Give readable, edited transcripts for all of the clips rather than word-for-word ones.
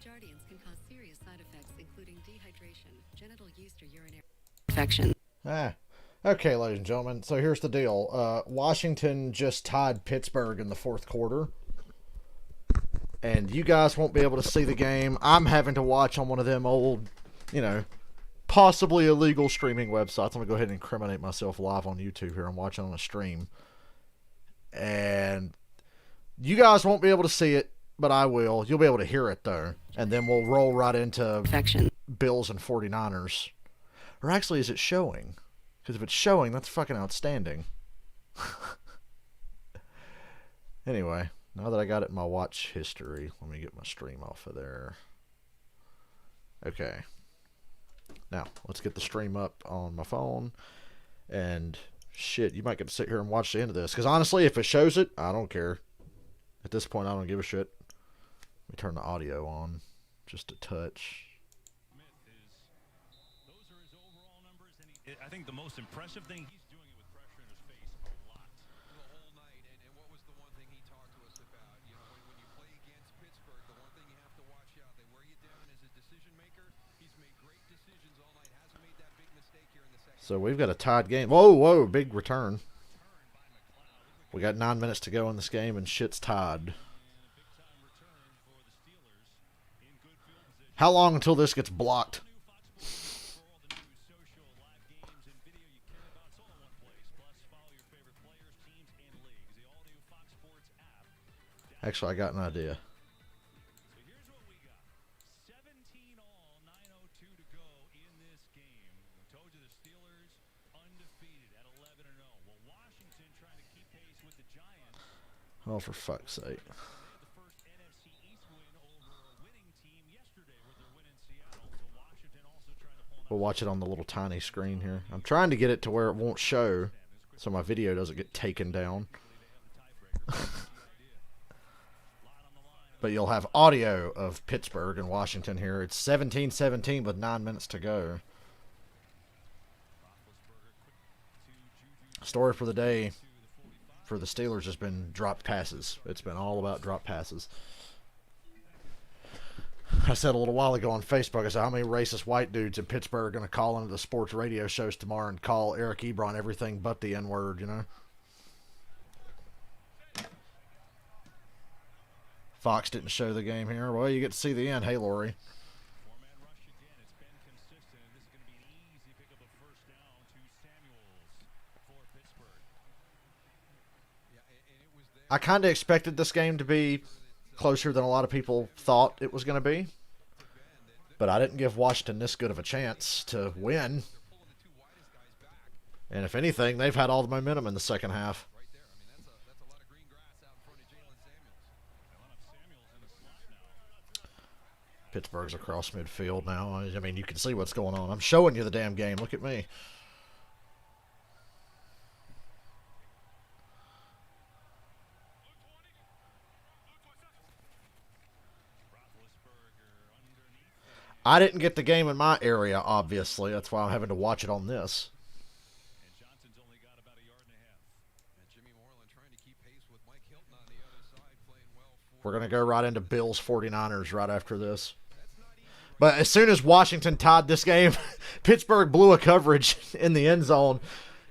Jardians can cause serious side effects, including dehydration, genital yeast or urinary infection. Ah. Okay, ladies and gentlemen. So here's the deal. Washington just tied Pittsburgh in the fourth quarter. And you guys won't be able to see the game. I'm having to watch on one of them old, possibly illegal streaming websites. I'm going to go ahead and incriminate myself live on YouTube here. I'm watching on a stream. And you guys won't be able to see it, but I will. You'll be able to hear it, though. And then we'll roll right into Bills and 49ers. Or actually, is it showing? Because if it's showing, that's fucking outstanding. Anyway, now that I got it in my watch history, let me get my stream off of there. Okay. Now, let's get the stream up on my phone. And shit, you might get to sit here and watch the end of this. Because honestly, if it shows it, I don't care. At this point, I don't give a shit. Let me turn the audio on just a touch. I think the most impressive thing, he's doing it with pressure in his face a lot. The whole night, and what was the one thing he talked to us about? You know, when you play against Pittsburgh, the one thing you have to watch out, they wear you down as a decision maker. He's made great decisions all night, hasn't made that big mistake here in the second. So we've got a tied game. Whoa, big return. We got 9 minutes to go in this game, and shit's tied. How long until this gets blocked? Actually, I got an idea. So here's what we got. 17 all, 9:02 to go in this game. We told you the Steelers undefeated at 11-0. Well, Washington trying to keep pace with the Giants. Oh, for fuck's sake. The first NFC East win over a winning team yesterday with their win in Seattle. So Washington also trying to pull We'll watch it on the little tiny screen here. I'm trying to get it to where it won't show so my video doesn't get taken down. But you'll have audio of Pittsburgh and Washington here. It's 17-17 with 9 minutes to go. Story for the day for the Steelers has been dropped passes. It's been all about drop passes. I said a little while ago on Facebook, I said, how many racist white dudes in Pittsburgh are going to call into the sports radio shows tomorrow and call Eric Ebron everything but the N-word, Fox didn't show the game here. Well, you get to see the end. Hey, Lori. Four-man rush again. It's been consistent, and this is going to be an easy pick up a first down to Samuels for Pittsburgh. I kind of expected this game to be closer than a lot of people thought it was going to be. But I didn't give Washington this good of a chance to win. And if anything, they've had all the momentum in the second half. Pittsburgh's across midfield now. I mean, you can see what's going on. I'm showing you the damn game. Look at me. I didn't get the game in my area, obviously. That's why I'm having to watch it on this. And Johnson's only got about a yard and a half. And Jimmy Moreland trying to keep pace with Mike Hilton on the other side, playing well. We're going to go right into Bills 49ers right after this. But as soon as Washington tied this game, Pittsburgh blew a coverage in the end zone,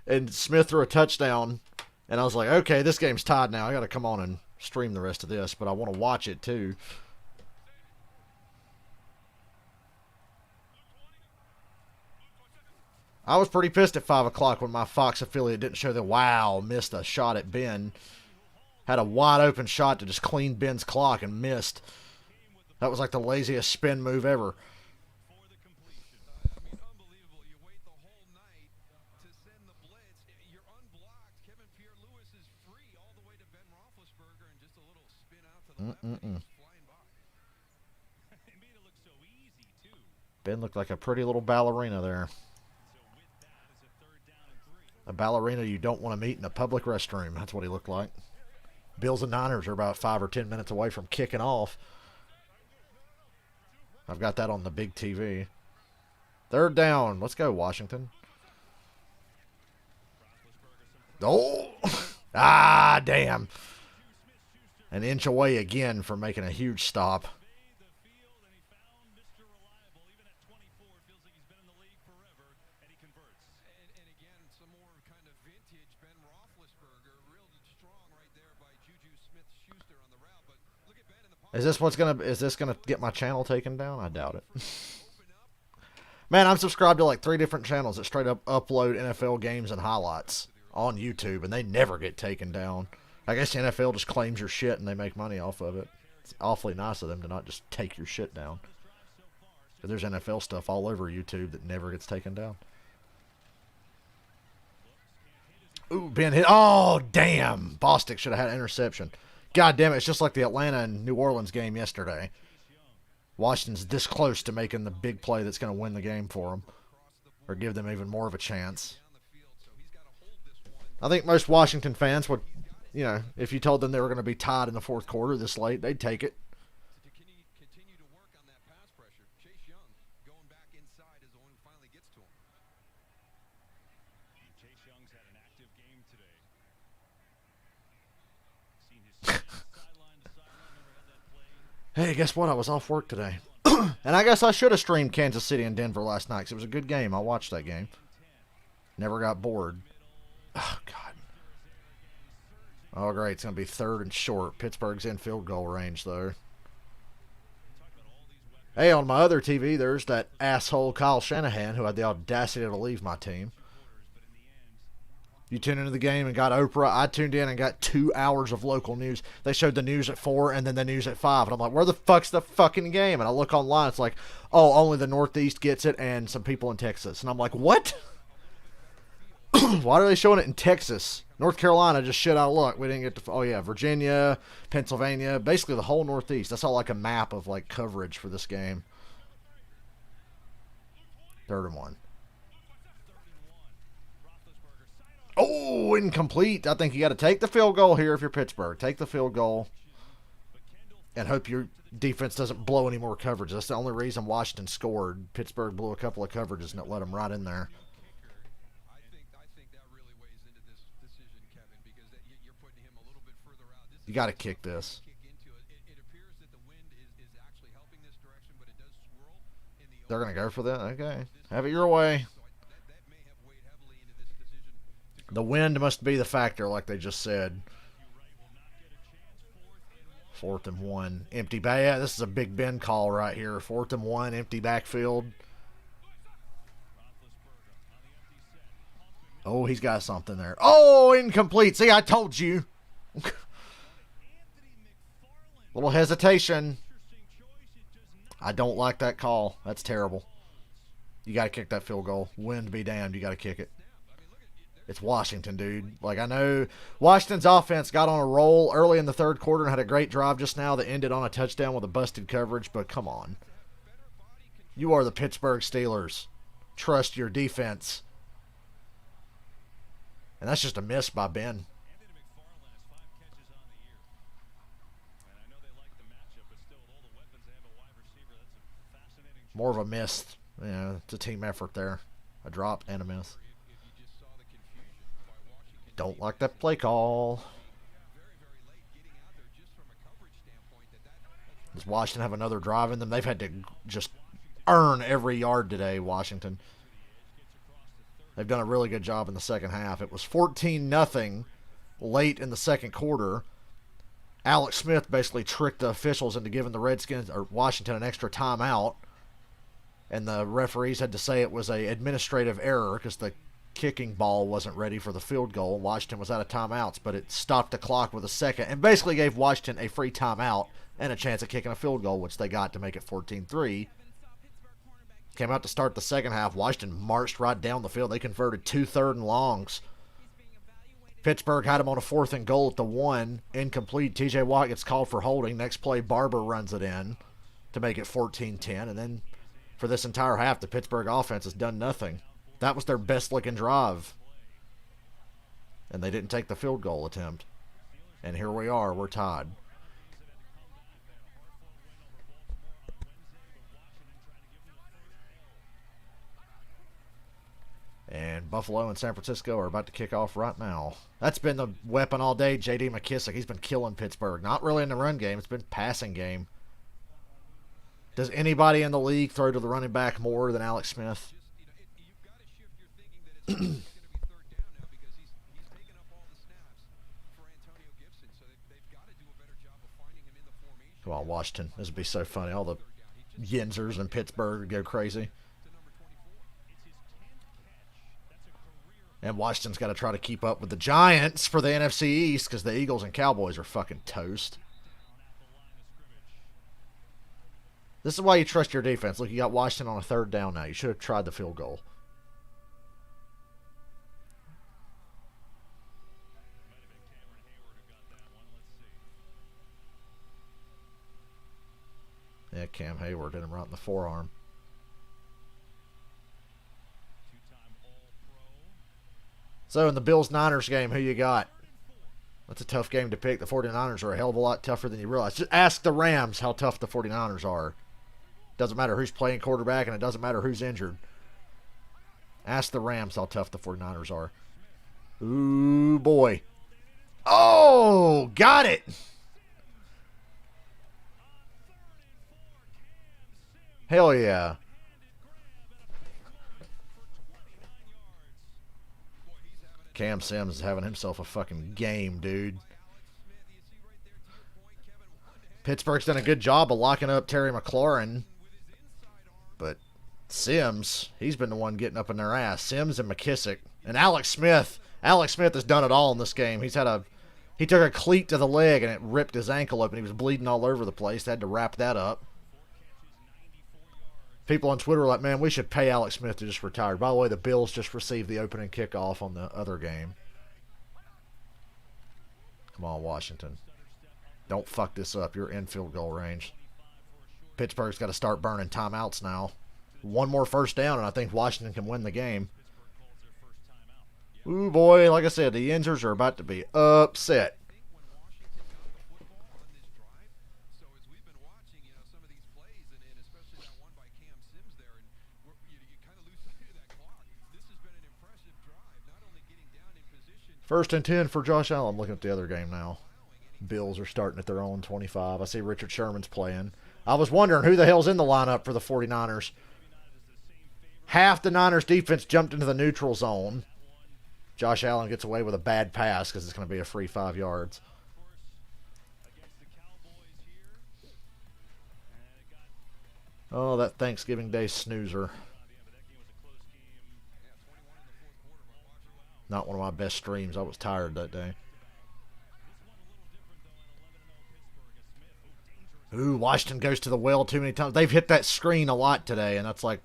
and Smith threw a touchdown. And I was like, okay, this game's tied now. I got to come on and stream the rest of this, but I want to watch it too. I was pretty pissed at 5 o'clock when my Fox affiliate didn't show the wow, missed a shot at Ben. Had a wide open shot to just clean Ben's clock and missed. That was like the laziest spin move ever. Unbelievable. You wait the whole night to send the blitz. You're unblocked. Kevin Pierre-Louis is free all the way to Ben Roethlisberger and just a little spin out to the left. He's flying by. It made it look so easy, too. Ben looked like a pretty little ballerina there. So with that, it's a 3rd down and 3. A ballerina you don't want to meet in a public restroom. That's what he looked like. Bills and Niners are about 5 or 10 minutes away from kicking off. I've got that on the big TV. 3rd down. Let's go, Washington. Oh! Damn. An inch away again from making a huge stop. Is this gonna get my channel taken down? I doubt it. Man, I'm subscribed to like 3 different channels that straight up upload NFL games and highlights on YouTube, and they never get taken down. I guess the NFL just claims your shit and they make money off of it. It's awfully nice of them to not just take your shit down. But there's NFL stuff all over YouTube that never gets taken down. Ooh, Ben hit. Oh, damn. Bostic should have had an interception. God damn it. It's just like the Atlanta and New Orleans game yesterday. Washington's this close to making the big play that's going to win the game for them. Or give them even more of a chance. I think most Washington fans would, you know, if you told them they were going to be tied in the fourth quarter this late, they'd take it. Continue to work on that pass pressure. Chase Young going back inside is the one who finally gets to him. Chase Young's had an active game today. Seen his sideline to sideline. Remember had that play? Hey, guess what? I was off work today. And I guess I should have streamed Kansas City and Denver last night because it was a good game. I watched that game. Never got bored. Oh, God. Oh, great. It's going to be 3rd and short. Pittsburgh's in field goal range, though. Hey, on my other TV, there's that asshole Kyle Shanahan who had the audacity to leave my team. You tuned into the game and got Oprah. I tuned in and got 2 hours of local news. They showed the news at 4 and then the news at 5. And I'm like, where the fuck's the fucking game? And I look online. It's like, oh, only the Northeast gets it and some people in Texas. And I'm like, what? Why are they showing it in Texas? North Carolina just shit out of luck. We didn't get to, oh yeah, Virginia, Pennsylvania, basically the whole Northeast. That's all like a map of like coverage for this game. 3rd and 1. Oh, incomplete. I think you got to take the field goal here if you're Pittsburgh. Take the field goal and hope your defense doesn't blow any more coverage. That's the only reason Washington scored. Pittsburgh blew a couple of coverages and it let them right in there. I think that really weighs into this decision, Kevin, because you're putting him a little bit further out. This You got to kick this. kick into it. It appears that the wind is actually helping this direction, but it does swirl in the They're going to go for that? Okay. Have it your way. that may have weighed heavily into this decision. The wind must be the factor, like they just said. 4th and 1. Empty back. Yeah, this is a Big Ben call right here. 4th and 1. Empty backfield. Oh, he's got something there. Oh, incomplete. See, I told you. Little hesitation. I don't like that call. That's terrible. You got to kick that field goal. Wind be damned. You got to kick it. It's Washington, dude. Like, I know Washington's offense got on a roll early in the 3rd quarter and had a great drive just now that ended on a touchdown with a busted coverage, but come on. You are the Pittsburgh Steelers. Trust your defense. And that's just a miss by Ben. Anthony McFarland has 5 catches on the year. And I know they like the matchup, but still, with all the weapons they have at wide receiver, that's a fascinating choice. More of a miss. You know, it's a team effort there. A drop and a miss. If you just saw the confusion by Washington. Don't like that play call. Very, very late getting out there just from a coverage standpoint. Does Washington have another drive in them? They've had to just earn every yard today, Washington. They've done a really good job in the second half. It was 14-0 late in the second quarter. Alex Smith basically tricked the officials into giving the Redskins or Washington an extra timeout. And the referees had to say it was an administrative error because the kicking ball wasn't ready for the field goal. Washington was out of timeouts, but it stopped the clock with a second and basically gave Washington a free timeout and a chance at kicking a field goal, which they got to make it 14-3. Came out to start the second half. Washington marched right down the field. They converted 2 third and longs. Pittsburgh had him on a 4th and goal at the 1. Incomplete. TJ Watt gets called for holding. Next play, Barber runs it in to make it 14-10. And then for this entire half, the Pittsburgh offense has done nothing. That was their best-looking drive. And they didn't take the field goal attempt. And here we are. We're tied. And Buffalo and San Francisco are about to kick off right now. That's been the weapon all day, J.D. McKissick. He's been killing Pittsburgh. Not really in the run game. It's been passing game. Does anybody in the league throw to the running back more than Alex Smith? You've got to shift your thinking that it's going to be 3rd down now because he's taken up all the snaps for Antonio Gibson. So they've got to do a better job of finding him in the formation. Come on, Washington. This would be so funny. All the Yinzers in Pittsburgh would go crazy. And Washington's got to try to keep up with the Giants for the NFC East because the Eagles and Cowboys are fucking toast. This is why you trust your defense. Look, you got Washington on a 3rd down now. You should have tried the field goal. Yeah, Cam Hayward hit him right in the forearm. So, in the Bills-Niners game, who you got? That's a tough game to pick. The 49ers are a hell of a lot tougher than you realize. Just ask the Rams how tough the 49ers are. Doesn't matter who's playing quarterback, and it doesn't matter who's injured. Ask the Rams how tough the 49ers are. Ooh, boy. Oh, got it. Hell yeah. Cam Sims is having himself a fucking game, dude. Pittsburgh's done a good job of locking up Terry McLaurin. But Sims, he's been the one getting up in their ass. Sims and McKissick. And Alex Smith. Alex Smith has done it all in this game. He took a cleat to the leg and it ripped his ankle open. He was bleeding all over the place. They had to wrap that up. People on Twitter are like, man, we should pay Alex Smith to just retire. By the way, the Bills just received the opening kickoff on the other game. Come on, Washington. Don't fuck this up. You're in field goal range. Pittsburgh's got to start burning timeouts now. One more first down, and I think Washington can win the game. Ooh, boy, like I said, the Yinzers are about to be upset. First and 10 for Josh Allen. I'm looking at the other game now. Bills are starting at their own 25. I see Richard Sherman's playing. I was wondering who the hell's in the lineup for the 49ers. Half the Niners defense jumped into the neutral zone. Josh Allen gets away with a bad pass because it's going to be a free 5 yards. Oh, that Thanksgiving Day snoozer. Not one of my best streams. I was tired that day. Ooh, Washington goes to the well too many times. They've hit that screen a lot today, and that's like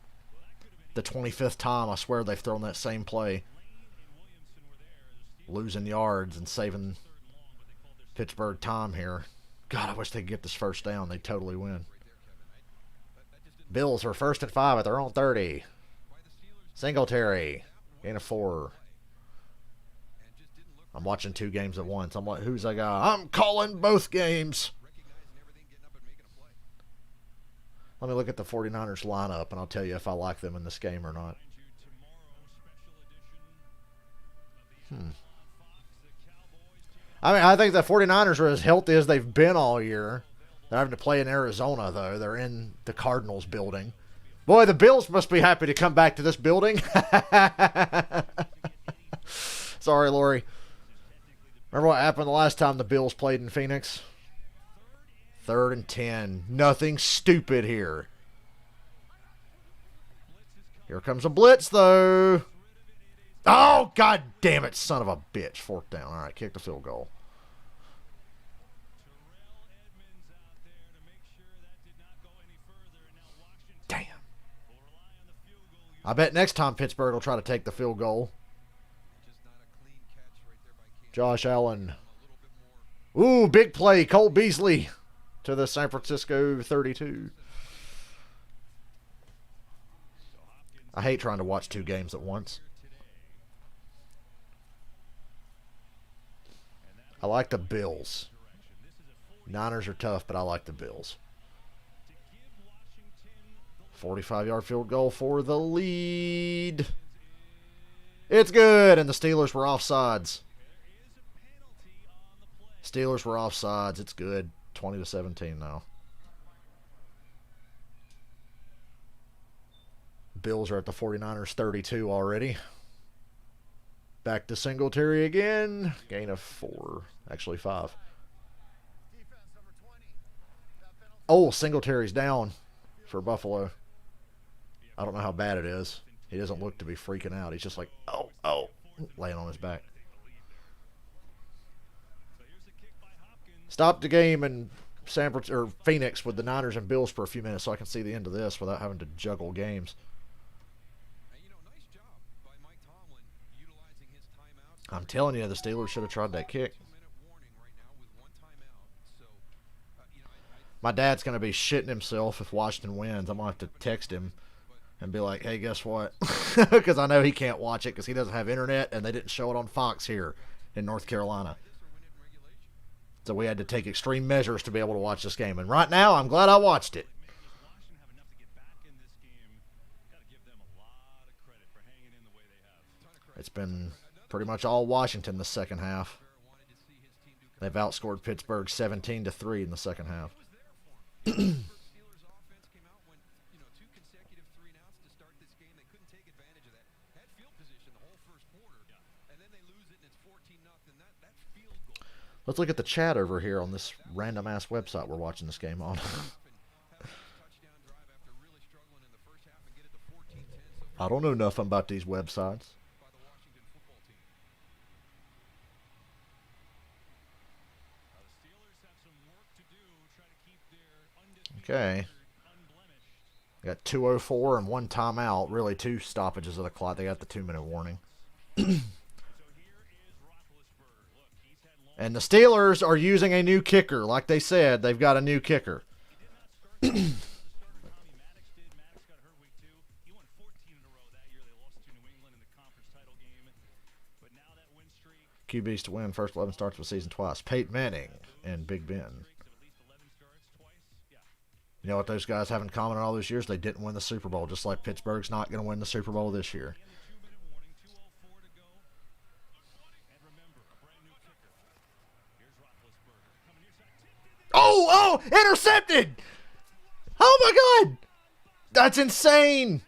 the 25th time, I swear, they've thrown that same play. Losing yards and saving Pittsburgh time here. God, I wish they could get this first down. They'd totally win. Bills are 1st and 5 at their own 30. Singletary. Gain of 4. I'm watching 2 games at once. I'm like, who's that guy? I'm calling both games. Let me look at the 49ers lineup, and I'll tell you if I like them in this game or not. I mean, I think the 49ers are as healthy as they've been all year. They're having to play in Arizona, though. They're in the Cardinals building. Boy, the Bills must be happy to come back to this building. Sorry, Lori. Remember what happened the last time the Bills played in Phoenix? 3rd and 10. Nothing stupid here. Here comes a blitz, though. Oh, god damn it, son of a bitch. 4th down. All right, kick the field goal. Damn. I bet next time Pittsburgh will try to take the field goal. Josh Allen. Ooh, big play. Cole Beasley to the San Francisco 32. I hate trying to watch 2 games at once. I like the Bills. Niners are tough, but I like the Bills. 45-yard field goal for the lead. It's good, and the Steelers were offsides. Steelers were offsides. It's good. 20-17 now. Bills are at the 49ers 32 already. Back to Singletary again. Gain of 4. Actually 5. Oh, Singletary's down for Buffalo. I don't know how bad it is. He doesn't look to be freaking out. He's just like, oh, laying on his back. Stop the game in Phoenix with the Niners and Bills for a few minutes so I can see the end of this without having to juggle games. Nice job by Mike Tomlin utilizing his timeouts. I'm telling you, the Steelers should have tried that kick. 2-minute warning right now with one timeout. So, My dad's going to be shitting himself if Washington wins. I'm going to have to text him and be like, hey, guess what? Because I know he can't watch it because he doesn't have internet and they didn't show it on Fox here in North Carolina. So we had to take extreme measures to be able to watch this game. And right now, I'm glad I watched it. Washington have enough to get back in this game. Got to give them a lot of credit for hanging in the way they have. It's been pretty much all Washington the second half. They've outscored Pittsburgh 17-3 in the second half. Steelers offense came out when, 2 consecutive 3-and-outs to start this game. They couldn't take advantage of that. Had field position the whole first quarter, and then they lose it and it's 14-0. That field goal. Let's look at the chat over here on this random-ass website we're watching this game on. I don't know nothing about these websites. Okay. Got 2:04 and 1 timeout. Really 2 stoppages of the clock. They got the 2-minute warning. And the Steelers are using a new kicker. Like they said, they've got a new kicker. QBs to win first 11 starts of the season twice. Peyton Manning and Big Ben. You know what those guys have in common in all those years? They didn't win the Super Bowl, just like Pittsburgh's not going to win the Super Bowl this year. Oh, intercepted! Oh my God! That's insane!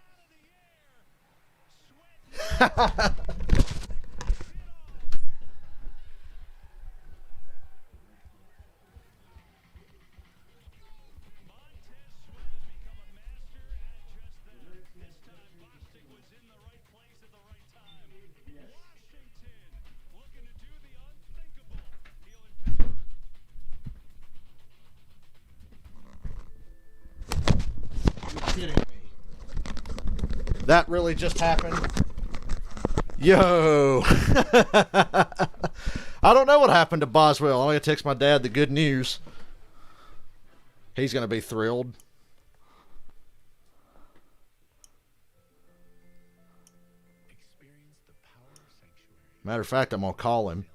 Kidding me. That really just happened? Yo! I don't know what happened to Boswell. I'm going to text my dad the good news. He's going to be thrilled. Matter of fact, I'm going to call him.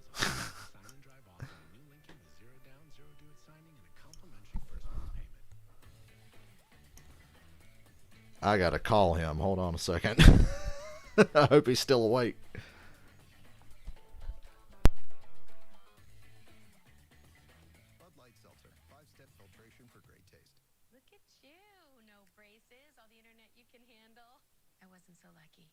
I gotta call him. Hold on a second. I hope he's still awake. Bud Light Seltzer, 5-step filtration for great taste. Look at you. No braces. All the internet you can handle. I wasn't so lucky.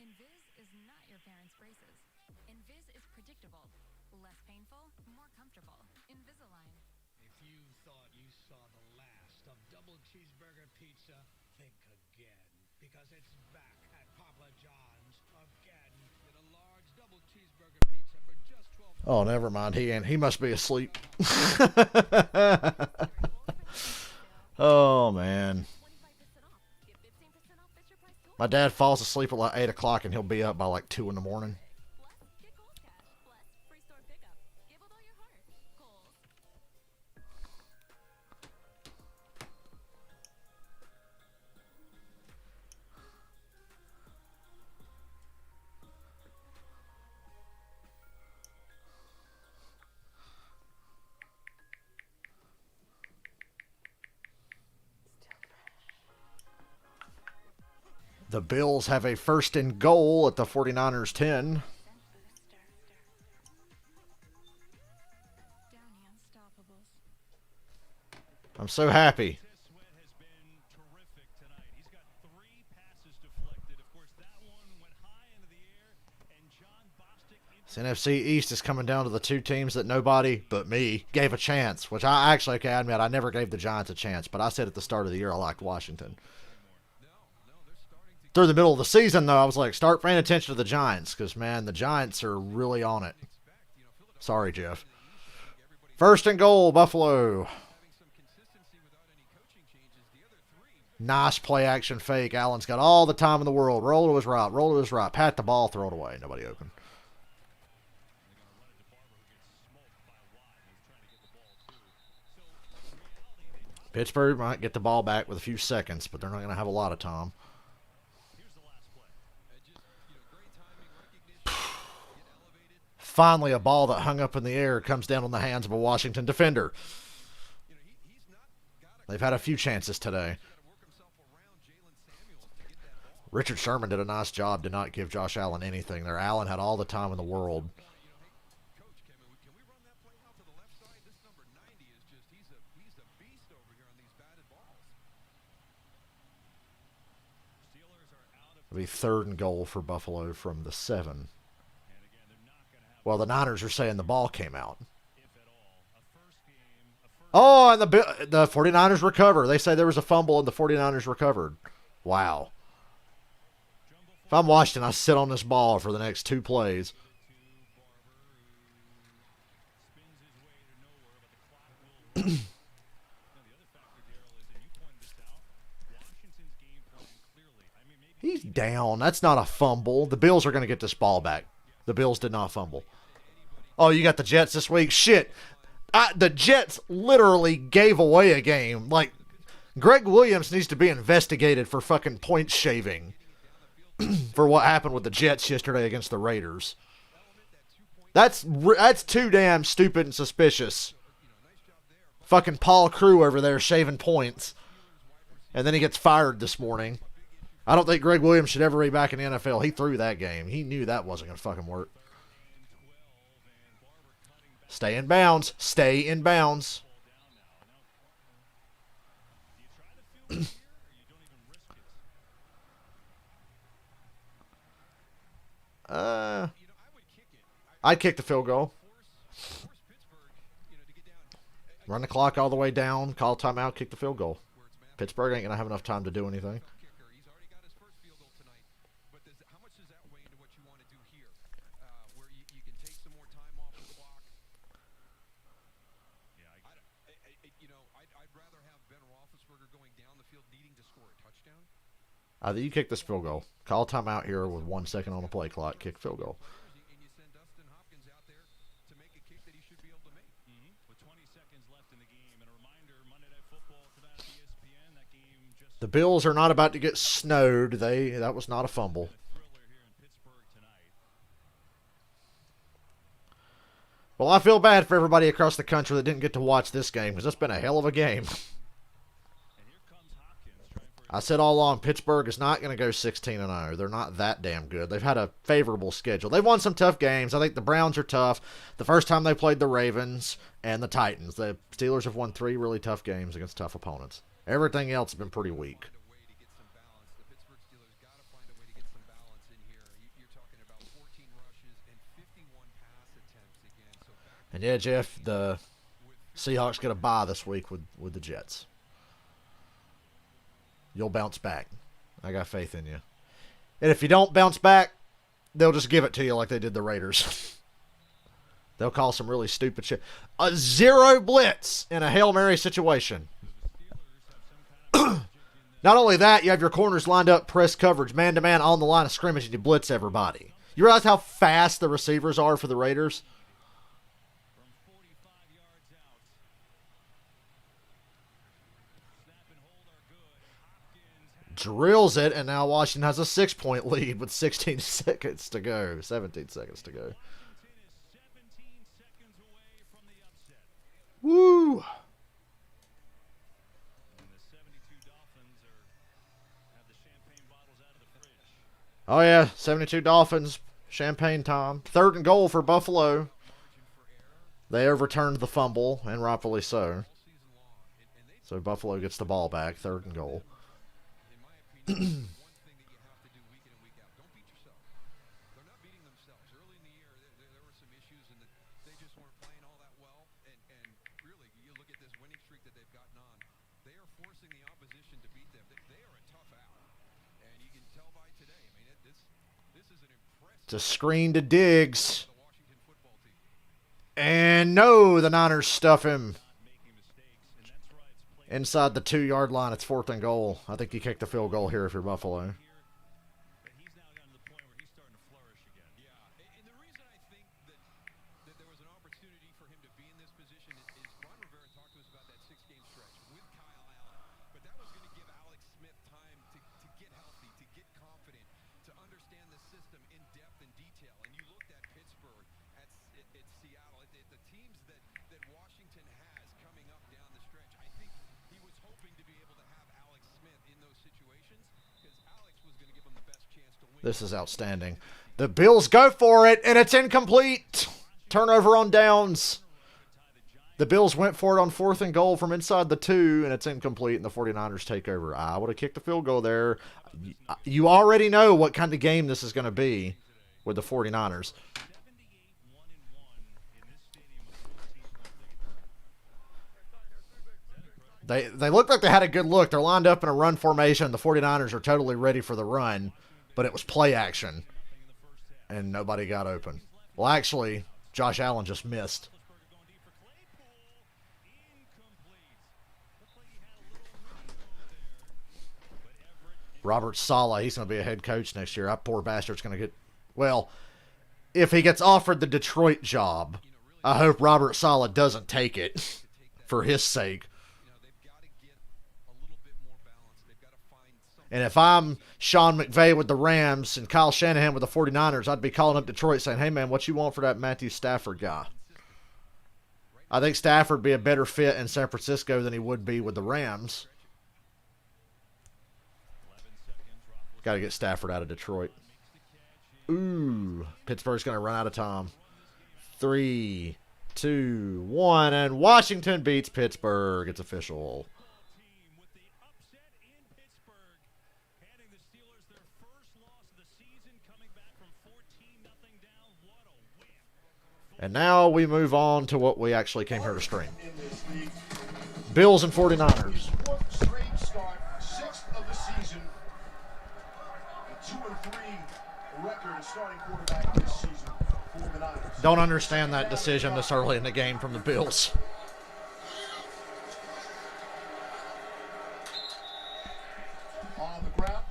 Invis is not your parents' braces. Invis is predictable, less painful, more comfortable. Invisalign. If you thought you saw the last of double cheeseburger pizza, think again. Because it's back at Papa John's again. Get a large double cheeseburger pizza for just $12. Oh, never mind. He must be asleep. Oh, man. My dad falls asleep at like 8 o'clock and he'll be up by like 2 in the morning. The Bills have a first and goal at the 49ers 10. I'm so happy. This NFC East is coming down to the two teams that nobody but me gave a chance, which I actually, okay, I admit, I never gave the Giants a chance, but I said at the start of the year I liked Washington. Through the middle of the season, though, I was like, start paying attention to the Giants, because, man, the Giants are really on it. Sorry, Jeff. First and goal, Buffalo. Nice play action fake. Allen's got all the time in the world. Roll to his right, roll to his right. Pat the ball, throw it away. Nobody open. Pittsburgh might get the ball back with a few seconds, but they're not going to have a lot of time. Finally, a ball that hung up in the air comes down on the hands of a Washington defender. They've had a few chances today. Richard Sherman did a nice job to not give Josh Allen anything there. Allen had all the time in the world. It'll be third and goal for Buffalo from the 7. Well, the Niners are saying the ball came out. Oh, and the 49ers recover. They say there was a fumble and the 49ers recovered. Wow. If I'm Washington, I sit on this ball for the next 2 plays. He's down. That's not a fumble. The Bills are going to get this ball back. The Bills did not fumble. Oh, you got the Jets this week? Shit. The Jets literally gave away a game. Like, Greg Williams needs to be investigated for fucking point shaving for what happened with the Jets yesterday against the Raiders. That's too damn stupid and suspicious. Fucking Paul Crew over there shaving points. And then he gets fired this morning. I don't think Greg Williams should ever be back in the NFL. He threw that game. He knew that wasn't going to fucking work. Stay in bounds. Stay in bounds. I'd kick the field goal. Run the clock all the way down. Call timeout. Kick the field goal. Pittsburgh ain't going to have enough time to do anything. You kick this field goal. Call timeout here with 1 second on the play clock. Kick field goal. The Bills are not about to get snowed. That was not a fumble. Well, I feel bad for everybody across the country that didn't get to watch this game because it's been a hell of a game. I said all along, Pittsburgh is not going to go 16-0. They're not that damn good. They've had a favorable schedule. They've won some tough games. I think the Browns are tough. The first time they played the Ravens and the Titans. The Steelers have won 3 really tough games against tough opponents. Everything else has been pretty weak. And yeah, Jeff, the Seahawks get a bye this week with the Jets. You'll bounce back. I got faith in you. And if you don't bounce back, they'll just give it to you like they did the Raiders. They'll call some really stupid shit. A 0 blitz in a Hail Mary situation. Not only that, you have your corners lined up, press coverage, man-to-man on the line of scrimmage, and you blitz everybody. You realize how fast the receivers are for the Raiders? Drills it, and now Washington has a 6-point lead with 16 seconds to go. 17 seconds to go. Woo! Oh, yeah. 72 Dolphins. Champagne time. Third and goal for Buffalo. They overturned the fumble, and rightfully so. So Buffalo gets the ball back. Third and goal. forcing the opposition to beat them. They are a tough out, and you can tell by today. I mean, this is an impressive. It's a screen to Diggs. The Washington football team. And no, the Niners stuff him inside the 2-yard line. It's 4th and goal. I think you kick the field goal here if you're Buffalo. But he's now gotten to the point where he's starting to flourish again. Yeah, and the reason I think that there was an opportunity for him to be in this position is Ron Rivera talked to us about that 6-game stretch with Kyle Allen. But that was going to give Alex Smith time to get healthy, to get confident, to understand the system in depth and detail. And you looked at Pittsburgh, at Seattle, at the teams that Washington has coming up down the stretch. I think he was hoping to be able to have Alex Smith in those situations because Alex was going to give him the best chance to win. This is outstanding. The Bills go for it, and it's incomplete. Turnover on downs. The Bills went for it on 4th and goal from inside the 2, and it's incomplete, and the 49ers take over. I would have kicked the field goal there. You already know what kind of game this is going to be with the 49ers. They looked like they had a good look. They're lined up in a run formation. The 49ers are totally ready for the run, but it was play action, and nobody got open. Well, actually, Josh Allen just missed. Robert Saleh, he's going to be a head coach next year. That poor bastard's going to get, well, if he gets offered the Detroit job, I hope Robert Saleh doesn't take it for his sake. And if I'm Sean McVay with the Rams and Kyle Shanahan with the 49ers, I'd be calling up Detroit saying, hey, man, what you want for that Matthew Stafford guy? I think Stafford would be a better fit in San Francisco than he would be with the Rams. Got to get Stafford out of Detroit. Ooh, Pittsburgh's going to run out of time. 3, 2, 1, and Washington beats Pittsburgh. It's official. And now we move on to what we actually came here to stream. Bills and 49ers. Fourth straight start, 6th of the season. A 2-3 record starting quarterback this season for the Niners. Don't understand that decision this early in the game from the Bills. On the ground,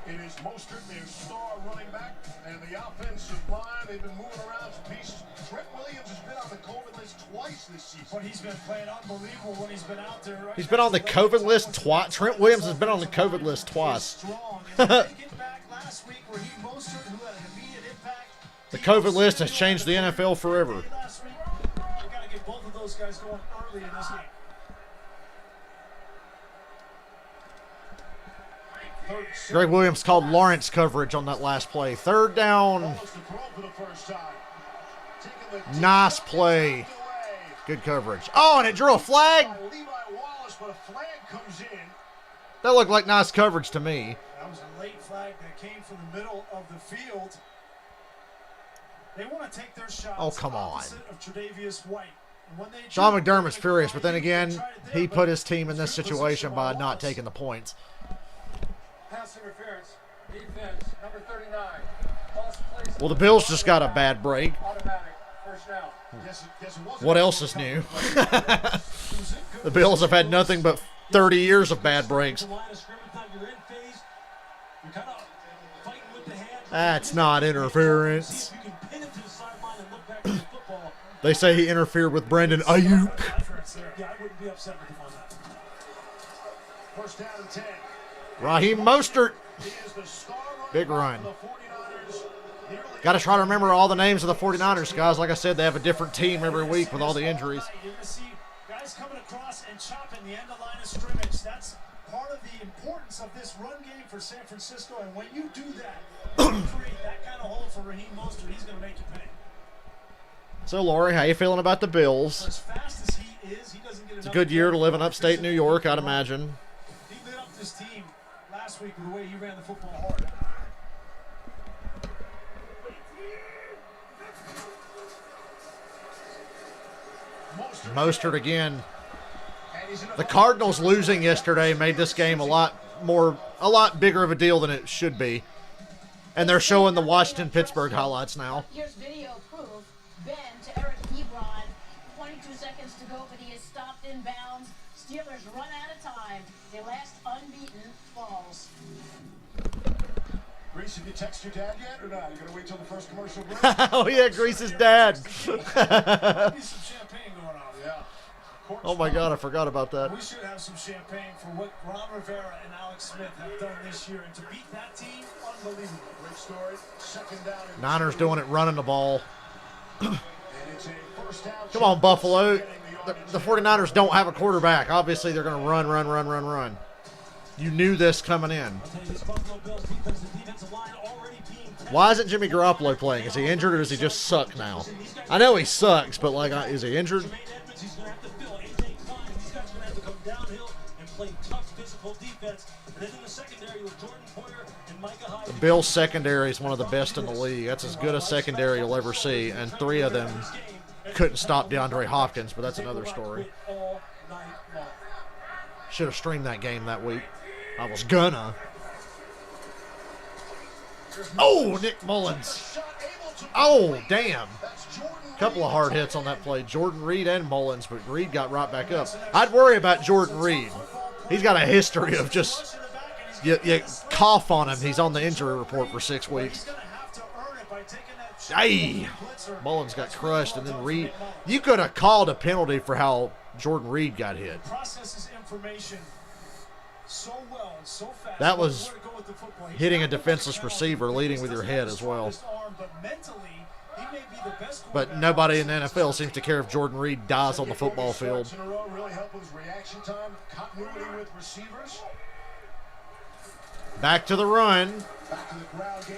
it is Mostert, their star running back, and the offensive line. They've been moving around some pieces. Trent Williams has been on the COVID list twice this season. But he's been playing unbelievable when he's been out there. Right? He's been on the COVID list twice. Trent Williams has been on the COVID list twice. The COVID list has changed the NFL forever. We've got to get both of those guys going early in this game. Greg Williams called Lawrence coverage on that last play. 3rd down. Nice play. Good coverage. Oh, and it drew a flag. That looked like nice coverage to me. That was a late flag that came from the middle of the field. They want to take their shots. Oh, come on. Of Tre'Davious White. Sean McDermott's furious, but then again, he put his team in this situation by not taking the points. Pass interference, defense, number 39. Well, the Bills just got a bad break. Automatic, first down. What else is new? The Bills have had nothing but 30 years of bad breaks. That's not interference. They say he interfered with Brandon Ayuk. Yeah, I wouldn't be upset with him on that. First down and 10. Raheem Mostert. Big run. Got to try to remember all the names of the 49ers, guys. Like I said, they have a different team every week with all the injuries. You're going to see guys coming across and chopping the end of line of scrimmage. That's part of the importance of this run game for San Francisco. And when you do that, you create that kind of hole for Raheem Mostert, he's going to make you pay. So, Lori, how you feeling about the Bills? As fast as he is, he doesn't get It's a good year to live in upstate New York, I'd imagine. He lit up this team last week with the way he ran the football hard. Mostert again. The Cardinals losing yesterday made this game a lot bigger of a deal than it should be. And they're showing the Washington-Pittsburgh highlights now. Here's video proof. Ben to Eric Ebron. 22 seconds to go, but he is stopped in bounds. Steelers run out of time. Their last unbeaten falls. Grease, have you texted your dad yet or not? You gonna wait till the first commercial break? Oh yeah, Grease's dad. Might be some champagne going on. Yeah. Oh my God, I forgot about that. We should have some champagne for what Ron Rivera and Alex Smith have done this year. And to beat that team, unbelievable. Great story. Second down. Niners doing it, running the ball. And it's a first down. Come on, Buffalo. The 49ers don't have a quarterback. Obviously, they're going to run. You knew this coming in. Why isn't Jimmy Garoppolo playing? Is he injured or does he just suck now? I know he sucks, but like, is he injured? He's going to have to fill AJ Klein. These guys are going to have to come downhill and play tough physical defense. And then in the secondary with Jordan Poyer and Micah Hyde. The Bills secondary is one of the best in the league. That's as good a secondary you'll ever see, and 3 of them couldn't stop DeAndre Hopkins, but that's another story. Should have streamed that game that week. I was gonna. Oh, Nick Mullins. Oh, damn. Couple of hard hits on that play. Jordan Reed and Mullins, but Reed got right back up. I'd worry about Jordan Reed. He's got a history of just, you cough on him, he's on the injury report for 6 weeks. Hey, Mullins got crushed, and then Reed. You could have called a penalty for how Jordan Reed got hit. Processes information so well and so fast. That was hitting a defenseless receiver, leading with your head as well. But nobody in the NFL seems to care if Jordan Reed dies on the football field. Really help with reaction time, continuity with receivers. Back to the run. Back to the ground game.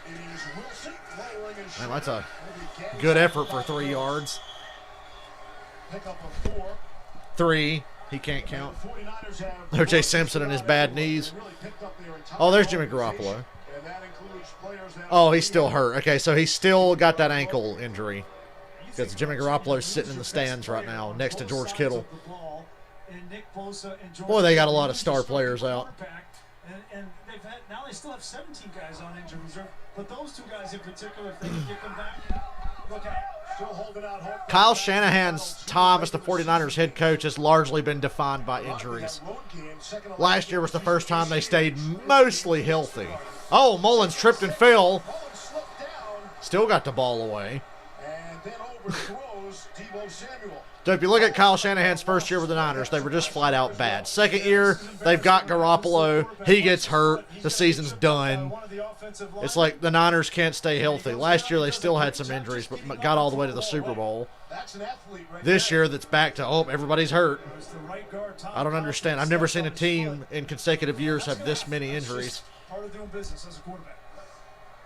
It is Wilson lowering his Man, that's a good effort for 3 yards. Pick up a 4. 3. He can't count. O.J. Simpson and his bad knees. Oh, there's Jimmy Garoppolo. Oh, he's still hurt. Okay, so he's still got that ankle injury. Because Jimmy Garoppolo's sitting in the stands right now next to George Kittle. Boy, they got a lot of star players out. And now they still have 17 guys on injury reserve. But those 2 guys in particular, if they can get them back, look out. Still holding out hope. Kyle Shanahan's time as the 49ers head coach has largely been defined by injuries. Last year was the first time they stayed mostly healthy. Oh, Mullins tripped and fell. Still got the ball away. And then overthrows Deebo Samuel. So if you look at Kyle Shanahan's first year with the Niners, they were just flat out bad. Second year, they've got Garoppolo. He gets hurt. The season's done. It's like the Niners can't stay healthy. Last year, they still had some injuries, but got all the way to the Super Bowl. This year, that's back to, oh, everybody's hurt. I don't understand. I've never seen a team in consecutive years have this many injuries.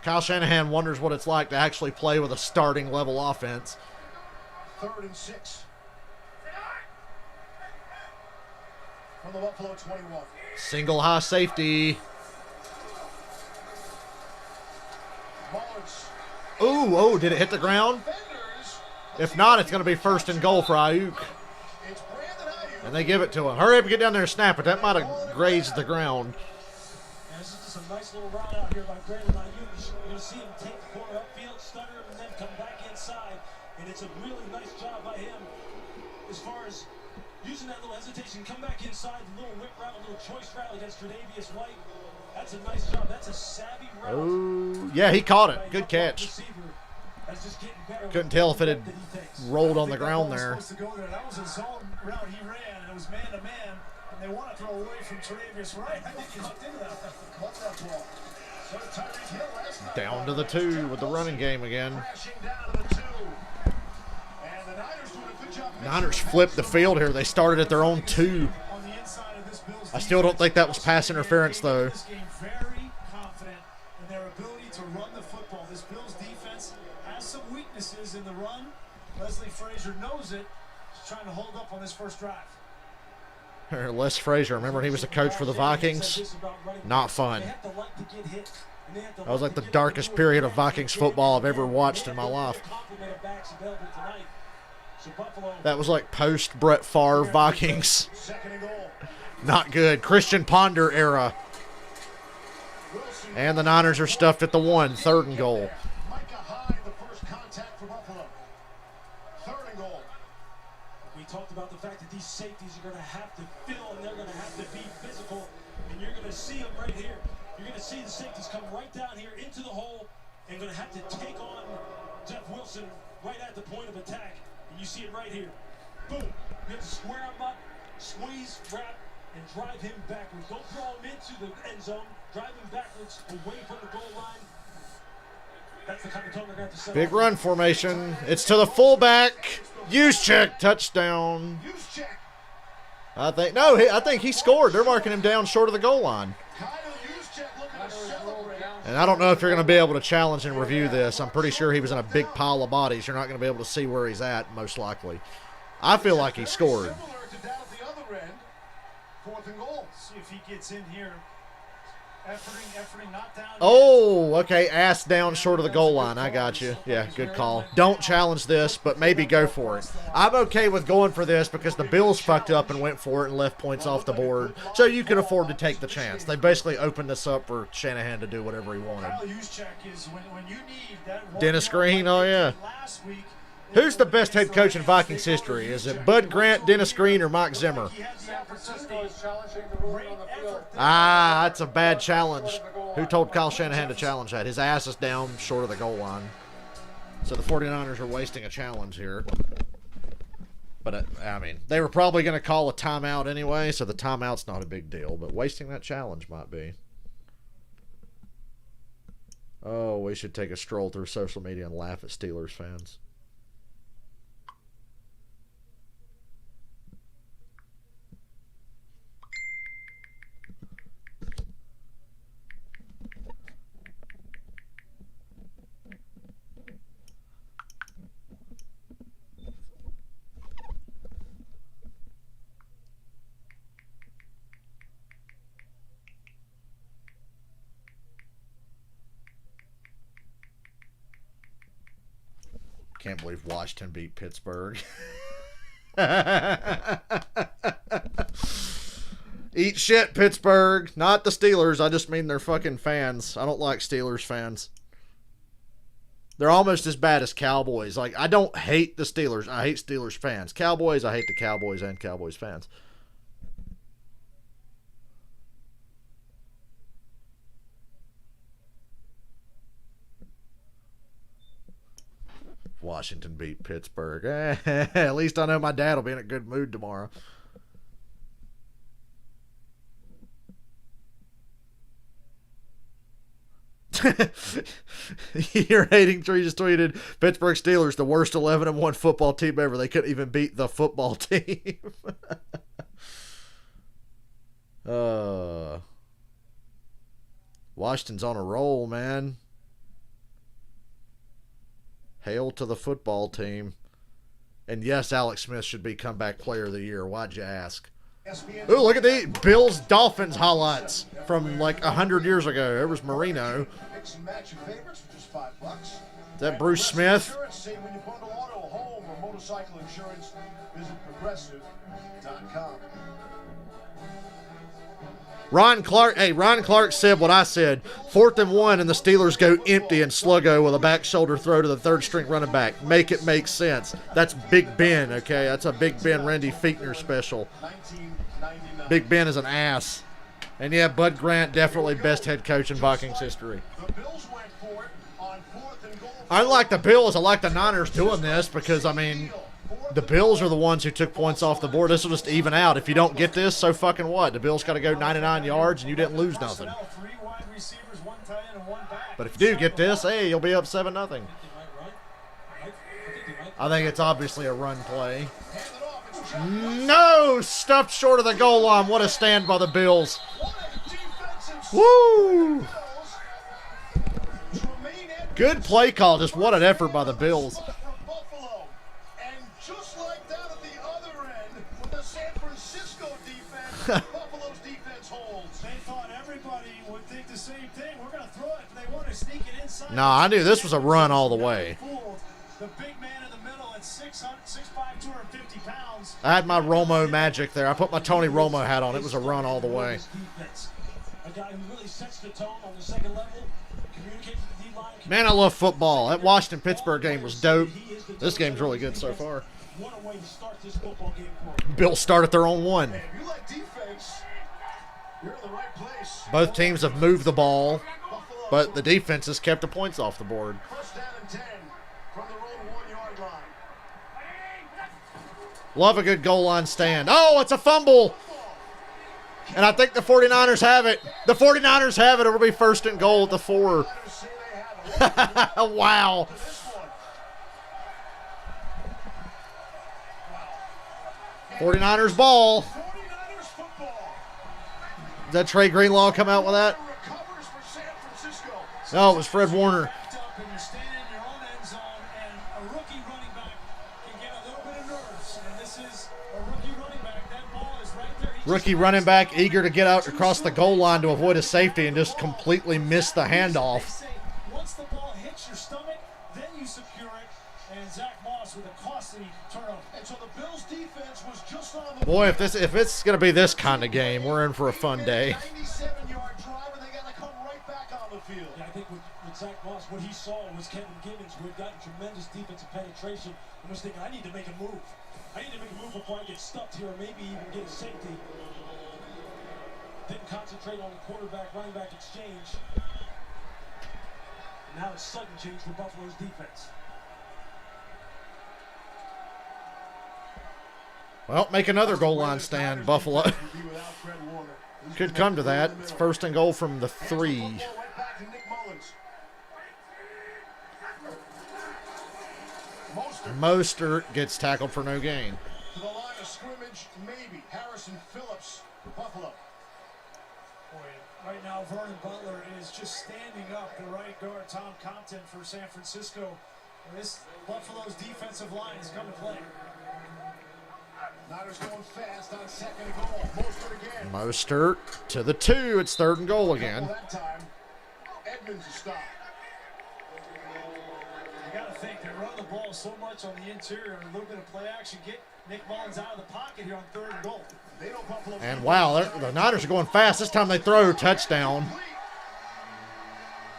Kyle Shanahan wonders what it's like to actually play with a starting level offense. 3rd and 6. From the Buffalo 21. Single high safety. Mullins. Ooh, oh, did it hit the ground? If not, it's going to be 1st and goal for Ayuk. And they give it to him. Hurry up and get down there and snap it. That might have grazed the ground. And this is just a nice little route out here by Brandon Ayuk. You're going to see him take the corner upfield, stutter, and then come back inside. And it's a really nice job by him as far as using that little hesitation. Come back inside, a little whip route, a little choice route against Tre'Davious White. That's a nice job. That's a savvy route. Oh, yeah, he caught it. Good catch. Couldn't tell if it had rolled on the ground there. That was a zone route he ran, and it was man-to-man, and they want to throw away from Tre'Davious White. I think he hooked into that. Caught that ball. So Tyreek Hill last night. Down to the 2 with the running game again. Down to the 2. And the Niners doing a good job. Niners flipped the field here. They started at their own 2. I still don't think that was pass interference, though. This game very confident in their ability to run the football. This Bills defense has some weaknesses in the run. Leslie Frazier knows it. He's trying to hold up on this first drive. Les Frazier, remember he was a coach for the Vikings? Not fun. That was like the darkest period of Vikings football I've ever watched in my life. So Buffalo. That was like post Brett Favre Vikings. Second and goal. Not good. Christian Ponder era. And the Niners are stuffed at the 1. 3rd and goal. Micah Hyde, the first contact for Buffalo. 3rd and goal. We talked about the fact that these safeties are going to have to fill and they're going to have to be physical. And you're going to see them right here. You're going to see the safeties come right down here into the hole and going to have to take on Jeff Wilson right at the point of attack. And you see it right here. Boom. You have to square him up, squeeze, wrap, and drive him backwards. Don't throw him into the end zone. Drive him backwards away from the goal line. That's the kind of tone they're going to have to set Big up. run formation. It's to the fullback. Juszczyk, touchdown. I think he scored. They're marking him down short of the goal line. And I don't know if you're going to be able to challenge and review this. I'm pretty sure he was in a big pile of bodies. You're not going to be able to see where he's at, most likely. I feel like he scored. Similar to down at the other end. 4th and goal. See if he gets in here. Efforting, not down. Oh, okay. Ass down short of the goal line. I got you. Yeah, good call. Don't challenge this, but maybe go for it. I'm okay with going for this because the Bills fucked up and went for it and left points off the board. So you can afford to take the chance. They basically opened this up for Shanahan to do whatever he wanted. Kyle Juszczyk is when you need that. Dennis Green, oh yeah. Last week, Who's the best head coach in Vikings history? Is it Bud Grant, Dennis Green, or Mike Zimmer? San Francisco is challenging the ruling on the field. Ah, that's a bad challenge. Who told Kyle Shanahan to challenge that? His ass is down short of the goal line. So the 49ers are wasting a challenge here. But, I mean, they were probably going to call a timeout anyway, so the timeout's not a big deal. But wasting that challenge might be. Oh, we should take a stroll through social media and laugh at Steelers fans. Can't believe Washington beat Pittsburgh. Eat shit, Pittsburgh. Not the Steelers. I just mean they're fucking fans. I don't like Steelers fans. They're almost as bad as Cowboys. Like, I don't hate the Steelers. I hate Steelers fans. Cowboys, I hate the Cowboys and Cowboys fans. Washington beat Pittsburgh. At least I know my dad will be in a good mood tomorrow. Your hating tree just tweeted, Pittsburgh Steelers, the worst 11-1 football team ever. They couldn't even beat the football team. Washington's on a roll, man. Hail to the football team. And yes, Alex Smith should be comeback player of the year. Why'd you ask? Ooh, look at the Bills Dolphins highlights from like 100 years ago. There was Marino. Mix and match your favorites for just $5. Is that Bruce Smith? Say when you bundle auto, home, or motorcycle insurance, visit progressive.com. Ron Clark said what I said. 4th and 1, and the Steelers go empty and sluggo with a back shoulder throw to the third-string running back. Make it make sense. That's Big Ben, okay? That's a Big Ben Randy Fichtner special. Big Ben is an ass. And yeah, Bud Grant, definitely best head coach in Vikings history. The Bills went for it on 4th and goal. I like the Bills. I like the Niners doing this because, I mean, the Bills are the ones who took points off the board. This will just even out. If you don't get this, so fucking what? The Bills got to go 99 yards and you didn't lose nothing. But if you do get this, hey, you'll be up 7-0. I think it's obviously a run play. No! Stuffed short of the goal line. What a stand by the Bills. Woo! Good play call. Just what an effort by the Bills. Buffalo's defense holds. They thought everybody would think the same thing. We're going to throw it if they want to sneak it inside. No, I knew this was a run all the way. The big man in the middle at 6'5", I had my Romo magic there. I put my Tony Romo hat on. It was a run all the way. A guy who really sets the tone on the second level, communicates with the D-line. Man, I love football. That Washington-Pittsburgh game was dope. This game's really good so far. What a way to start this football game for him. Bill started their own one. If you like defense, you're in the right place. Both teams have moved the ball, but the defense has kept the points off the board. First down and 10 from their own 1-yard line. Love a good goal line stand. Oh, it's a fumble. And I think the 49ers have it. The 49ers have it. It'll be first and goal at the 4. Wow. 49ers ball. 49ers football. Did that Trey Greenlaw come out with that? Recovers for San Francisco. No, it was Fred Warner. And you're standing in your own end zone, and a rookie running back can get a little bit of nerves. And this is a rookie running back. That ball is right there. Rookie running back eager to get out across the goal line to avoid a safety and just completely missed the handoff. Once the ball hits your stomach, then you secure it. And Zach Moss with a costly turnover. And so the Bills defense was just on the Boy, if it's gonna be this kind of game, we're in for a fun day. 97-yard drive, and they got to come right back on the field. Yeah, I think with Zach Moss, what he saw was Kevin Gibbons, who had gotten tremendous defensive penetration, and was thinking, I need to make a move. I need to make a move before I get stuffed here, or maybe even get a safety. Didn't concentrate on the quarterback-running back exchange. Now it's sudden change for Buffalo's defense. Well, make another goal line stand, Buffalo. Could come to that. It's first and goal from the 3. Mostert gets tackled for no gain. To the line of scrimmage, maybe Harrison Phillips for Buffalo. Boy, right now Vernon Butler is just standing up the right guard, Tom Compton, for San Francisco. This Buffalo's defensive line is coming to play. Niners going fast on second and goal. Mostert again. Mostert to the 2. It's third and goal again. That time, Edmonds is stopped. You got to think they run the ball so much on the interior and a little bit of play action. Get Nick Mullins out of the pocket here on third and goal. And wow, the Niners are going fast. This time they throw touchdown.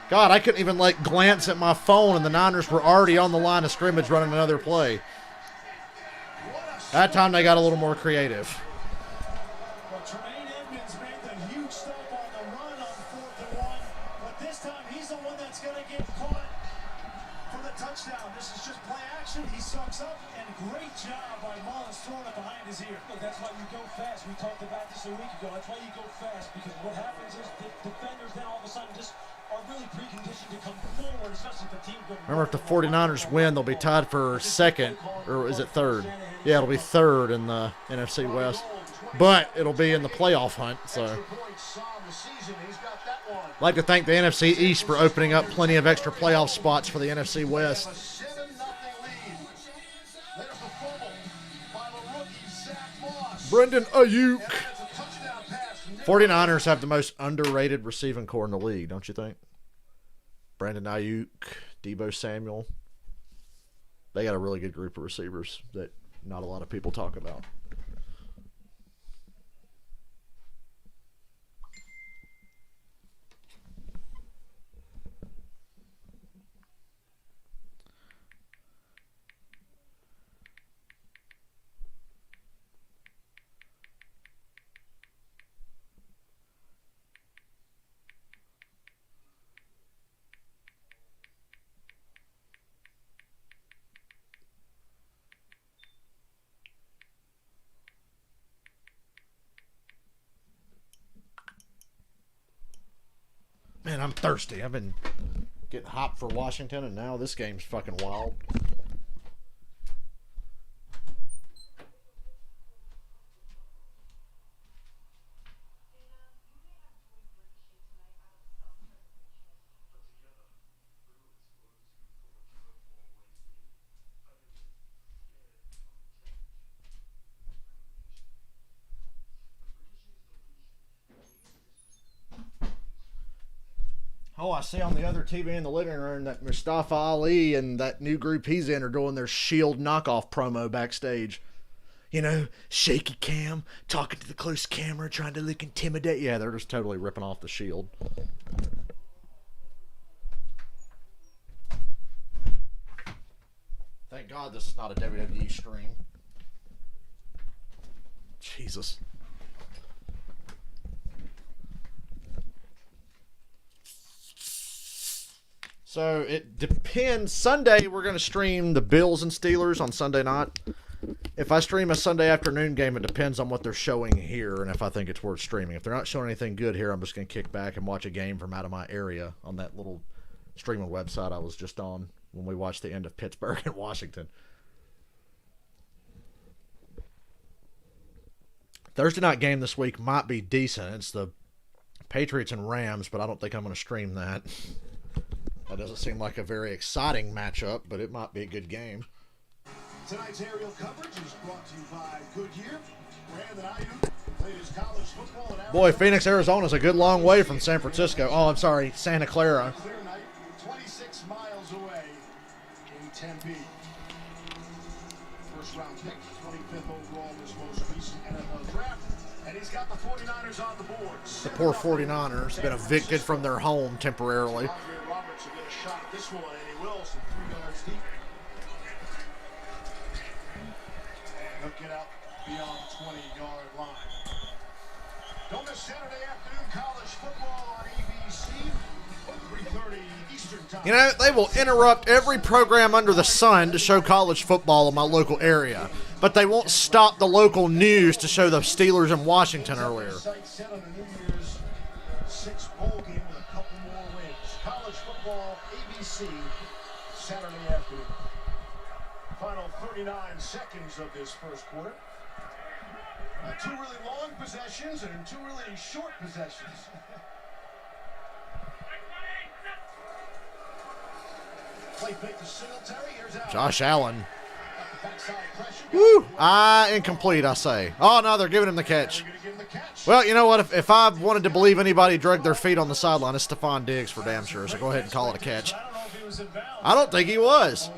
God, I couldn't even glance at my phone, and the Niners were already on the line of scrimmage running another play. That time they got a little more creative. Well, Tremaine Edmonds made the huge stop on the run on 4th and 1, but this time he's the one that's going to get caught for the touchdown. This is just play action. He sucks up, and great job by Mullins throwing it behind his ear. Look, that's why you go fast. We talked about this a week ago. That's why you go fast, because what happens is the defenders then all of a sudden just are really preconditioned to come forward, especially if the team goes. Remember, if the 49ers win, they'll be tied for second, or is it third? Yeah, it'll be third in the NFC West, but it'll be in the playoff hunt. So, I'd like to thank the NFC East for opening up plenty of extra playoff spots for the NFC West. Brendan Ayuk. 49ers have the most underrated receiving core in the league, don't you think? Brandon Ayuk, Deebo Samuel. They got a really good group of receivers that not a lot of people talk about. Man, I'm thirsty. I've been getting hot for Washington, and now this game's fucking wild. Oh, I see on the other TV in the living room that Mustafa Ali and that new group he's in are doing their Shield knockoff promo backstage. shaky cam, talking to the close camera, trying to look intimidate. Yeah, they're just totally ripping off the Shield. Thank God this is not a WWE stream. Jesus. So it depends. Sunday, we're going to stream the Bills and Steelers on Sunday night. If I stream a Sunday afternoon game, it depends on what they're showing here and if I think it's worth streaming. If they're not showing anything good here, I'm just going to kick back and watch a game from out of my area on that little streaming website I was just on when we watched the end of Pittsburgh and Washington. Thursday night game this week might be decent. It's the Patriots and Rams, but I don't think I'm going to stream that. That doesn't seem like a very exciting matchup, but it might be a good game. Tonight's aerial coverage is brought to you by Goodyear. Brandon Ayuk played his college football in Arizona. Boy, Phoenix, Arizona is a good long way from San Francisco. Oh, I'm sorry, Santa Clara. Clear night, 26 miles away in Tempe. First round pick, 25th overall in this most recent NFL draft. And he's got the 49ers on the board. The poor 49ers been evicted from their home temporarily. Roberts will get a shot at this one, and he will, some 3 yards deep. And he'll get out beyond the 20-yard line. Don't miss Saturday afternoon college football on ABC, 3:30 Eastern time. They will interrupt every program under the sun to show college football in my local area, but they won't stop the local news to show the Steelers in Washington earlier. Set on a New Year's 6 bowl game with a couple more wins. College football, ABC, Saturday afternoon. Final 39 seconds of this first quarter. 2 really long possessions and 2 really short possessions. Play fake to Singletary. Here's Allen. Josh Allen. Backside pressure. Woo! Incomplete, I say. Oh, no, they're giving him the catch. They're gonna give him the catch. Well, you know what? If I wanted to believe anybody dragged their feet on the sideline, it's Stephon Diggs for damn sure. So go ahead and call it a catch. I don't know if he was in bounds. I don't think he was.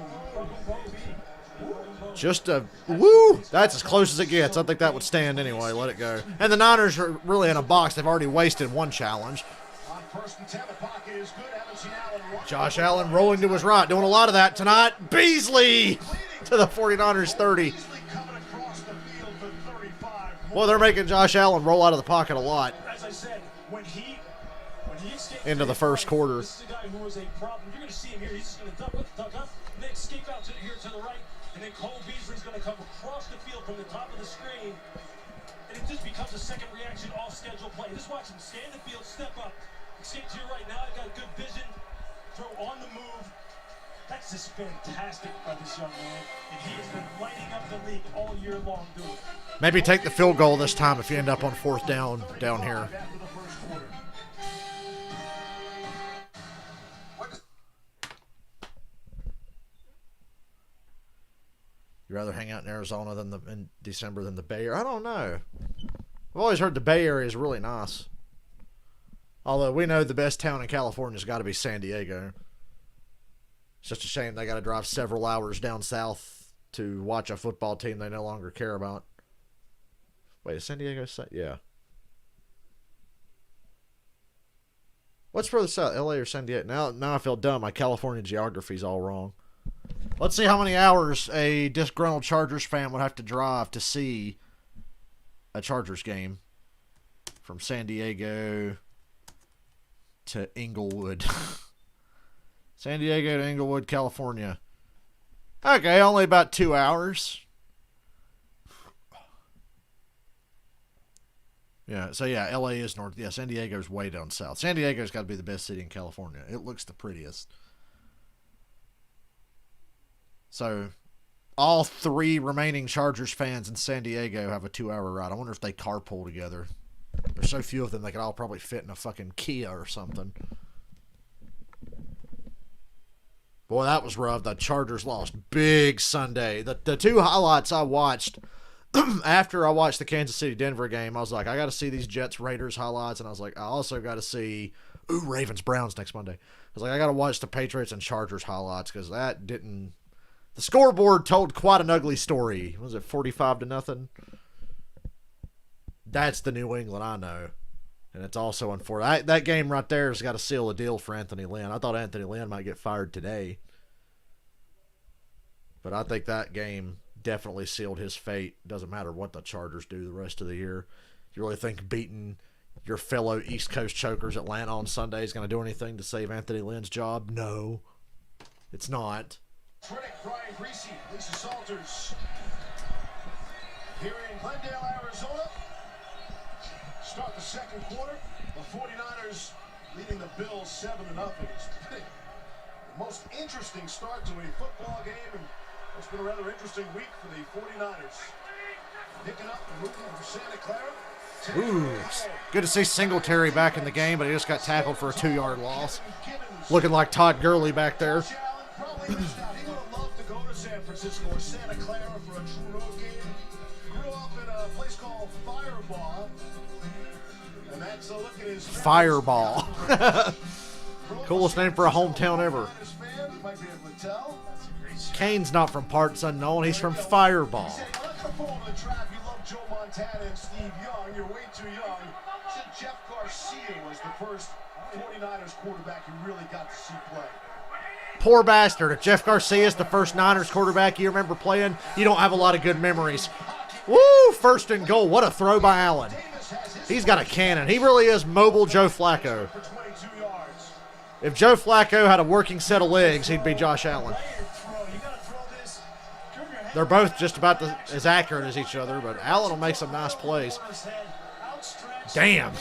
Just a woo. That's as close as it gets. I think that would stand anyway. Let it go. And the Niners are really in a box. They've already wasted one challenge. On first and 10, the pocket is good. Haven't seen Allen run. Josh Allen rolling to his right. Doing a lot of that tonight. Beasley to the 49ers 30. Beasley coming across the field for 35. Well, they're making Josh Allen roll out of the pocket a lot As I said, when he escaped into the first quarter. This is a guy who was a problem. You're going to see him here. He's just going to duck up, and then escape out here to the right, and then Cole Beasley's going to come across the field from the top of the screen, and it just becomes a second reaction off schedule play. Just watch him scan the field, step up, escape to your right. Now I've got good vision, throw on the move. That's just fantastic by this young man, and he has been lighting up the league all year long doing it. Maybe take the field goal this time if you end up on 4th down here. After the first quarter. You'd rather hang out in Arizona in December than the Bay Area? I don't know. I've always heard the Bay Area is really nice. Although we know the best town in California's got to be San Diego. It's just a shame they got to drive several hours down south to watch a football team they no longer care about. Wait, is San Diego? Yeah. What's further south, LA or San Diego? Now I feel dumb. My California geography's all wrong. Let's see how many hours a disgruntled Chargers fan would have to drive to see a Chargers game from San Diego to Inglewood. San Diego to Inglewood, California. Okay, only about 2 hours. Yeah, so yeah, LA is north. Yeah, San Diego's way down south. San Diego's got to be the best city in California. It looks the prettiest. So, all 3 remaining Chargers fans in San Diego have a 2-hour ride. I wonder if they carpool together. There's so few of them, they could all probably fit in a fucking Kia or something. Boy, that was rough. The Chargers lost big Sunday. The 2 highlights I watched after I watched the Kansas City-Denver game, I was like, I got to see these Jets-Raiders highlights, and I was like, I also got to see, Ravens-Browns next Monday. I was like, I got to watch the Patriots and Chargers highlights because that The scoreboard told quite an ugly story. Was it 45-0? That's the New England I know. And it's also unfortunate. That game right there has got to seal the deal for Anthony Lynn. I thought Anthony Lynn might get fired today. But I think that game definitely sealed his fate. Doesn't matter what the Chargers do the rest of the year. You really think beating your fellow East Coast chokers Atlanta on Sunday is going to do anything to save Anthony Lynn's job? No, it's not. Riddick, Brian Greasy, Lisa Salters. Here in Glendale, Arizona. Start the second quarter. The 49ers leading the Bills 7-0. It's been the most interesting start to a football game, and it's been a rather interesting week for the 49ers. Picking up the movement from Santa Clara. Ooh, good to see Singletary back in the game, but he just got tackled for a 2-yard loss. Looking like Todd Gurley back there. Probably missed out. He would have loved to go to San Francisco or Santa Clara for a true road game. Grew up in a place called Fireball. And that's a look at his Fireball. Coolest name for a hometown ever. Kane's not from parts unknown. He's from Fireball. Joe Montana and Steve Young. You're way too young. Said Jeff Garcia was the first 49ers quarterback you really got to see play. Poor bastard. If Jeff Garcia is the first Niners quarterback you remember playing, you don't have a lot of good memories. Woo! First and goal. What a throw by Allen. He's got a cannon. He really is mobile Joe Flacco. If Joe Flacco had a working set of legs, he'd be Josh Allen. They're both just about as accurate as each other, but Allen will make some nice plays. Damn.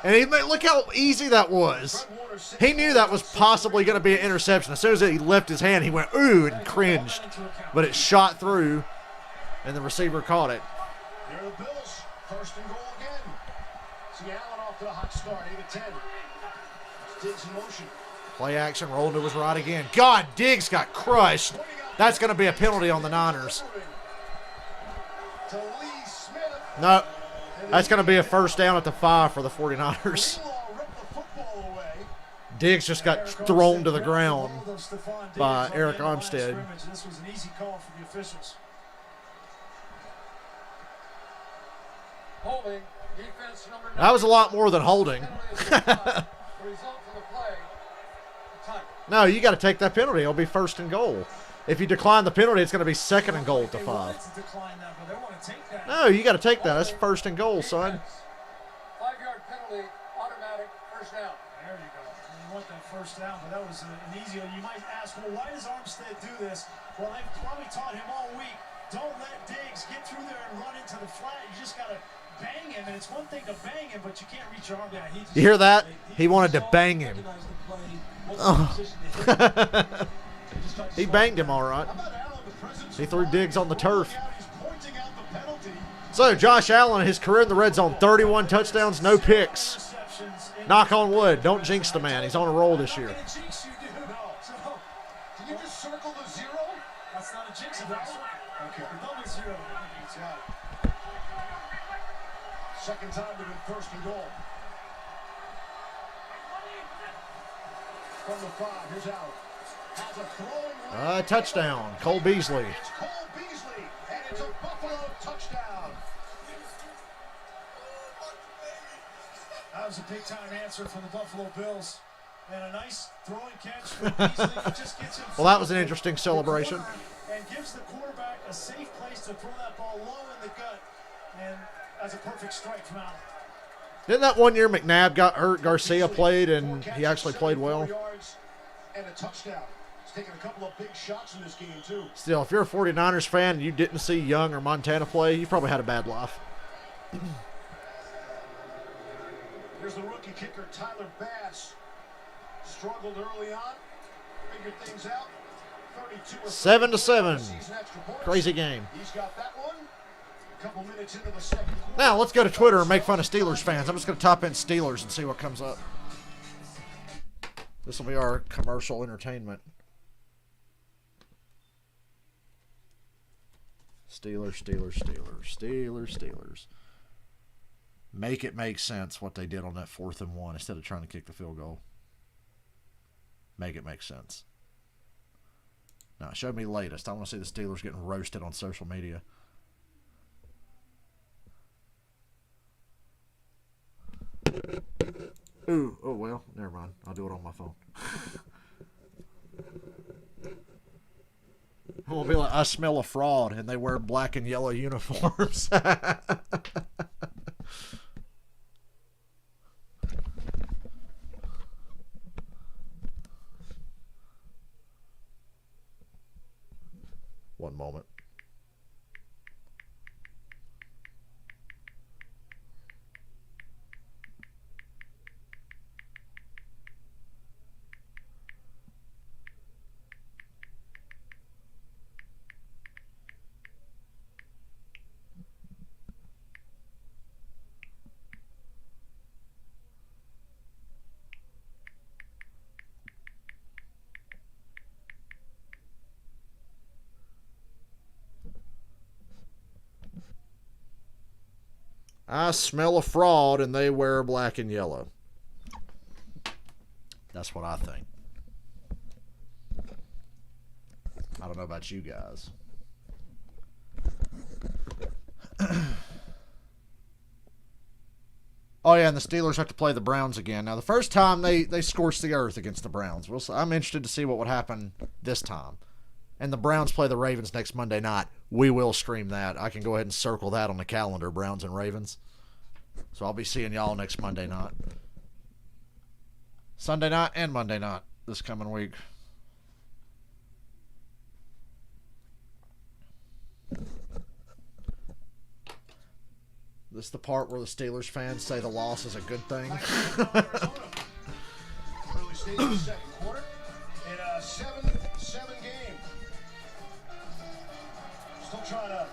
And look how easy that was. He knew that was possibly going to be an interception. As soon as he lifted his hand, he went, ooh, and cringed. But it shot through, and the receiver caught it. Here are the Bills. First and goal again. See Allen off to a hot start, 8-10. Diggs in motion. Play action, rolled to his right again. God, Diggs got crushed. That's going to be a penalty on the Niners. No, that's going to be a first down at the 5 for the 49ers. Diggs just got thrown to the ground by Eric Armstead. This was an easy call for the officials. Holding, defense number 9. That was a lot more than holding. No, you got to take that penalty. It'll be first and goal. If you decline the penalty, it's going to be second and goal at the 5. No, you got to take that. That's first and goal, son. 5-yard penalty, automatic, first down. There you go. You want that first down, but that was an easy one. You might ask, well, why does Armstead do this? Well, they've probably taught him all week, don't let Diggs get through there and run into the flat. You just got to bang him, and it's one thing to bang him, but you can't reach your arm down. You hear that? He wanted to bang him. Oh. He banged him all right. He threw Diggs on the turf. So Josh Allen, his career in the red zone, 31 touchdowns, no picks. Knock on wood. Don't jinx the man. He's on a roll this year. Did you just circle the 0? That's not a jinx. Okay. Double 0. Second time they've been first and goal. From the 5, here's Allen. Has a throwing Touchdown, Cole Beasley. It's Cole Beasley, and it's a Buffalo touchdown. That was a big-time answer from the Buffalo Bills. And a nice throwing catch from Beasley that just gets him. Well, that was an interesting celebration. And gives the quarterback a safe place to throw that ball low in the gut. And that's a perfect strike from Allen. Didn't that one year McNabb got hurt, Garcia played, and he actually played well? And a touchdown. He's taking a couple of big shots in this game, too. Still, if you're a 49ers fan and you didn't see Young or Montana play, you probably had a bad life. Here's the rookie kicker, Tyler Bass. Struggled early on. Figured things out. 7-7. Crazy game. He's got that one. A couple minutes into the second quarter. Now, let's go to Twitter and make fun of Steelers fans. I'm just going to type in Steelers and see what comes up. This will be our commercial entertainment. Steelers. Make it make sense what they did on that 4th and 1 instead of trying to kick the field goal. make it make sense. Now, show me latest. I want to see the Steelers getting roasted on social media. Ooh, oh well, never mind. I'll do it on my phone. I'm gonna be like, I smell a fraud, and they wear black and yellow uniforms. One moment. I smell a fraud and they wear black and yellow. That's what I think. I don't know about you guys. Oh, yeah, and the Steelers have to play the Browns again. Now, the first time they scorched the earth against the Browns. I'm interested to see what would happen this time. And the Browns play the Ravens next Monday night. We will stream that. I can go ahead and circle that on the calendar, Browns and Ravens. So I'll be seeing y'all next Monday night. Sunday night and Monday night this coming week. This is the part where the Steelers fans say the loss is a good thing. Early stage of the second quarter in a 7-7 game. Still trying to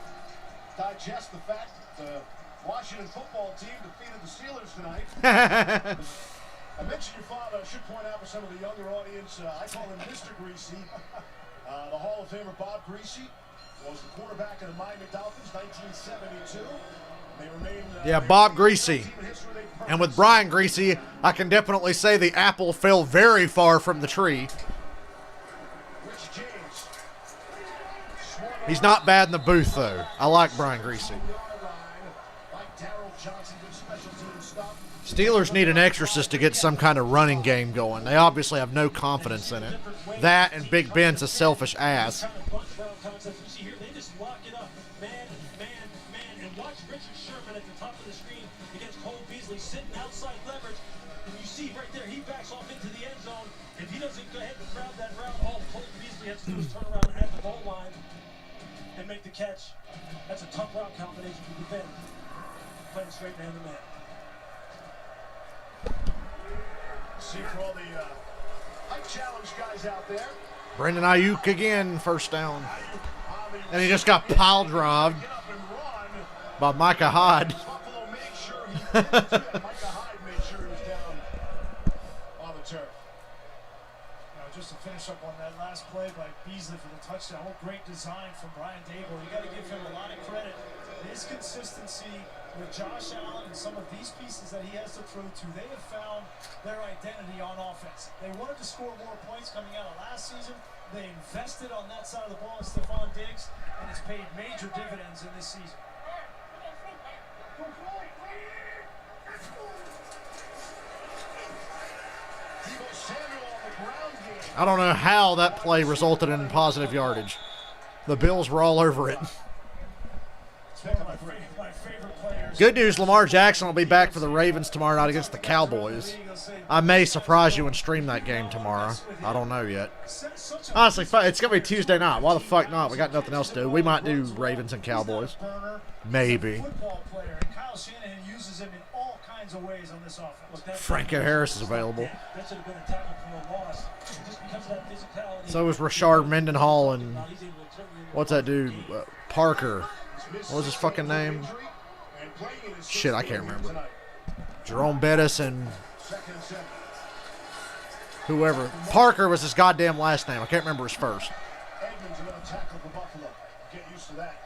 digest the fact that the Washington football team defeated the Steelers tonight. I mentioned your father. I should point out for some of the younger audience, I call him Mr. Greasy. The Hall of Famer Bob Greasy was the quarterback of the Miami Dolphins, 1972. They remain, yeah, Bob Greasy. And with Brian Greasy, I can definitely say the apple fell very far from the tree. He's not bad in the booth, though. I like Brian Greasy. Steelers need an exorcist to get some kind of running game going. They obviously have no confidence in it. That and Big Ben's a selfish ass. Turn around at the goal line and make the catch. That's a tough route combination for Ben. Playing straight man to man. See for all the height challenge guys out there. Brandon Ayuk again, first down. And he just got pile drived by Micah Hyde. Buffalo made sure he did Micah Hyde made sure he was down on the turf. Just to finish up on that last play by Beasley for the touchdown. What great design from Brian Dable. You got to give him a lot of credit. His consistency with Josh Allen and some of these pieces that he has to throw to, they have found their identity on offense. They wanted to score more points coming out of last season. They invested on that side of the ball in Stephon Diggs, and it's paid major dividends in this season. I don't know how that play resulted in positive yardage. The Bills were all over it. Good news, Lamar Jackson will be back for the Ravens tomorrow night against the Cowboys. I may surprise you and stream that game tomorrow. I don't know yet. Honestly, it's going to be Tuesday night. Why the fuck not? We got nothing else to do. We might do Ravens and Cowboys. Maybe. Franco Harris is available. So is Rashard Mendenhall and what's that dude? Parker. What was his fucking name? Shit, I can't remember. Jerome Bettis and whoever. Parker was his goddamn last name. I can't remember his first. Edmonds going to tackle for Buffalo. Get used to that.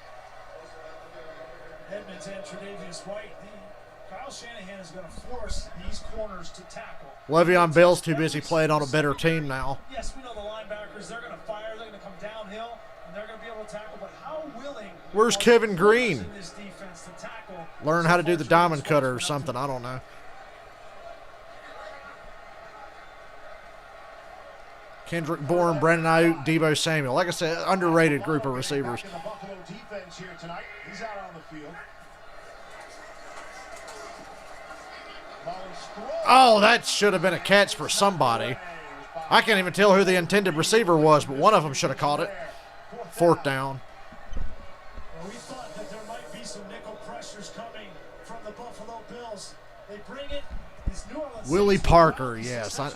Edmonds and Tre'Davious White. Kyle Shanahan is going to force these corners to tackle. Le'Veon Bell's too busy playing on a better team now. Yes, we know the linebackers, they're going to fire, they're going to come downhill, and they're going to be able to tackle, but how willing Where's are Kevin the Green? corners in this defense to tackle? Learn how to do the diamond cutter or something. I don't know. Kendrick Bourne, Brandon Ayuk, Deebo Samuel. Like I said, underrated group of receivers. Back in the Buffalo defense here tonight. He's out on the field. Oh, that should have been a catch for somebody. I can't even tell who the intended receiver was, but one of them should have caught it. 4th down. Well, we thought that there might be some nickel pressures coming from the Buffalo Bills. They bring it. It's New Orleans. Willie Parker, yes. I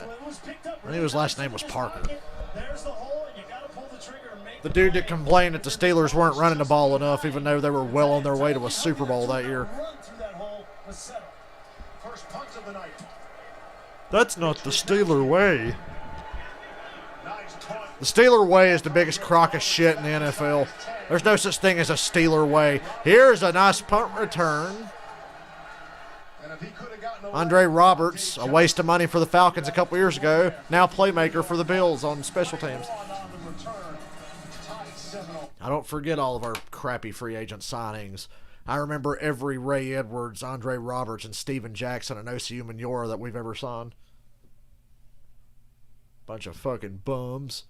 I knew his last name was Parker. There's the hole, and you got to pull the trigger and make The dude that complained that the Steelers weren't running the ball enough, even though they were well on their way to a Super Bowl that year. run through that hole was settled. First punt of the night. That's not the Steeler way. Nice punt. The Steeler way is the biggest crock of shit in the NFL. There's no such thing as a Steeler way. Here's a nice punt return. And if he could have gotten away, Andre Roberts, a waste of money for the Falcons a couple years ago, now playmaker for the Bills on special teams. on the return, tied 7-0. I don't forget all of our crappy free agent signings. I remember every Ray Edwards, Andre Roberts, and Steven Jackson and OCU Manora that we've ever signed. Bunch of fucking bums.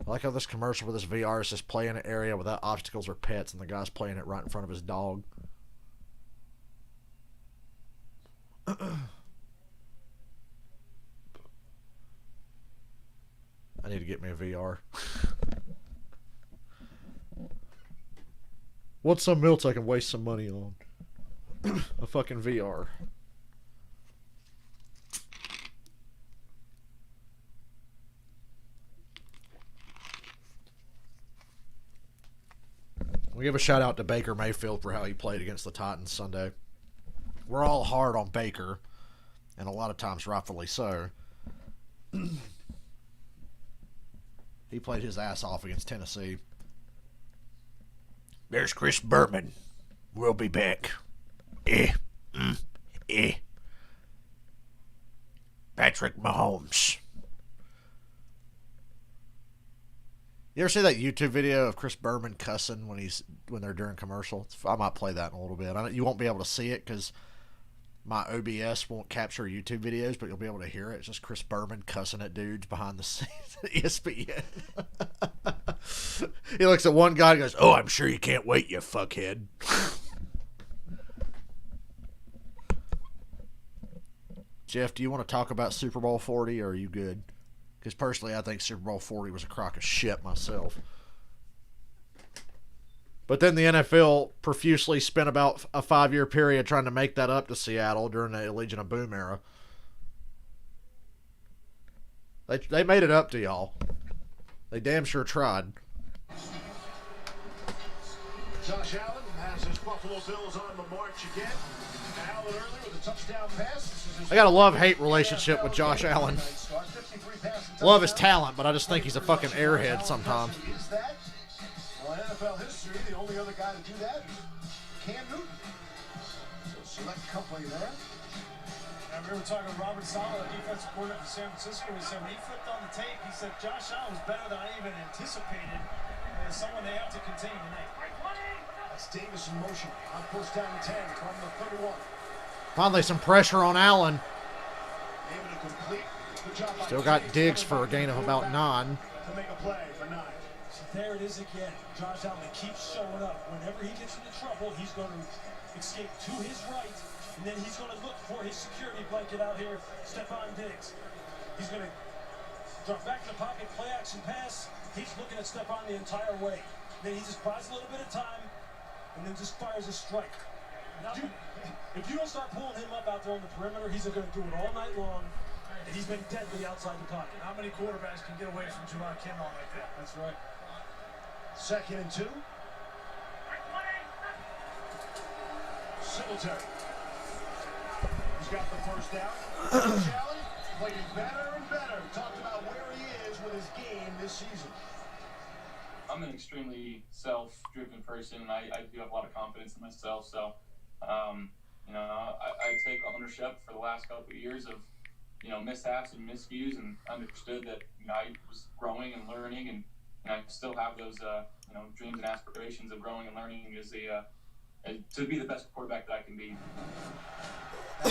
I like how this commercial with this VR is just play in an area without obstacles or pets, and the guy's playing it right in front of his dog. I need to get me a VR. What's something else I can waste some money on? A fucking VR. We give a shout out to Baker Mayfield for how he played against the Titans Sunday. We're all hard on Baker, and a lot of times rightfully so. He played his ass off against Tennessee. There's Chris Berman. We'll be back. Patrick Mahomes. You ever see that YouTube video of Chris Berman cussing when they're during commercials? I might play that in a little bit. You won't be able to see it because my OBS won't capture YouTube videos, but you'll be able to hear it. It's just Chris Berman cussing at dudes behind the scenes at ESPN. He looks at one guy and goes, "Oh, I'm sure you can't wait, you fuckhead." Jeff, do you want to talk about Super Bowl 40, or are you good? Because personally, I think Super Bowl 40 was a crock of shit myself. But then the NFL profusely spent about a 5-year period trying to make that up to Seattle during the Legion of Boom era. They made it up to y'all. They damn sure tried. Josh Allen has his Buffalo Bills on the march again. Allen early with a touchdown pass. I got a love-hate relationship with Josh Allen. Love his talent, but I just think he's a fucking airhead sometimes. Is that? Well, in NFL history, the only other guy to do that is Cam Newton. So select company there. I remember talking to Robert Saleh, the defensive coordinator for San Francisco. He said when he flipped on the tape, he said Josh Allen was better than I even anticipated. And someone they have to contain tonight. That's Davis in motion on first down and 10 from the 31. Finally, some pressure on Allen. Able to complete. Good job by Still got Jay. Diggs for a gain of about 9. To make a play for 9. So there it is again. Josh Allen keeps showing up. Whenever he gets into trouble, he's going to escape to his right, and then he's going to look for his security blanket out here, Stephon Diggs. He's going to drop back in the pocket, play action pass. He's looking at Stephon the entire way. Then he just buys a little bit of time, and then just fires a strike. If you don't start pulling him up out there on the perimeter, he's going to do it all night long. And he's been deadly outside the pocket. How many quarterbacks can get away from Javon Kinlaw like that? That's right. 2nd and 2. Singletary. He's got the first down. Josh Allen playing better and better. Talked about where he is with his game this season? I'm an extremely self-driven person, and I do have a lot of confidence in myself. So, you know, I take ownership for the last couple of years of, you know, mishaps and miscues, and understood that, you know, I was growing and learning, and I still have those, you know, dreams and aspirations of growing and learning as to be the best quarterback that I can be. The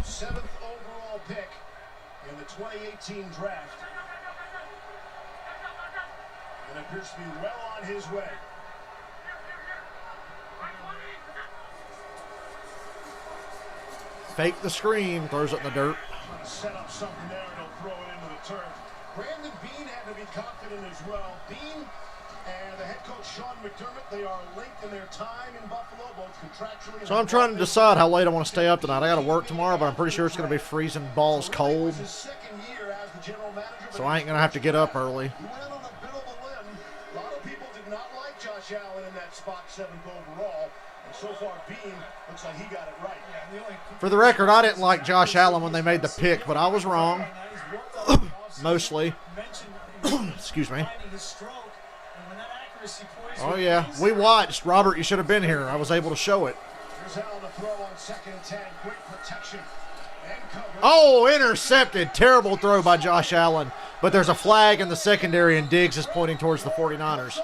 7th overall pick in the 2018 draft, and appears to be well on his way. Fake the screen, throws it in the dirt. Set up something there, and he'll throw it into the turf. Brandon Beane had to be confident as well. Beane and the head coach Sean McDermott, they are linked in their time in Buffalo, both contractually. So I'm trying to decide how late I want to stay up tonight. I got to work tomorrow, but I'm pretty sure it's going to be freezing balls cold. So I ain't going to have to get up early. He went out on a bit of a limb. A lot of people did not like Josh Allen in that spot, 7th overall. And so far, Beane looks like he got it right. For the record, I didn't like Josh Allen when they made the pick, but I was wrong. Mostly. Excuse me. Oh, yeah. We watched. Robert, you should have been here. I was able to show it. Here's Allen to throw on 2nd and 10. Quick protection. Oh, intercepted. Terrible throw by Josh Allen. But there's a flag in the secondary, and Diggs is pointing towards the 49ers.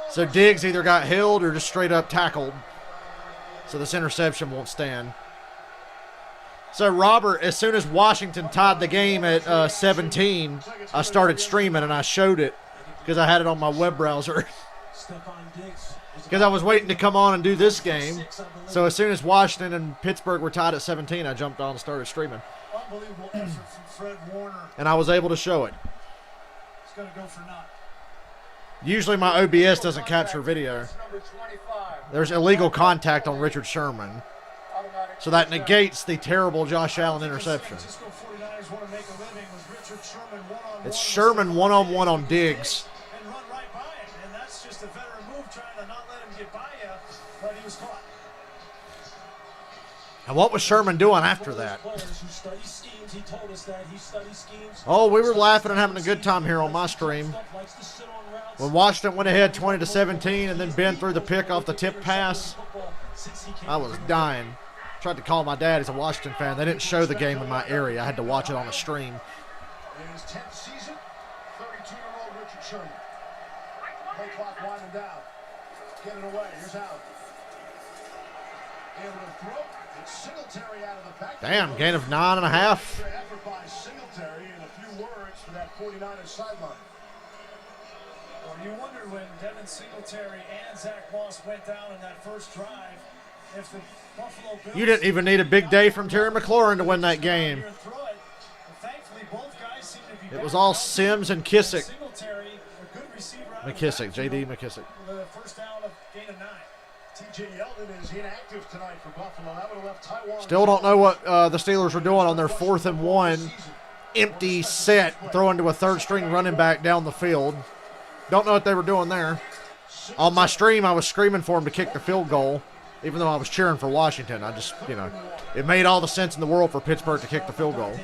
So Diggs either got held or just straight up tackled. So this interception won't stand. So, Robert, as soon as Washington tied the game at 17, I started streaming, and I showed it because I had it on my web browser. Because I was waiting to come on and do this game. So as soon as Washington and Pittsburgh were tied at 17, I jumped on and started streaming. Unbelievable effort from Fred Warner. And I was able to show it. He's going to go for naught. Usually my OBS doesn't capture video. There's illegal contact on Richard Sherman. So that negates the terrible Josh Allen interception. It's Sherman one-on-one on Diggs. And run right by him. And that's just a veteran move, trying to not let him get by you, but he was caught. And what was Sherman doing after that? Oh, we were laughing and having a good time here on my stream. When Washington went ahead 20-17 and then Ben threw the pick off the tip pass, I was dying. Tried to call my dad. He's a Washington fan. They didn't show the game in my area. I had to watch it on a stream. In his 10th season, 32-year-old Richard Sherman. Play clock winding down. Get it away. Here's Allen. Able to throw. It's Singletary out of the back. Damn, gain of 9.5. Effort by Singletary, and a few words for that 49ers sideline. Well, you wondered when Devin Singletary and Zach Moss went down in that first drive, if the Buffalo Bills... You didn't even need a big day from Terry McLaurin to win that game. It was all Sims and Kissick. McKissick, J.D. McKissick. The first down of gain of 9. T.J. Yeldon is inactive tonight for Buffalo. That would have left Taiwan. Still don't know what the Steelers were doing on their 4th and 1. Empty set, throwing to a third-string running back down the field. Don't know what they were doing there. On my stream, I was screaming for him to kick the field goal, even though I was cheering for Washington. I just, you know, it made all the sense in the world for Pittsburgh to kick the field goal.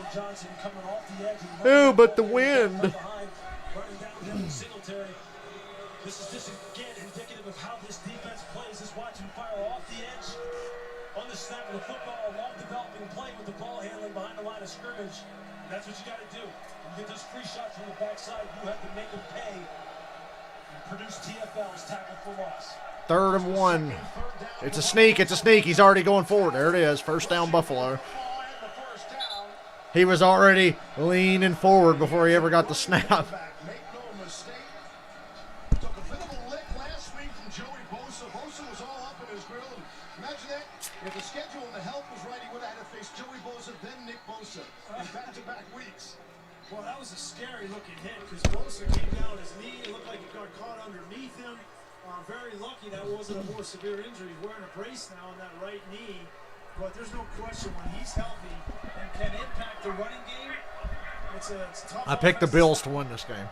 Ooh, but the wind. This is just again indicative of how this defense plays. Is watching fire off the edge on the snap of the football, a long developing play with the ball handling behind the line of scrimmage. And that's what you got to do. You get those free shots from the backside, you have to make them pay and produce TFLs, tackle for loss. 3rd and 1. It's a sneak. It's a sneak. He's already going forward. There it is. First down, Buffalo. He was already leaning forward before he ever got the snap. Make no mistake. Took a bit of a lick last week from Joey Bosa. Bosa was all up in his grill. And imagine that. If the schedule and the health was right, he would have had to face Joey Bosa, then Nick Bosa in back-to-back weeks. Well, that was a scary-looking hit because Bosa came down his knee. It looked like it got caught underneath him. Very lucky that wasn't a more severe injury. He's wearing a brace now on that right knee. But there's no question when he's healthy and can impact the running game, it's tough. I picked the Bills to win this game.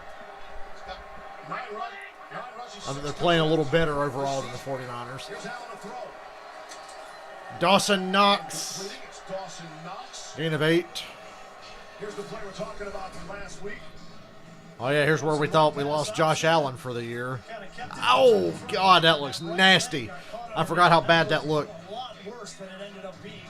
They're playing a little better overall than the 49ers. Dawson Knox. Dawson Knox. Gain of 8. Here's the play we're talking about from last week. Oh, yeah, here's where we thought we lost Josh Allen for the year. Oh, God, that looks nasty. I forgot how bad that looked. A lot worse than it ended up being.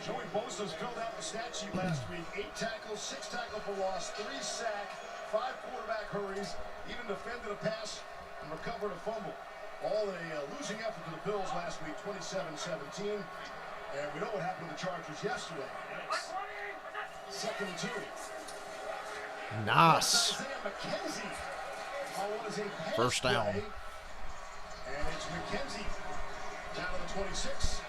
Joey Bosa's filled out the stat sheet last week. 8 tackles, 6 tackle for loss, 3 sack, 5 quarterback hurries, even defended a pass and recovered a fumble. All a losing effort for the Bills last week, 27-17. And we know what happened to the Chargers yesterday. 2nd and 2. Nice. First down. And it's McKenzie down to the 26.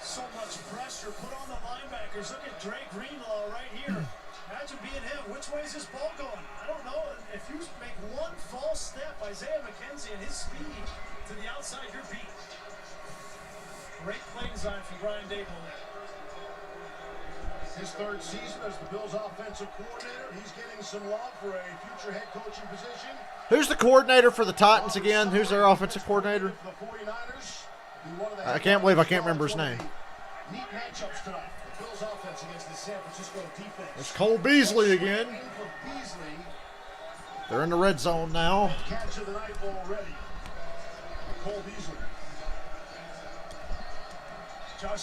So much pressure put on the linebackers. Look at Dre Greenlaw right here. Imagine being him. Which way is this ball going? I don't know. If you make one false step, Isaiah McKenzie and his speed to the outside, you're beat. Great play design from Brian Dable there. His 3rd season as the Bills offensive coordinator. He's getting some love for a future head coaching position. Who's the coordinator for the Titans again? Who's their offensive coordinator? The 49ers. I can't believe I can't remember his name. Neat matchups tonight. The Bills offense against the San Francisco defense. It's Cole Beasley again. They're in the red zone now. Catch of the night already. Cole Beasley.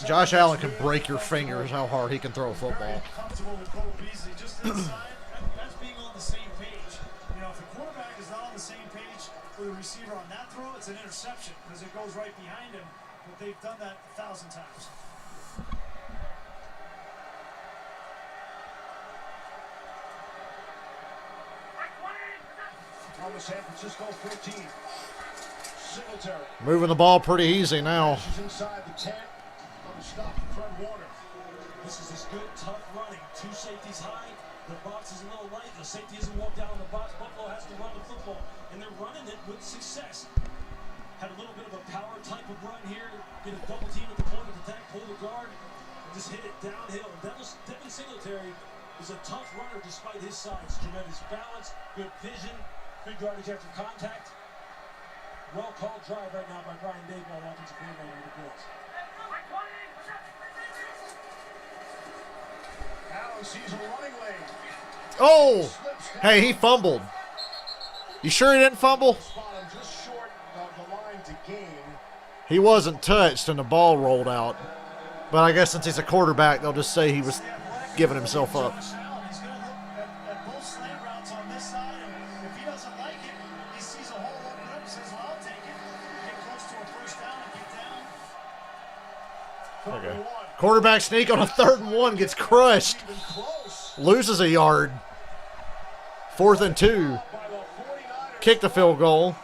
Josh Allen can break your fingers how hard he can throw a football. Comfortable with Cole Beasley, just inside. That's being on the same page. You know, if the quarterback is not on the same page with the receiver on that throw, it's an interception because it goes right behind him. But they've done that 1,000 times. On the San Francisco 14. Singletary. Moving the ball pretty easy now. Inside the 10. Stop Fred Warner. This is this good, tough running. 2 safeties high. The box is a little light. The safety doesn't walk down in the box. Buffalo has to run the football, and they're running it with success. Had a little bit of a power type of run here. Get a double team at the point of attack, pull the guard, and just hit it downhill. Devin Singletary is a tough runner despite his size. Tremendous balance, good vision, good yardage after contact. Well called drive right now by Brian Dable, offensive coordinator of the Bills. Allen sees a running lane. Oh! Hey, he fumbled. You sure he didn't fumble? Just short of the line to gain. He wasn't touched and the ball rolled out. But I guess since he's a quarterback, they'll just say he was giving himself up. He's going to look at both slant routes on this side, and if he doesn't like it, he sees a hole open up and says, well, I'll take it. Get close to a first down and get down. Okay. Quarterback sneak on a 3rd and 1 gets crushed. Loses a yard. 4th and 2. Kick the field goal.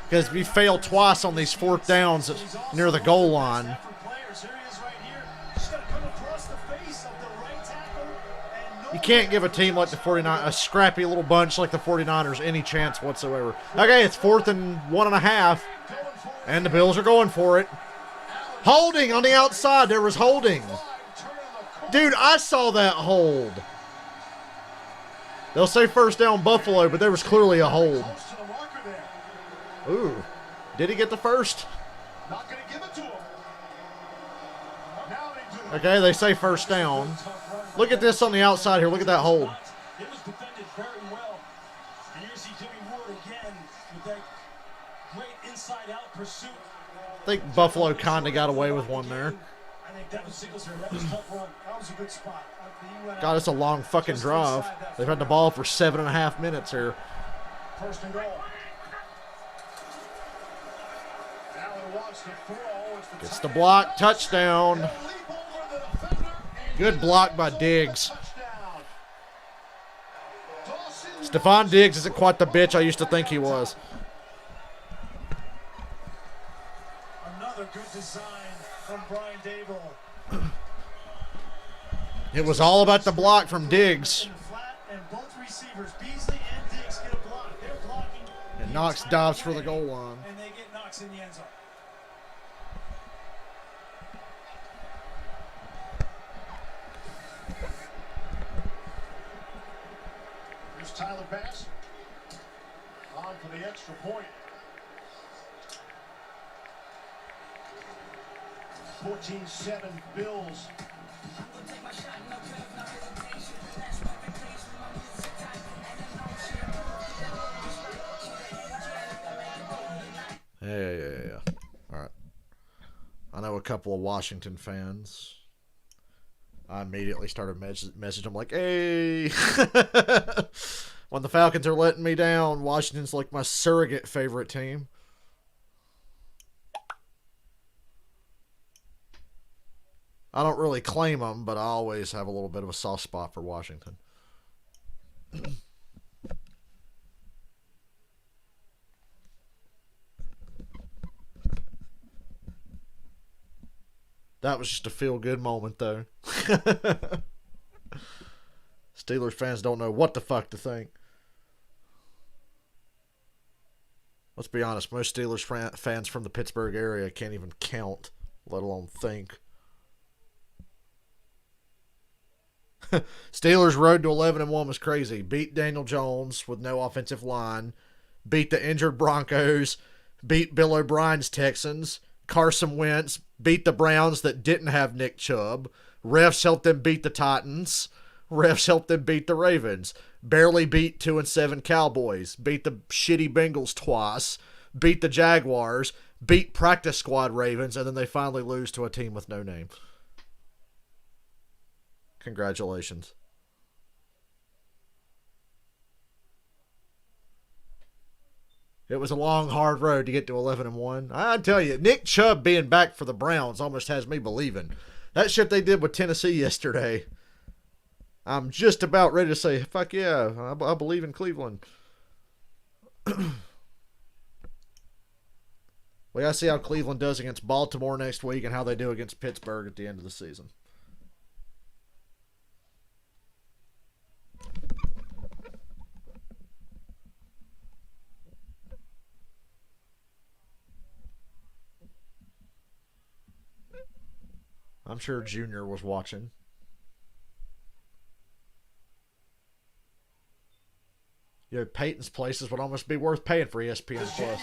Because we failed twice on these 4th downs near the goal line. You can't give a team like the 49ers, a scrappy little bunch like the 49ers, any chance whatsoever. Okay, it's 4th and 1.5, and the Bills are going for it. Holding on the outside. There was holding. Dude, I saw that hold. They'll say first down Buffalo, but there was clearly a hold. Ooh. Did he get the first? Not going to give it to him. Now they do. Okay, they say first down. Look at this on the outside here. Look at that hold. It was defended very well. And you see Jimmy Ward again with that great inside-out pursuit. I think Buffalo kind of got away with one there. I think that was Singletary. That was a tough run. That was a good spot. God, it's a long fucking drive. They've had the ball for 7.5 minutes here. First and goal. Allen wants to throw. Gets the block. Touchdown. Good block by Diggs. Stephon Diggs isn't quite the bitch I used to think he was. Another good design from Brian Dable. It was all about the block from Diggs. And both receivers, Beasley and Diggs, get a block. They're blocking. And Knox dives for the goal line. And they get Knox in the end zone. Here's Tyler Bass on for the extra point. 14-7 Bills. Yeah. All right. I know a couple of Washington fans. I immediately started messaging them like, hey, when the Falcons are letting me down, Washington's like my surrogate favorite team. I don't really claim them, but I always have a little bit of a soft spot for Washington. That was just a feel-good moment, though. Steelers fans don't know what the fuck to think. Let's be honest, most Steelers fans from the Pittsburgh area can't even count, let alone think. Steelers' road to 11-1 was crazy. Beat Daniel Jones with no offensive line. Beat the injured Broncos. Beat Bill O'Brien's Texans. Carson Wentz beat the Browns that didn't have Nick Chubb. Refs helped them beat the Titans. Refs helped them beat the Ravens. Barely beat 2-7 Cowboys. Beat the shitty Bengals twice. Beat the Jaguars. Beat practice squad Ravens. And then they finally lose to a team with no name. Congratulations. It was a long, hard road to get to 11-1. I tell you, Nick Chubb being back for the Browns almost has me believing. That shit they did with Tennessee yesterday, I'm just about ready to say, fuck yeah, I believe in Cleveland. We got to see how Cleveland does against Baltimore next week and how they do against Pittsburgh at the end of the season. I'm sure Junior was watching. You know, Peyton's places would almost be worth paying for ESPN Plus.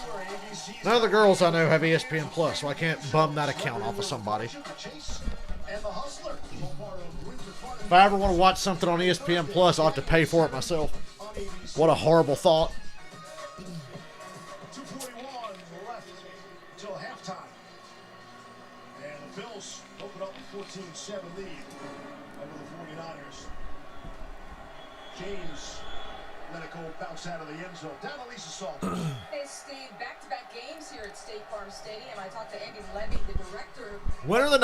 None of the girls I know have ESPN Plus, so I can't bum that account off of somebody. If I ever want to watch something on ESPN Plus, I'll have to pay for it myself. What a horrible thought. 2:41 left till halftime. And the Bills open up a 14-7 lead over the 49ers. James let it go bounce out of the end zone. Down to Lisa Salters. Hey, Steve, back-to-back games here at State Farm Stadium. I talked to Andy Levy, the director. When are the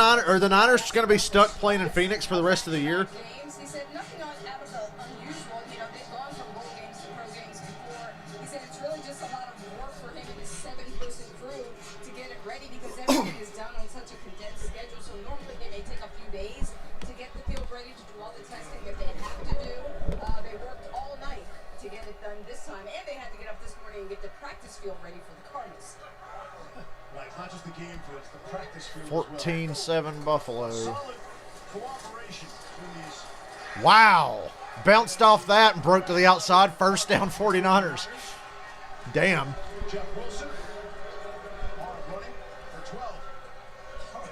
Niners going to be stuck playing in Phoenix for the rest of the year? Games. He said nothing out of the unusual. You know, they've gone from bowl games to pro games before. He said it's really just a lot of work for him and his 7-person crew to get it ready because everything is done on such a condensed schedule. So normally they may take a few days to get the field ready to do all the testing that they have to do. They worked all night to get it done this time, and they had to get up this morning and get the practice field ready for the Cardinals. Right, it's not just the game field, it's the practice field. 14-7 Buffalo. Solid cooperation between these. Wow. Bounced off that and broke to the outside. First down 49ers. Damn. Jeff Wilson. Hard running for 12.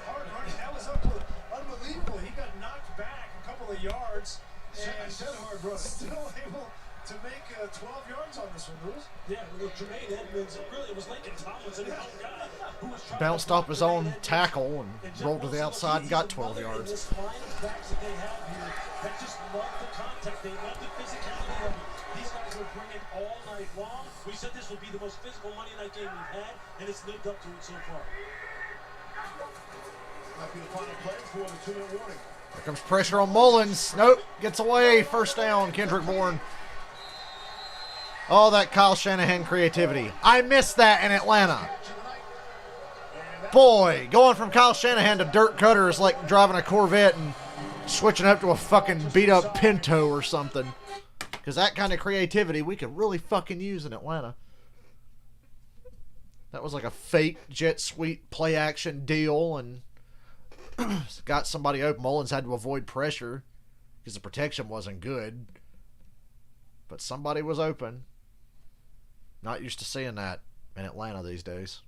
Hard running. That was unbelievable. He got knocked back a couple of yards. I said hard running. Still able to make 12 yards on this one, Bruce. Yeah, with Jermaine Edmonds, it was Lincoln Tomlinson, the young guy, who was trying Bounced off his own tackle and rolled to the outside and got 12 yards. This line of backs that they have here, that just love the contact, they love the physicality of it. These guys were bringing all night long. We said this would be the most physical Monday night game we've had, and it's lived up to it so far. Might be the final play before the 2-minute warning. Here comes pressure on Mullins. Nope. Gets away. First down. Kendrick Bourne. Oh, that Kyle Shanahan creativity. I missed that in Atlanta. Boy, going from Kyle Shanahan to Dirk Cutter is like driving a Corvette and switching up to a fucking beat-up Pinto or something. Because that kind of creativity we could really fucking use in Atlanta. That was like a fake jet sweep play-action deal and got somebody open. Mullins had to avoid pressure because the protection wasn't good. But somebody was open. Not used to seeing that in Atlanta these days.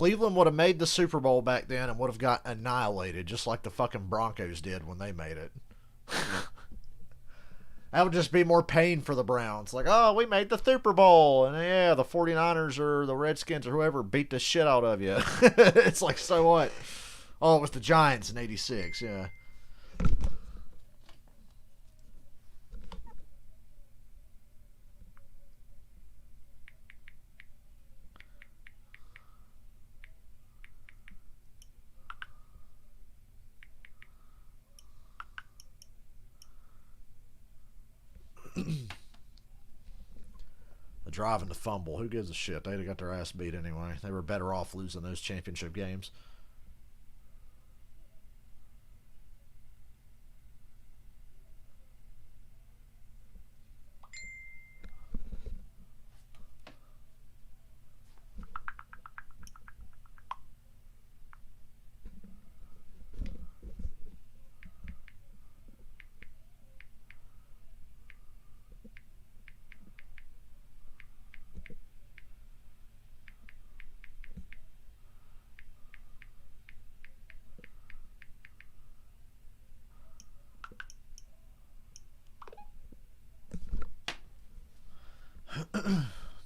Cleveland would have made the Super Bowl back then and would have got annihilated, just like the fucking Broncos did when they made it. That would just be more pain for the Browns. Like, oh, we made the Super Bowl. And yeah, the 49ers or the Redskins or whoever beat the shit out of you. It's like, so what? Oh, it was the Giants in 86, yeah. The drive and the fumble. Who gives a shit? They'd have got their ass beat anyway. They were better off losing those championship games.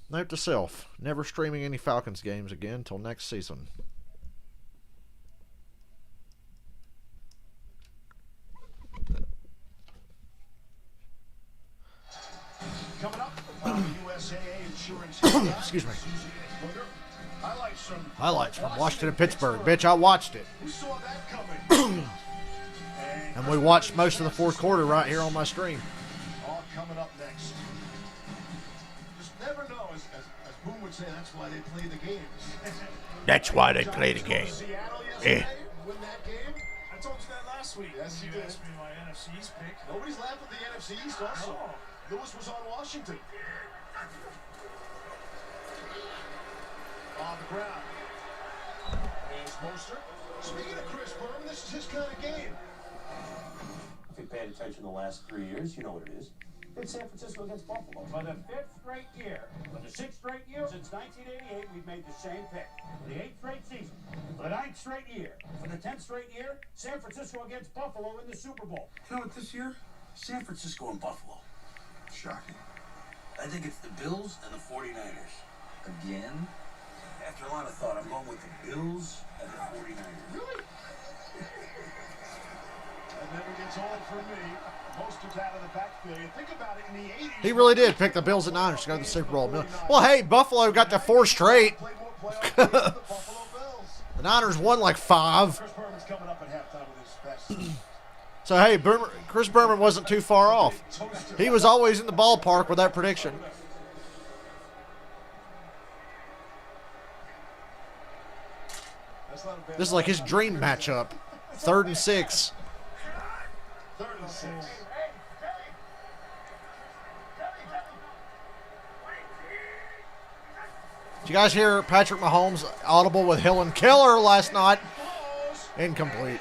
Note to self, never streaming any Falcons games again until next season. Coming up on the USAA Insurance. Excuse me. Highlights Highlights from Washington and Pittsburgh. Bitch, I watched it. We saw that coming. And we watched most of the fourth quarter right here on my stream. All coming up next. Just never know, as Boom would say, that's why they play the games. That's why they play the game. Seattle yesterday, win that game. I told you that last week. Yes, you You did. asked me my NFC East pick. Nobody's laughing at the NFC East also. No. Lewis was on Washington. On the ground. There's Mostert. Speaking of Chris Berman, this is his kind of game. If you paid attention the last 3 years, you know what it is. It's San Francisco against Buffalo. For the 5th straight year, for the 6th straight year since 1988, we've made the same pick. For the 8th straight season, for the 9th straight year, for the 10th straight year, San Francisco against Buffalo in the Super Bowl. You know what, this year? San Francisco and Buffalo. Shocking. I think it's the Bills and the 49ers. Again? After a lot of thought, I'm going with the Bills and the 49ers. Really? That never gets old for me. Mostert out of the backfield. You think about it, in the 80s. He really did pick the Bills and Niners to go to the Super Bowl. Well, hey, Buffalo got to 4 straight. The Niners won like 5. Chris Berman's coming up at halftime with his best. So, hey, Chris Berman wasn't too far off. He was always in the ballpark with that prediction. This is like his dream matchup. 3rd and 6. 3rd and 6. Did you guys hear Patrick Mahomes audible with Hill and Killer last night? Incomplete.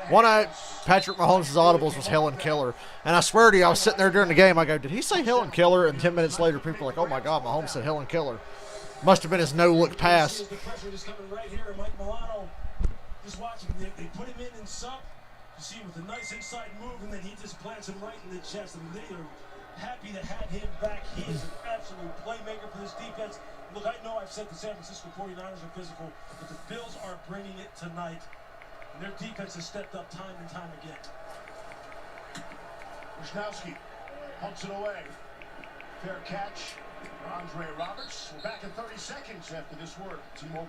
One of Patrick Mahomes' audibles was Hill and Killer. And I swear to you, I was sitting there during the game. I go, did he say Hill and Killer? And 10 minutes later, people are like, oh my God, Mahomes said Hill and Killer. Must have been his no-look pass. The pressure is coming right here, and Mike Milano just watching. They put him in sub. You see with a nice inside move, and then he just plants him right in the chest. I mean, they are happy to have him back. He is an absolute playmaker for this defense. Look, I know I've said the San Francisco 49ers are physical, but the Bills are bringing it tonight. And their defense has stepped up time and time again. Wisnowski pumps it away. Fair catch for Andre Roberts. We're back in 30 seconds after this word. T-Mobile.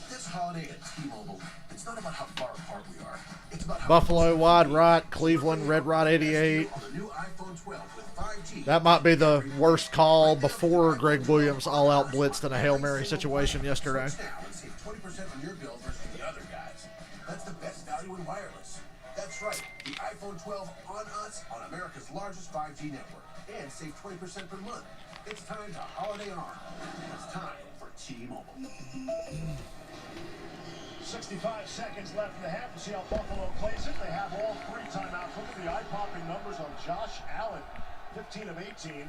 This holiday at T-Mobile, it's not about how far apart we are. It's about how Buffalo, wide right, Cleveland, red right 88. on the new iPhone 12 with 5G. That might be the worst call before Greg Williams all-out blitzed in a Hail Mary situation yesterday. Now and save 20% on your bill versus the other guys. That's the best value in wireless. That's right, the iPhone 12 on us on America's largest 5G network. And save 20% per month. It's time to holiday on. It's time for T-Mobile. 65 seconds left in the half. We'll see how Buffalo plays it. They have all 3 timeouts. Look at the eye-popping numbers on Josh Allen. 15 of 18.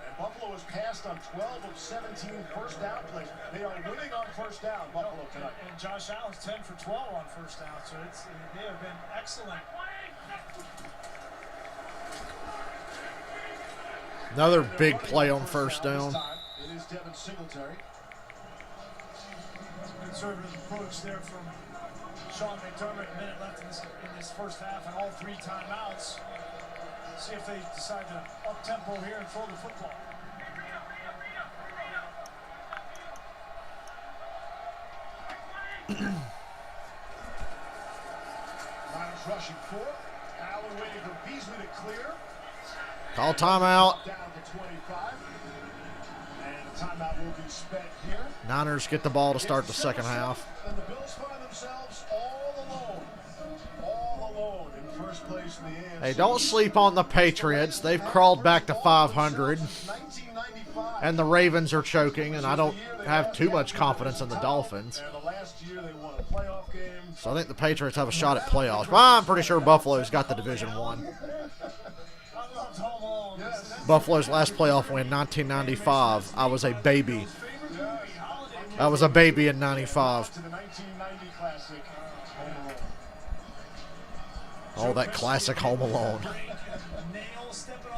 And Buffalo has passed on 12 of 17 first down plays. They are winning on first down, Buffalo tonight. And Josh Allen's 10 for 12 on first down, so they have been excellent. Another big play on first down. It is Devin Singletary. Conservative approach there from Sean McDermott. A minute left in this first half, and all 3 timeouts. See if they decide to up tempo here and throw the football. Niners rushing 4. Allen waiting for Beasley to clear. Call timeout. Down to 25. And a timeout will be spent here. Niners get the ball to start the second half. And the Bills find themselves all alone in first place in the AFC. Hey, don't sleep on the Patriots. They've crawled back to 500. And the Ravens are choking, and I don't have too much confidence in the Dolphins. And the last year they won a playoff game. So I think the Patriots have a shot at playoffs. But I'm pretty sure Buffalo's got the division won. Buffalo's last playoff win, 1995. I was a baby. I was a baby in 95. Oh, that classic Home Alone.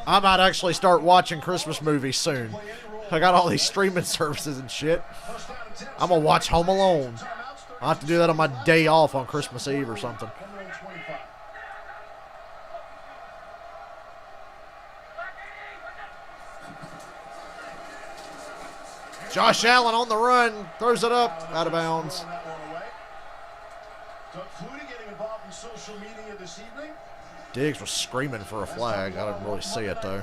I might actually start watching Christmas movies soon. I got all these streaming services and shit. I'm going to watch Home Alone. I'll have to do that on my day off on Christmas Eve or something. Josh Allen on the run. Throws it up. Out of bounds. Diggs was screaming for a flag. I didn't really see it, though.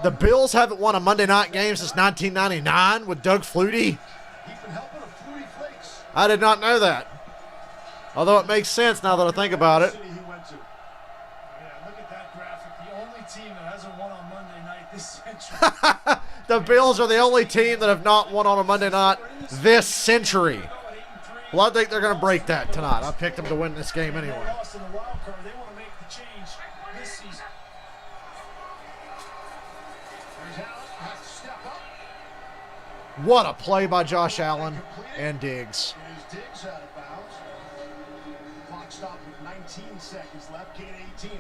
The Bills haven't won a Monday night game since 1999 with Doug Flutie. I did not know that. Although it makes sense now that I think about it. Yeah, look at that graphic. The only team that hasn't won on Monday night this century. The Bills are the only team that have not won on a Monday night this century. Well, I think they're going to break that tonight. I picked them to win this game anyway. They lost in the wild card. They want to make the change this season. What a play by Josh Allen and Diggs. It is Diggs out of bounds. Clock stopped with 19 seconds left. Gain 18. You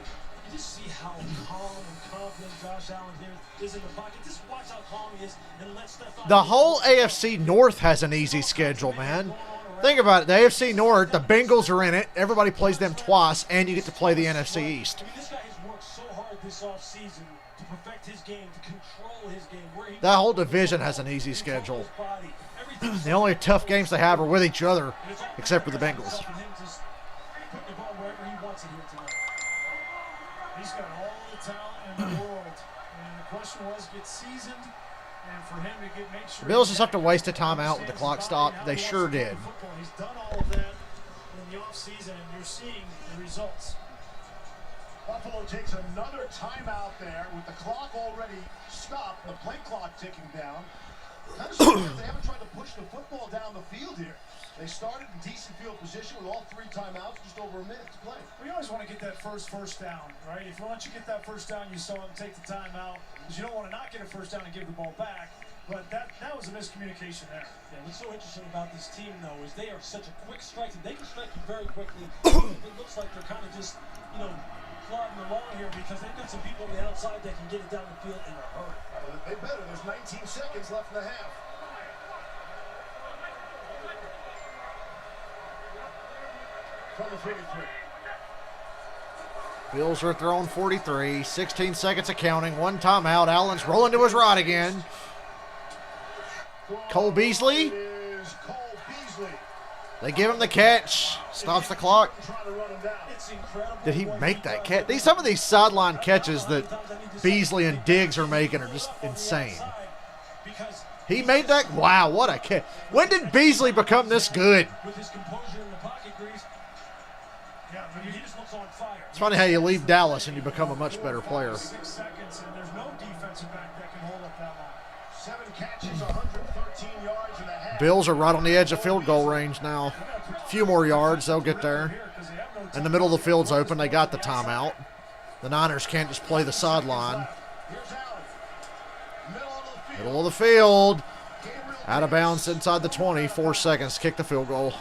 just see how calm and confident Josh Allen here is in the pocket. Just watch how calm he is and let stuff out. The whole AFC North has an easy schedule, man. Think about it. The AFC North, the Bengals are in it. Everybody plays them twice, and you get to play the NFC East. I mean, this guy has worked so hard this offseason to perfect his game, to control his game. That whole division has an easy schedule. The only tough games they have are with each other, except for the Bengals. He's got all the talent in the world. And the question was, get seasoned, and for him to make sure. The Bills just have to waste a timeout with the clock stopped. They sure did. He's done all of that in the offseason, and you're seeing the results. Buffalo takes another timeout there with the clock already stopped, the play clock ticking down. Kind of surprised they haven't tried to push the football down the field here. They started in decent field position with all 3 timeouts, just over a minute to play. We always want to get that first down, right? If once you get that first down, you saw them take the timeout, because you don't want to not get a first down and give the ball back. But that was a miscommunication there. Yeah, what's so interesting about this team, though, is they are such a quick strike. They can strike you very quickly. It looks like they're kind of just, plodding along here because they've got some people on the outside that can get it down the field in a hurry. They better. There's 19 seconds left in the half. From the 43. Bills are throwing 43, 16 seconds of counting, 1 timeout. Allen's rolling to his right again. Cole Beasley. They give him the catch. Stops the clock. Did he make that catch? Some of these sideline catches that Beasley and Diggs are making are just insane. He made that? Wow, what a catch. When did Beasley become this good? With his composure in the pocket, Grease. Yeah, he just looks on fire. It's funny how you leave Dallas and you become a much better player. 6 seconds, and there's no defensive back that can hold up that long. 7 catches, 113 yards in the half. Bills are right on the edge of field goal range now. A few more yards, they'll get there. And the middle of the field's open. They got the timeout. The Niners can't just play the sideline. Middle of the field. Out of bounds inside the 20. 4 seconds. Kick the field goal.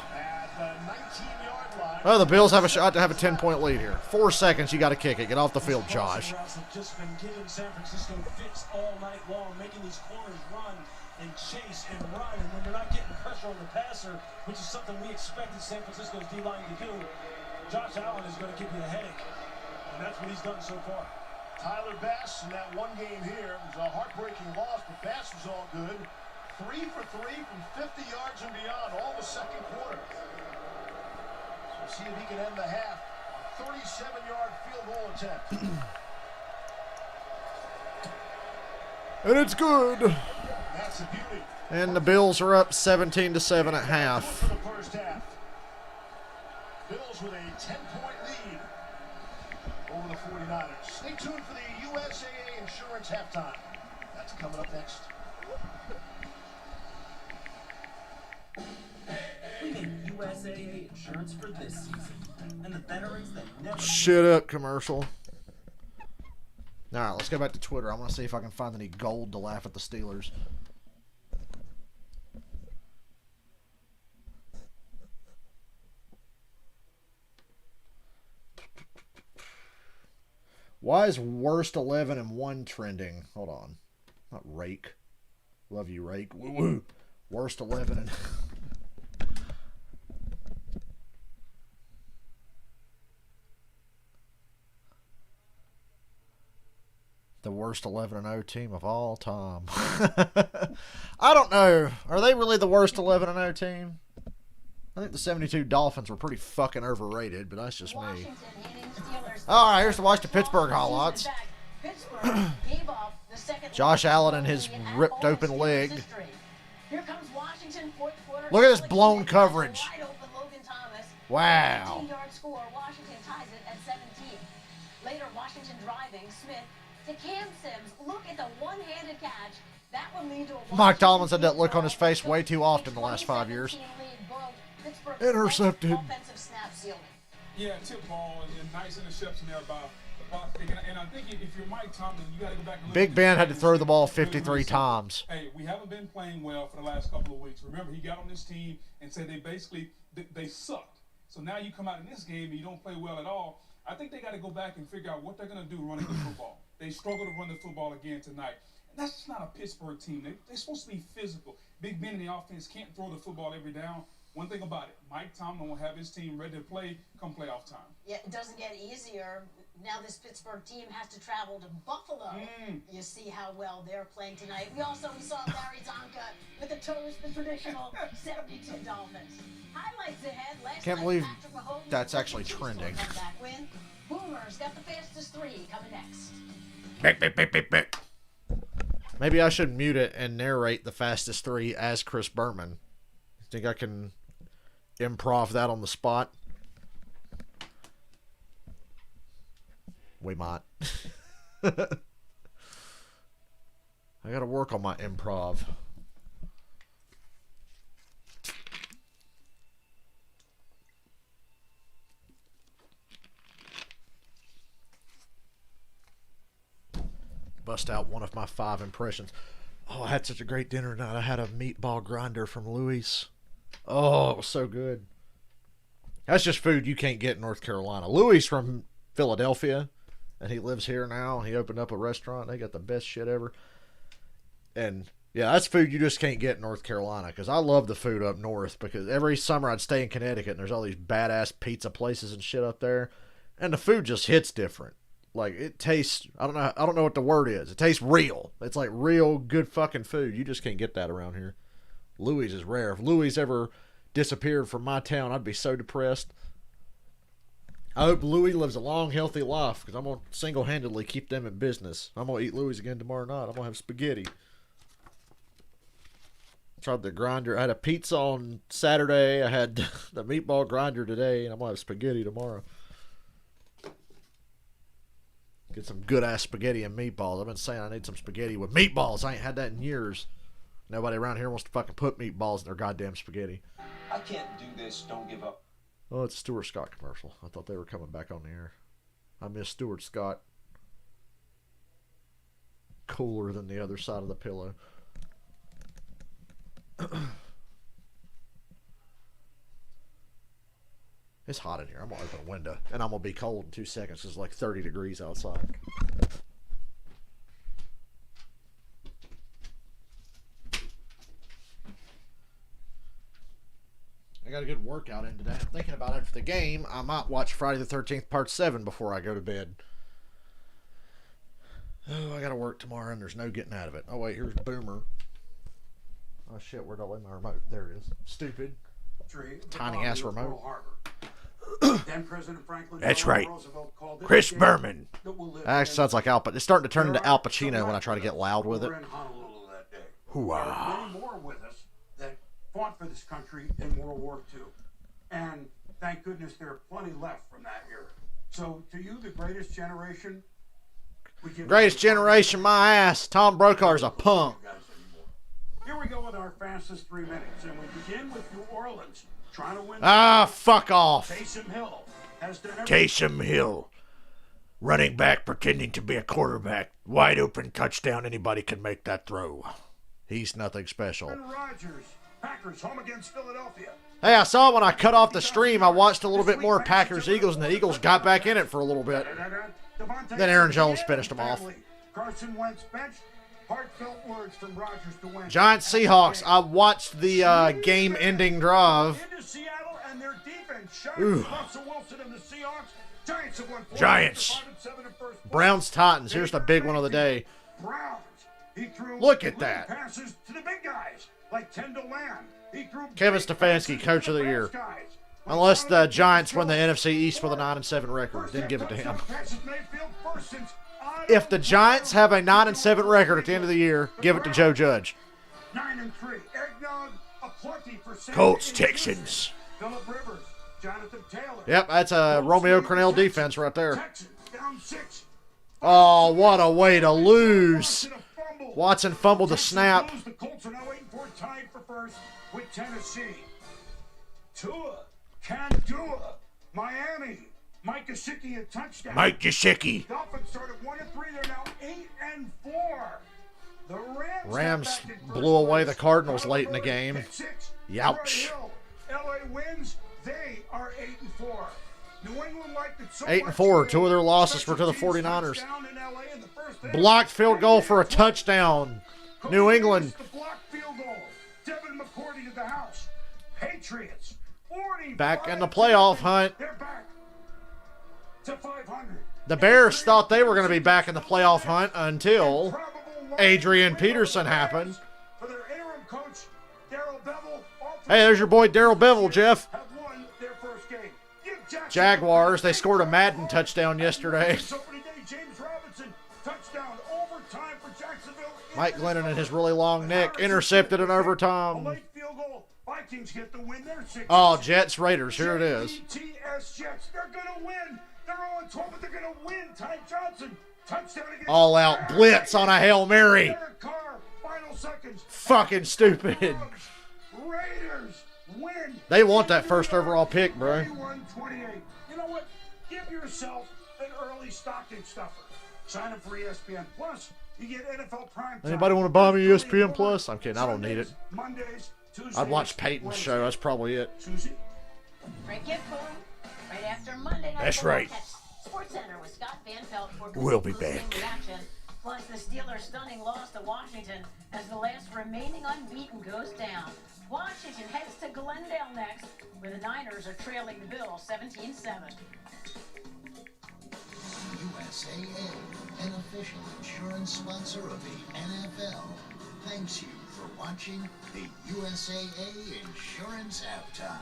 Oh, the Bills have a shot to have a 10-point lead here. 4 seconds. You got to kick it. Get off the field, Josh. Have just been giving San Francisco fits all night long, making these corners run and chase and run. And when you're not getting pressure on the passer, which is something we expected San Francisco's D-line to do, Josh Allen is going to give you a headache. And that's what he's done so far. Tyler Bass in that one game here was a heartbreaking loss, but Bass was all good. 3 for 3 from 50 yards and beyond all the second quarter. So see if he can end the half on a 37-yard field goal attempt. And it's good. That's a beauty. And the Bills are up 17-7 at half. For the first half. Bills with a 10-point lead over the 49ers. Stay tuned for the USAA Insurance halftime. That's coming up next. We made USAA insurance for this season, and the veterans that never. Shut up, commercial. All right, let's go back to Twitter. I want to see if I can find any gold to laugh at the Steelers. Why is worst 11 and 1 trending? Hold on. Not Rake. Love you, Rake. Woo woo. Worst 11 and... The worst 11 and 0 team of all time. I don't know. Are they really the worst 11 and 0 team? I think the 72 Dolphins were pretty fucking overrated, but that's just me. All right, here's the Washington-Pittsburgh highlights. Josh Allen and his ripped open leg. Here comes Washington, fourth quarter. Look at this blown coverage. Wow. 18-yard score. Washington ties it at 17. Later, Washington driving. Smith to Cam Sims. Look at the one-handed catch. That would lead to a Mike Tomlin had that look on his face way too often the last 5 years. Intercepted. Offensive snap ceiling. Yeah, tip ball and nice interception there by and I think if you're Mike Tomlin, you got to go back and look. Big Ben had to throw the ball 53 times. Hey, we haven't been playing well for the last couple of weeks. Remember, he got on this team and said they sucked. So now you come out in this game and you don't play well at all. I think they got to go back and figure out what they're going to do running the football. They struggle to run the football again tonight. And that's just not a Pittsburgh team. They're supposed to be physical. Big Ben in the offense can't throw the football every down. One thing about it, Mike Tomlin will have his team ready to play come playoff time. Yeah, it doesn't get easier. Now this Pittsburgh team has to travel to Buffalo. You see how well they're playing tonight. We saw Larry Zonka with the toast, the traditional 72 Dolphins. Highlights ahead. Can't believe that's actually trending. Win. Boomers got the fastest 3 coming next. Beck, beck, beck, beck, beck. Maybe I should mute it and narrate the fastest 3 as Chris Berman. Think I can improv that on the spot? We might. I gotta work on my improv. Bust out one of my 5 impressions. Oh, I had such a great dinner tonight. I had a meatball grinder from Louis. Oh, it was so good. That's just food you can't get in North Carolina. Louis from Philadelphia, and he lives here now. He opened up a restaurant. They got the best shit ever. And, yeah, that's food you just can't get in North Carolina, because I love the food up north, because every summer I'd stay in Connecticut, and there's all these badass pizza places and shit up there, and the food just hits different. Like, it tastes, I don't know what the word is. It tastes real. It's like real good fucking food. You just can't get that around here. Louis is rare. If Louis ever disappeared from my town, I'd be so depressed. I hope Louis lives a long, healthy life, because I'm going to single-handedly keep them in business. I'm going to eat Louis again tomorrow night. I'm going to have spaghetti. Tried the grinder. I had a pizza on Saturday. I had the meatball grinder today, and I'm going to have spaghetti tomorrow. Get some good-ass spaghetti and meatballs. I've been saying I need some spaghetti with meatballs. I ain't had that in years. Nobody around here wants to fucking put meatballs in their goddamn spaghetti. I can't do this. Don't give up. Oh, it's a Stuart Scott commercial. I thought they were coming back on the air. I miss Stuart Scott. cooler than the other side of the pillow. It's hot in here. I'm going to open a window. And I'm going to be cold in 2 seconds because it's like 30 degrees outside. I got a good workout in today. I'm thinking about after the game, I might watch Friday the 13th Part 7 before I go to bed. Oh, I got to work tomorrow and there's no getting out of it. Oh, wait, here's Boomer. Oh, shit, where'd I lay my remote? There it is. Stupid. Tiny-ass remote. Then President Franklin That's right. Roosevelt called it Chris a day Berman. that will live Actually sounds like Al Pacino. It's starting to turn into Al Pacino when I try to get loud with it. in Honolulu that day. Hoo-ah. There are many more with us that fought for this country in World War II. And thank goodness there are plenty left from that era. So to you, the greatest generation, we give Greatest generation, my ass. Tom Brokaw's a punk. Here we go with our fastest 3 minutes, and we begin with New Orleans trying to win. Ah, fuck off. Taysom Hill has done Taysom Hill. Running back pretending to be a quarterback. Wide open touchdown. Anybody can make that throw. He's nothing special. Aaron Rodgers, Packers home against Philadelphia. Hey, I saw when I cut off the stream, I watched a little bit more Packers-Eagles, and the Eagles got back in it for a little bit. Then Aaron Jones finished them off. Carson Wentz bench. Heartfelt words from Rodgers to Wentz. Giants-Seahawks. I watched the game-ending drive. Into Seattle and their defense. Ooh. Russell Wilson and the Seahawks. Giants have won 4 Giants. 5-7 in first place. Browns-Titans. Here's the big one of the day. Browns. He threw Look at that. passes to the big guys like Kendall Lamb. He threw Kevin Stefanski, Coach of the Year. Unless the Giants win the NFC East with a 9-7 record, then give it to him. If the Giants have a 9-7 record at the end of the year, give it to Joe Judge. 9-3. Eggnog aplenty for Sam Colts, Higgins. Texans. Phillip Rivers, Jonathan Taylor. Yep, that's a Romeo Crennel defense right there. Texans down 6. Oh, what a way to lose. Watson fumbled the snap. The Colts are now 8-4, tied for first with Tennessee. Tua, Kandua, Miami. Mike Gesicki a touchdown. Mike Gesicki. Dolphins started 1-3. They're now 8-4. The Rams blew away the Cardinals late in the game. Youch. LA wins. They are 8-4. New England liked it so 8-4. 2 of their losses were to the 49ers. Blocked field goal for a touchdown. New England. The blocked field goal. Devin McCourty to the house. Patriots. 45. Back in the playoff hunt. They're back to 500. The Bears thought they were going to be back in the playoff hunt until Adrian Peterson happened. For their interim coach, Darryl Bevel. Hey, there's your boy Darryl Bevel, Jeff. Have won their first game. Jaguars, they scored a Madden touchdown yesterday. Opening day, James Robinson, touchdown, overtime for Jacksonville. Mike Glennon and his really long neck intercepted in A overtime. late field goal. Vikings get the win. They're 6. Oh, Jets, Raiders, here it is. JETS Jets. They're going to win. They're 0-12, but they're going to win. Ty Johnson, touchdown against All out blitz on a Hail Mary. Derek Carr, final seconds. Fucking stupid. Raiders win. They want that first overall pick, bro. 31-28. You know what? Give yourself an early stocking stuffer. Sign up for ESPN Plus. You get NFL Prime Time. Anybody want to buy me ESPN Plus? I'm kidding, I don't need it. Mondays, Tuesdays, I'd watch Peyton's Wednesdays. show, that's probably it. Susie? Break it, boom. Right after Monday Night That's Football, right. catch Sports Center with Scott Van Pelt for We'll be closing back. reaction. Plus the Steelers' stunning loss to Washington as the last remaining unbeaten goes down. Washington heads to Glendale next, where the Niners are trailing the Bills 17-7. USAA, an official insurance sponsor of the NFL, thanks you for watching the USAA Insurance Halftime.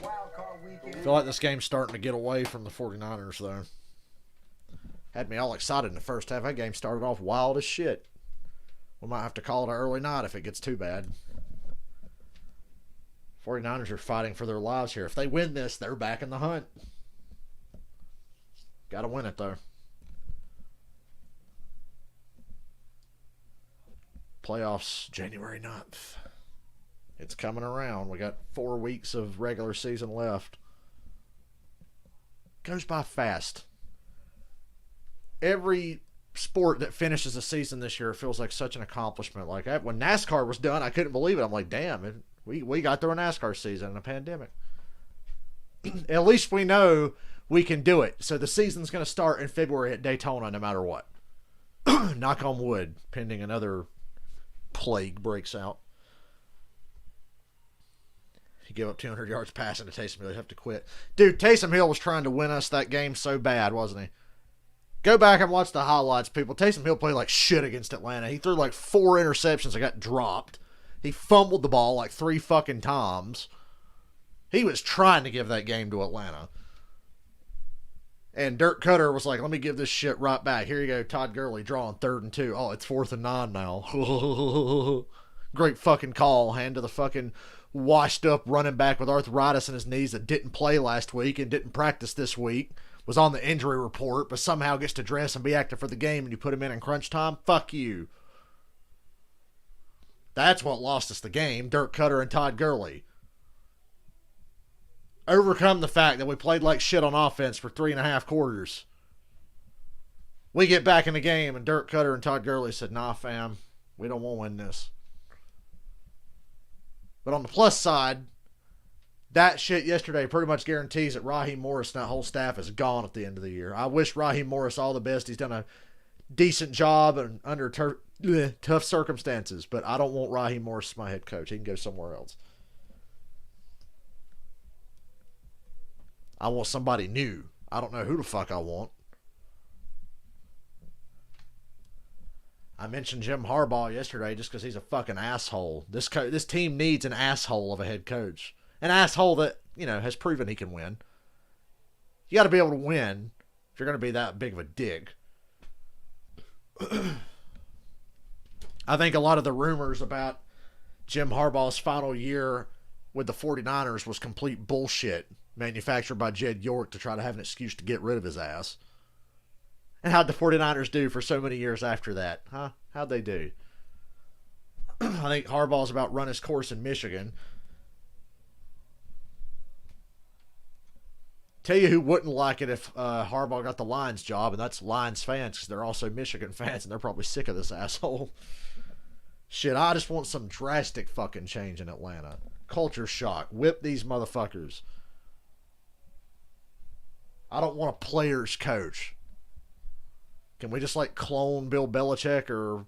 I feel like this game's starting to get away from the 49ers, though. Had me all excited in the first half. That game started off wild as shit. We might have to call it an early night if it gets too bad. 49ers are fighting for their lives here. If they win this, they're back in the hunt. Got to win it, though. Playoffs, January 9th. It's coming around. We got 4 weeks of regular season left. Goes by fast. every sport that finishes a season this year feels like such an accomplishment. Like when NASCAR was done, I couldn't believe it. I'm like, damn, we got through a NASCAR season in a pandemic. At least we know we can do it. So the season's going to start in February at Daytona no matter what. Knock on wood, pending another plague breaks out. He gave up 200 yards passing to Taysom Hill. He'd have to quit. Dude, Taysom Hill was trying to win us that game so bad, wasn't he? Go back and watch the highlights, people. Taysom Hill played like shit against Atlanta. He threw like 4 interceptions and got dropped. He fumbled the ball like 3 fucking times. He was trying to give that game to Atlanta. And Dirk Cutter was like, let me give this shit right back. Here you go, Todd Gurley drawing 3rd and 2. Oh, it's 4th and 9 now. Great fucking call. Hand to the fucking washed up running back with arthritis in his knees that didn't play last week and didn't practice this week. Was on the injury report, but somehow gets to dress and be active for the game, and you put him in crunch time? Fuck you. That's what lost us the game, Dirk Cutter and Todd Gurley. Overcome the fact that we played like shit on offense for 3.5 quarters. We get back in the game, and Dirk Cutter and Todd Gurley said, nah, fam, we don't want to win this. But on the plus side, that shit yesterday pretty much guarantees that Raheem Morris and that whole staff is gone at the end of the year. I wish Raheem Morris all the best. He's done a decent job and under tough circumstances, but I don't want Raheem Morris as my head coach. He can go somewhere else. I want somebody new. I don't know who the fuck I want. I mentioned Jim Harbaugh yesterday just because he's a fucking asshole. This team needs an asshole of a head coach. An asshole that, has proven he can win. You got to be able to win if you're going to be that big of a dick. I think a lot of the rumors about Jim Harbaugh's final year with the 49ers was complete bullshit manufactured by Jed York to try to have an excuse to get rid of his ass. And how'd the 49ers do for so many years after that? Huh? How'd they do? I think Harbaugh's about run his course in Michigan. Tell you who wouldn't like it if Harbaugh got the Lions job, and that's Lions fans, because they're also Michigan fans, and they're probably sick of this asshole. Shit, I just want some drastic fucking change in Atlanta. Culture shock. Whip these motherfuckers. I don't want a player's coach. Can we just clone Bill Belichick or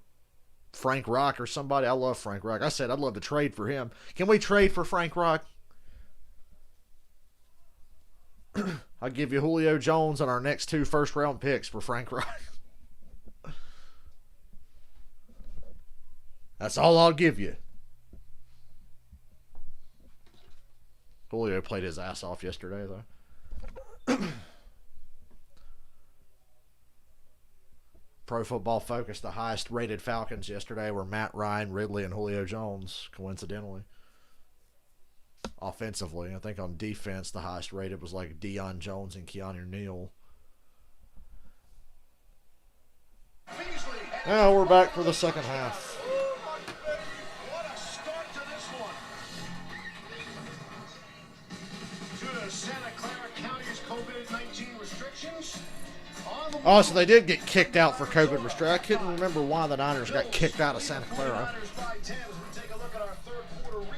Frank Reich or somebody? I love Frank Reich. I said I'd love to trade for him. Can we trade for Frank Reich? I'll give you Julio Jones and our next 2 first-round picks for Frank Reich. That's all I'll give you. Julio played his ass off yesterday, though. Pro Football Focus, the highest-rated Falcons yesterday were Matt Ryan, Ridley, and Julio Jones, coincidentally. Offensively, I think on defense, the highest-rated was Deion Jones and Keanu Neal. Now we're back for the second half. What a start to this one. Due to Santa Clara County's COVID-19 restrictions. Oh, so they did get kicked out for COVID restriction. I couldn't remember why the Niners got kicked out of Santa Clara.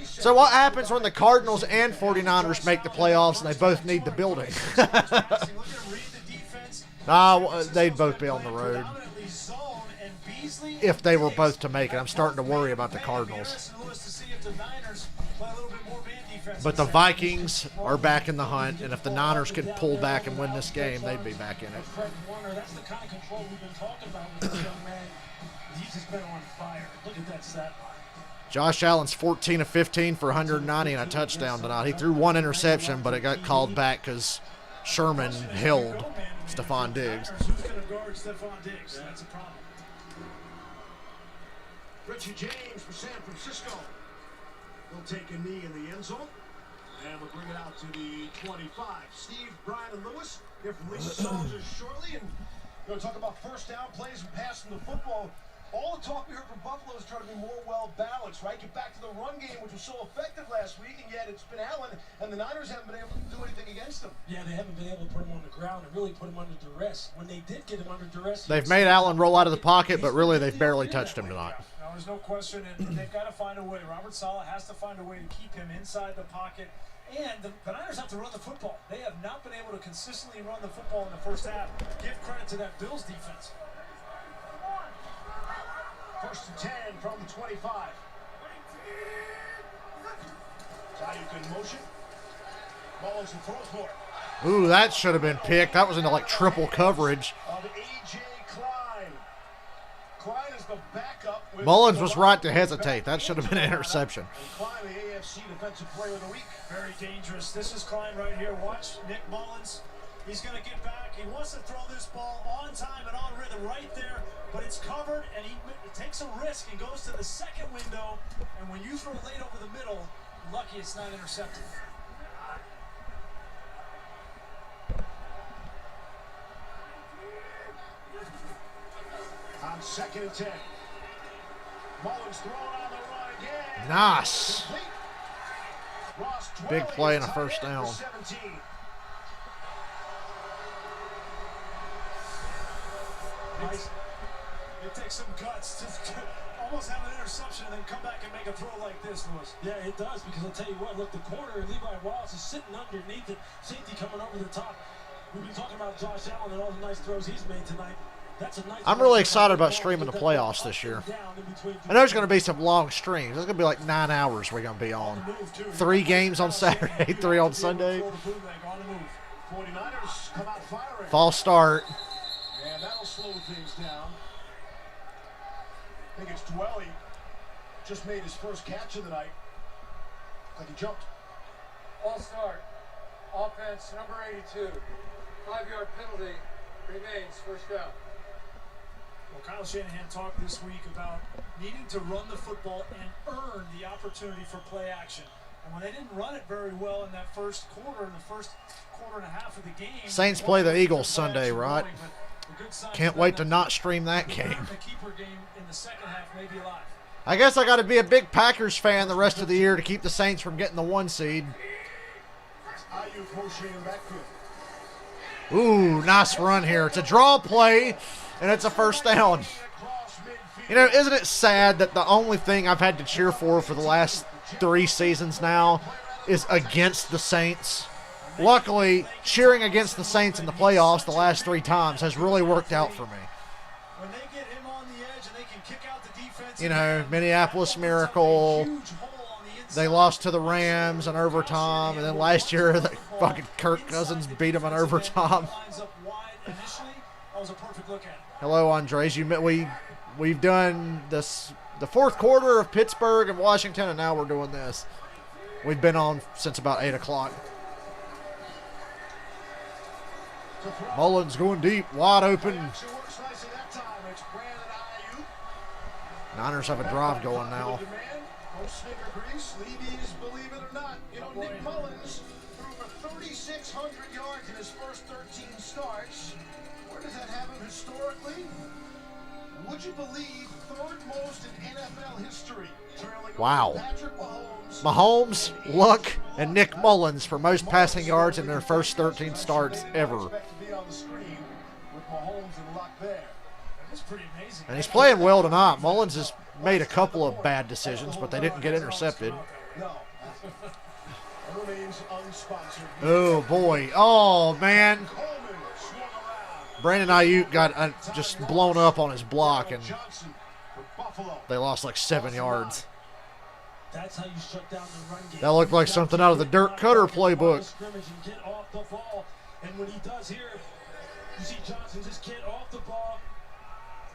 So what happens when the Cardinals and 49ers make the playoffs and they both need the building? They'd both be on the road. If they were both to make it. I'm starting to worry about the Cardinals. But the Vikings are back in the hunt, and if the Niners can pull back and win this game, they'd be back in it. That's the kind of control we've been talking about with this young man. He's just been on fire. Look at that stat line. Josh Allen's 14 of 15 for 190 and a touchdown tonight. He threw 1 interception, but it got called back because Sherman held Stephon Diggs. Who's going to guard Stephon Diggs? That's a problem. Richie James for San Francisco. He'll take a knee in the end zone. And we'll bring it out to the 25. Steve, Brian, and Lewis here from Lisa Soldiers shortly. And we're going to talk about first down plays and passing the football. All the talk we heard from Buffalo is trying to be more well-balanced, right? Get back to the run game, which was so effective last week, and yet it's been Allen, and the Niners haven't been able to do anything against him. Yeah, they haven't been able to put him on the ground and really put him under duress. When they did get him under duress, They've made Allen roll out of the pocket, but really they've barely touched him tonight. No, there's no question, and they've got to find a way. Robert Saleh has to find a way to keep him inside the pocket. And the Niners have to run the football. They have not been able to consistently run the football in the first half. Give credit to that Bills defense. First and 10 from the 25. Ayuk in motion. Mullins and throw for it. Ooh, that should have been picked. That was into like triple coverage. Of A.J. Klein. Klein is the backup. Mullins was right to hesitate. That should have been an interception. Klein, the AFC Defensive Player of the Week. Very dangerous. This is Klein right here. Watch Nick Mullins. He's going to get back. He wants to throw this ball on time and on rhythm right there, but it's covered, and he takes a risk and goes to the second window. And when you throw late over the middle, lucky it's not intercepted. On second and 10. Mullins throwing on the run again. Nice. Big play and a first down. Nice. It takes some guts to almost have an interception and then come back and make a throw like this, Lewis. Yeah, it does, because I'll tell you what, look, the corner, Levi Wallace is sitting underneath it, safety coming over the top. We've been talking about Josh Allen and all the nice throws he's made tonight. That's a nice. I'm really excited about streaming the playoffs this year. I know there's going to be some long streams. There's going to be like 9 hours we're going to be on. 3 games on Saturday, 3 on Sunday. 49ers come out firing. False start. And that'll slow things down. I think it's Dwelly. Just made his first catch of the night. Like he jumped. All start. Offense number 82. 5-yard penalty remains first down. Well, Kyle Shanahan talked this week about needing to run the football and earn the opportunity for play action. And when they didn't run it very well in that first quarter, in the first quarter and a half of the game. Saints play the Eagles Sunday, right? Can't wait to not stream that game. The keeper game in the second half may be alive. I guess I got to be a big Packers fan the rest of the year to keep the Saints from getting the 1 seed. Ayuk motioning in backfield. Ooh, nice run here. It's a draw play, and it's a first down. You know, isn't it sad that the only thing I've had to cheer for the last 3 seasons now is against the Saints? Luckily, cheering against the Saints in the playoffs the last 3 times has really worked out for me. When they get him on the edge and they can kick out the defense. You know, Minneapolis Miracle. They lost to the Rams in overtime, and then last year, fucking Kirk Cousins beat them in overtime. Hello, Andres. We've done this the 4th quarter of Pittsburgh and Washington, and now we're doing this. We've been on since about 8 o'clock. Mullins going deep, wide open. Niners have a drive going now. No snicker grease, Levy's, believe it or not. You know, Nick Mullins threw for 3,600 yards in his first 13 starts. Where does that have him historically? Would you believe 3rd most in NFL history? Wow. Mahomes, Luck, and Nick Mullins for most passing yards in their first 13 starts ever. And he's playing well tonight. Mullins has made a couple of bad decisions, but they didn't get intercepted. Oh, boy. Oh, man. Brandon Ayuk got just blown up on his block, and they lost like 7 yards. That's how you shut down the run game. That looked like something out of the Dirk Cutter playbook. And when he does here, you see Johnson just get off the ball.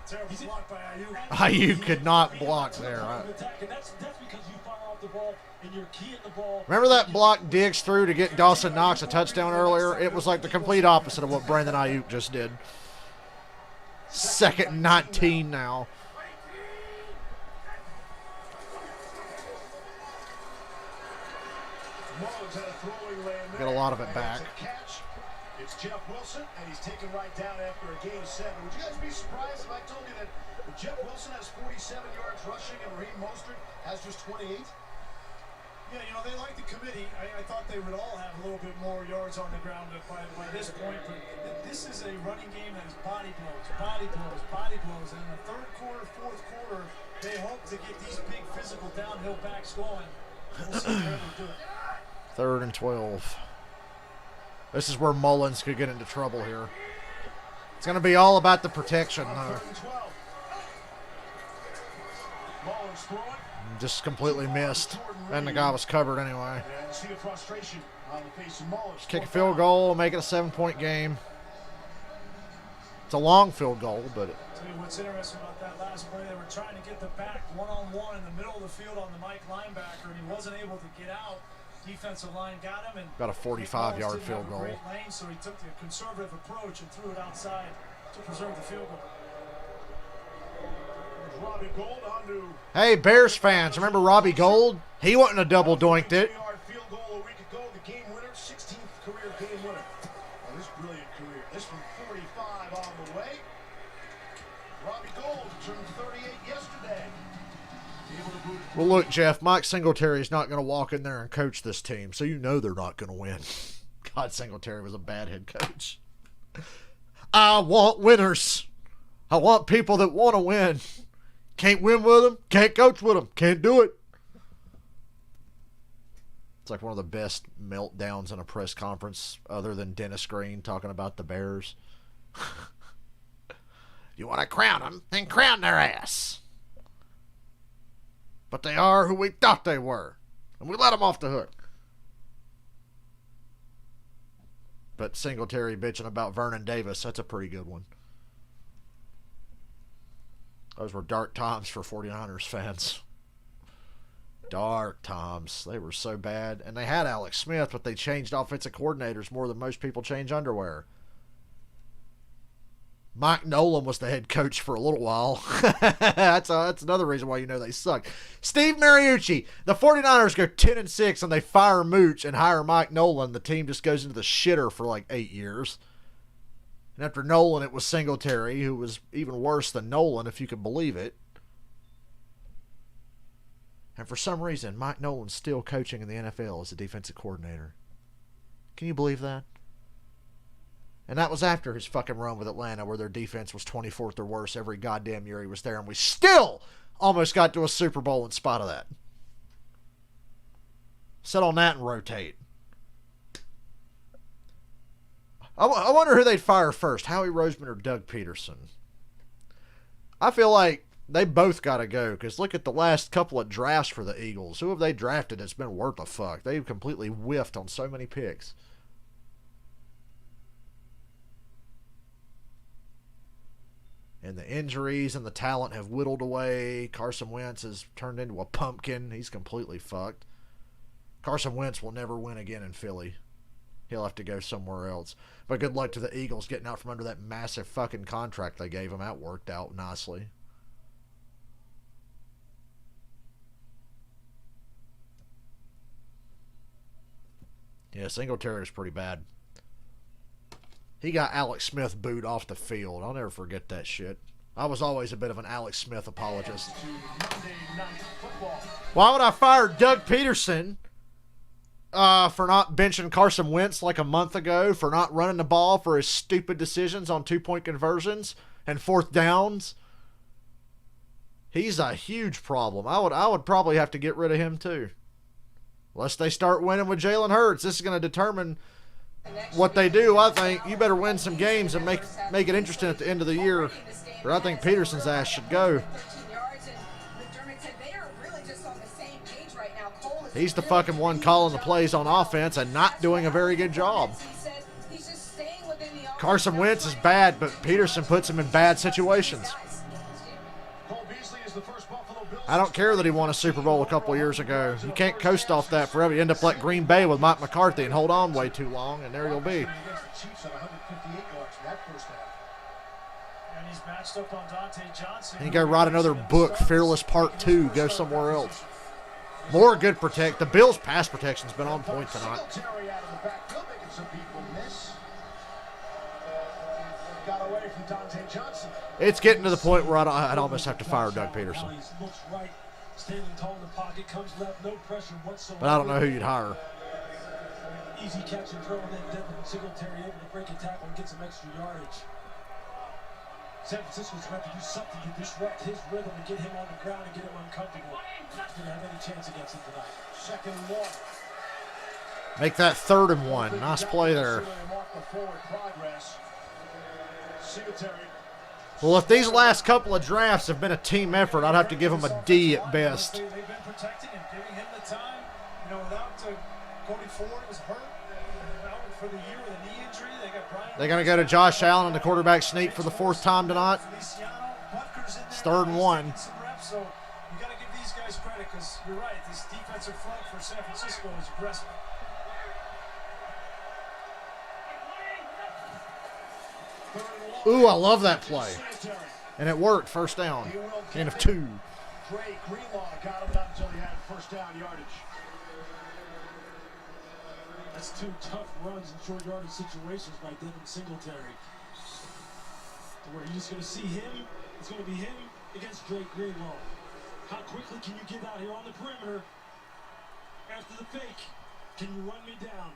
Terrible block by Ayuk. Ayuk could not block there. That's because you fire off the ball and you're keying the ball. Remember that block Diggs threw to get Dawson Knox a touchdown earlier? It was like the complete opposite of what Brandon Ayuk just did. 2nd and 19 now. Mullins had a throwing lane Get a lot of it back. It's It's Jeff Wilson, and he's taken right down after a gain of 7. Would you guys be surprised if I told you that Jeff Wilson has 47 yards rushing and Raheem Mostert has just 28? Yeah, you know, they like the committee. I thought they would all have a little bit more yards on the ground by this point, but this is a running game that is body blows, body blows, body blows. And in the third quarter, fourth quarter, they hope to get these big physical downhill backs going. We'll see if they're able to do it. 3rd and 12. This is where Mullins could get into trouble here. It's going to be all about the protection, though. Just completely missed. And the guy was covered anyway. Just kick a field goal, make it a 7-point game. It's a long field goal, but... Tell you what's interesting about that last play, they were trying to get the back one-on-one in the middle of the field on the Mike linebacker, and he wasn't able to get out. Defensive line got him, and got a 45-yard field goal. Great lane, so he took the conservative approach and threw it outside to preserve the field goal. Robbie Gould on to hey, Bears fans, remember Robbie Gould? He wasn't a double doinked it. field goal a week ago, the game winner, 16th career game winner. Oh, this brilliant career. This from 45 on the way. Robbie Gould turned 38 yesterday. Well, look, Jeff, Mike Singletary is not going to walk in there and coach this team, so you know they're not going to win. God, Singletary was a bad head coach. I want winners. I want people that want to win. Can't win with them. Can't coach with them. Can't do it. It's like one of the best meltdowns in a press conference other than Dennis Green talking about the Bears. You want to crown them? Then crown their ass. But they are who we thought they were. And we let them off the hook. But Singletary bitching about Vernon Davis, that's a pretty good one. Those were dark times for 49ers fans. Dark times. They were so bad. And they had Alex Smith, but they changed offensive coordinators more than most people change underwear. Mike Nolan was the head coach for a little while. That's another reason why you know they suck. Steve Mariucci. The 49ers go 10-6 and they fire Mooch and hire Mike Nolan. The team just goes into the shitter for like 8 years. And after Nolan, it was Singletary, who was even worse than Nolan, if you can believe it. And for some reason, Mike Nolan's still coaching in the NFL as a defensive coordinator. Can you believe that? And that was after his fucking run with Atlanta, where their defense was 24th or worse every goddamn year he was there, and we still almost got to a Super Bowl in spite of that. Sit on that and rotate. I wonder who they'd fire first, Howie Roseman or Doug Peterson. I feel like they both got to go, because look at the last couple of drafts for the Eagles. Who have they drafted that's been worth a fuck? They've completely whiffed on so many picks. And the injuries and the talent have whittled away. Carson Wentz has turned into a pumpkin. He's completely fucked. Carson Wentz will never win again in Philly. He'll have to go somewhere else. But good luck to the Eagles getting out from under that massive fucking contract they gave him. That worked out nicely. Yeah, Singletary is pretty bad. He got Alex Smith booed off the field. I'll never forget that shit. I was always a bit of an Alex Smith apologist. Why would I fire Doug Peterson for not benching Carson Wentz like a month ago, for not running the ball, for his stupid decisions on 2-point conversions and 4th downs? He's a huge problem. I would probably have to get rid of him too. Unless they start winning with Jalen Hurts. This is going to determine what they do. I think you better win some games and make it interesting at the end of the year, or I think Peterson's ass should go. He's the fucking one calling the plays on offense and not doing a very good job. Carson Wentz is bad, but Peterson puts him in bad situations. I don't care that he won a Super Bowl a couple of years ago. You can't coast off that forever. You end up like Green Bay with Mike McCarthy and hold on way too long, and there you'll be. And he's matched up on Dante Johnson. And you go write another book, Fearless Part 2. Go somewhere else. More good protect. The Bills' pass protection's been on point tonight. got away from Dante Johnson. It's getting to the point where I'd almost have to fire Doug Peterson. Looks right, standing tall in the pocket, comes left, no pressure whatsoever. But I don't know who you'd hire. Easy catch and throw, and then Devin Singletary able to break a tackle and get some extra yardage. San Francisco's going to have to do something to disrupt his rhythm and get him on the ground and get him uncomfortable. Not going to have any chance against him tonight. 2nd and 1. Make that 3rd and 1. Nice play there. Well, if these last couple of drafts have been a team effort, I'd have to give them a D at best. They've been protecting him, giving him the time. You know, without Cody Ford was hurt, out for the year with a knee injury. They got Brian. They're going to go to Josh Allen on the quarterback sneak for the 4th time tonight. It's 3rd and 1. So you got to give these guys credit because you're right. This defensive front for San Francisco is aggressive. Ooh, I love that play. And it worked. 1st down. Gain of 2. Great. Greenlaw got him not until he had 1st down yardage. That's 2 tough runs in short yardage situations by Devin Singletary. Where you're just going to see him, it's going to be him against Drake Greenlaw. How quickly can you get out here on the perimeter after the fake? Can you run me down?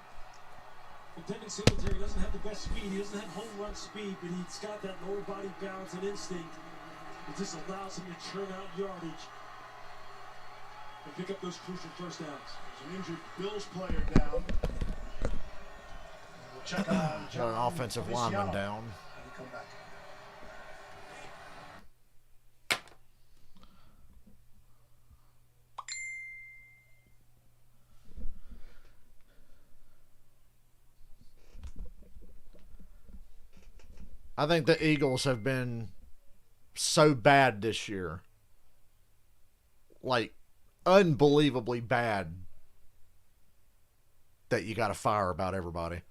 But Devin Singletary doesn't have the best speed. He doesn't have home run speed, but he's got that lower body balance and instinct. It just allows him to churn out yardage and pick up those crucial 1st downs. There's an injured Bills player down. We'll check out Got an offensive lineman down. Come back. I think the Eagles have been so bad this year. Like, unbelievably bad that you got to fire about everybody.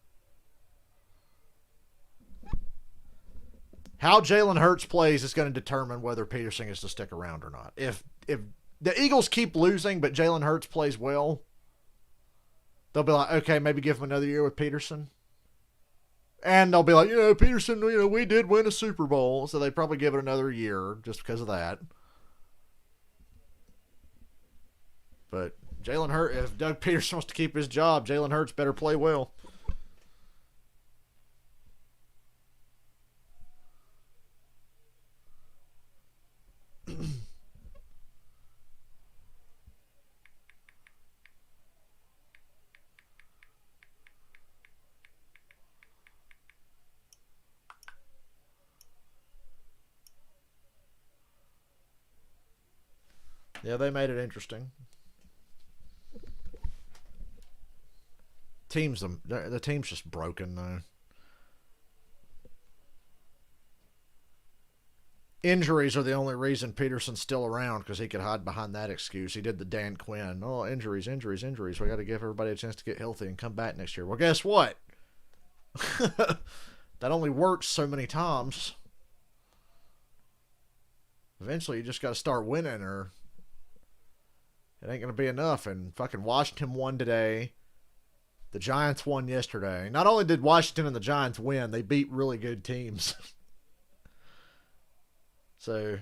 How Jalen Hurts plays is going to determine whether Peterson is to stick around or not. If the Eagles keep losing but Jalen Hurts plays well, they'll be like, okay, maybe give him another year with Peterson. And they'll be like, Peterson, we did win a Super Bowl, so they probably give it another year just because of that. But Jalen Hurts, if Doug Peterson wants to keep his job, Jalen Hurts better play well. Yeah, they made it interesting. The team's just broken though. Injuries are the only reason Peterson's still around, because he could hide behind that excuse. He did the Dan Quinn. Oh, injuries. We got to give everybody a chance to get healthy and come back next year. Well, guess what? That only works so many times. Eventually, you just got to start winning, or it ain't going to be enough. And fucking Washington won today. The Giants won yesterday. Not only did Washington and the Giants win, they beat really good teams. So,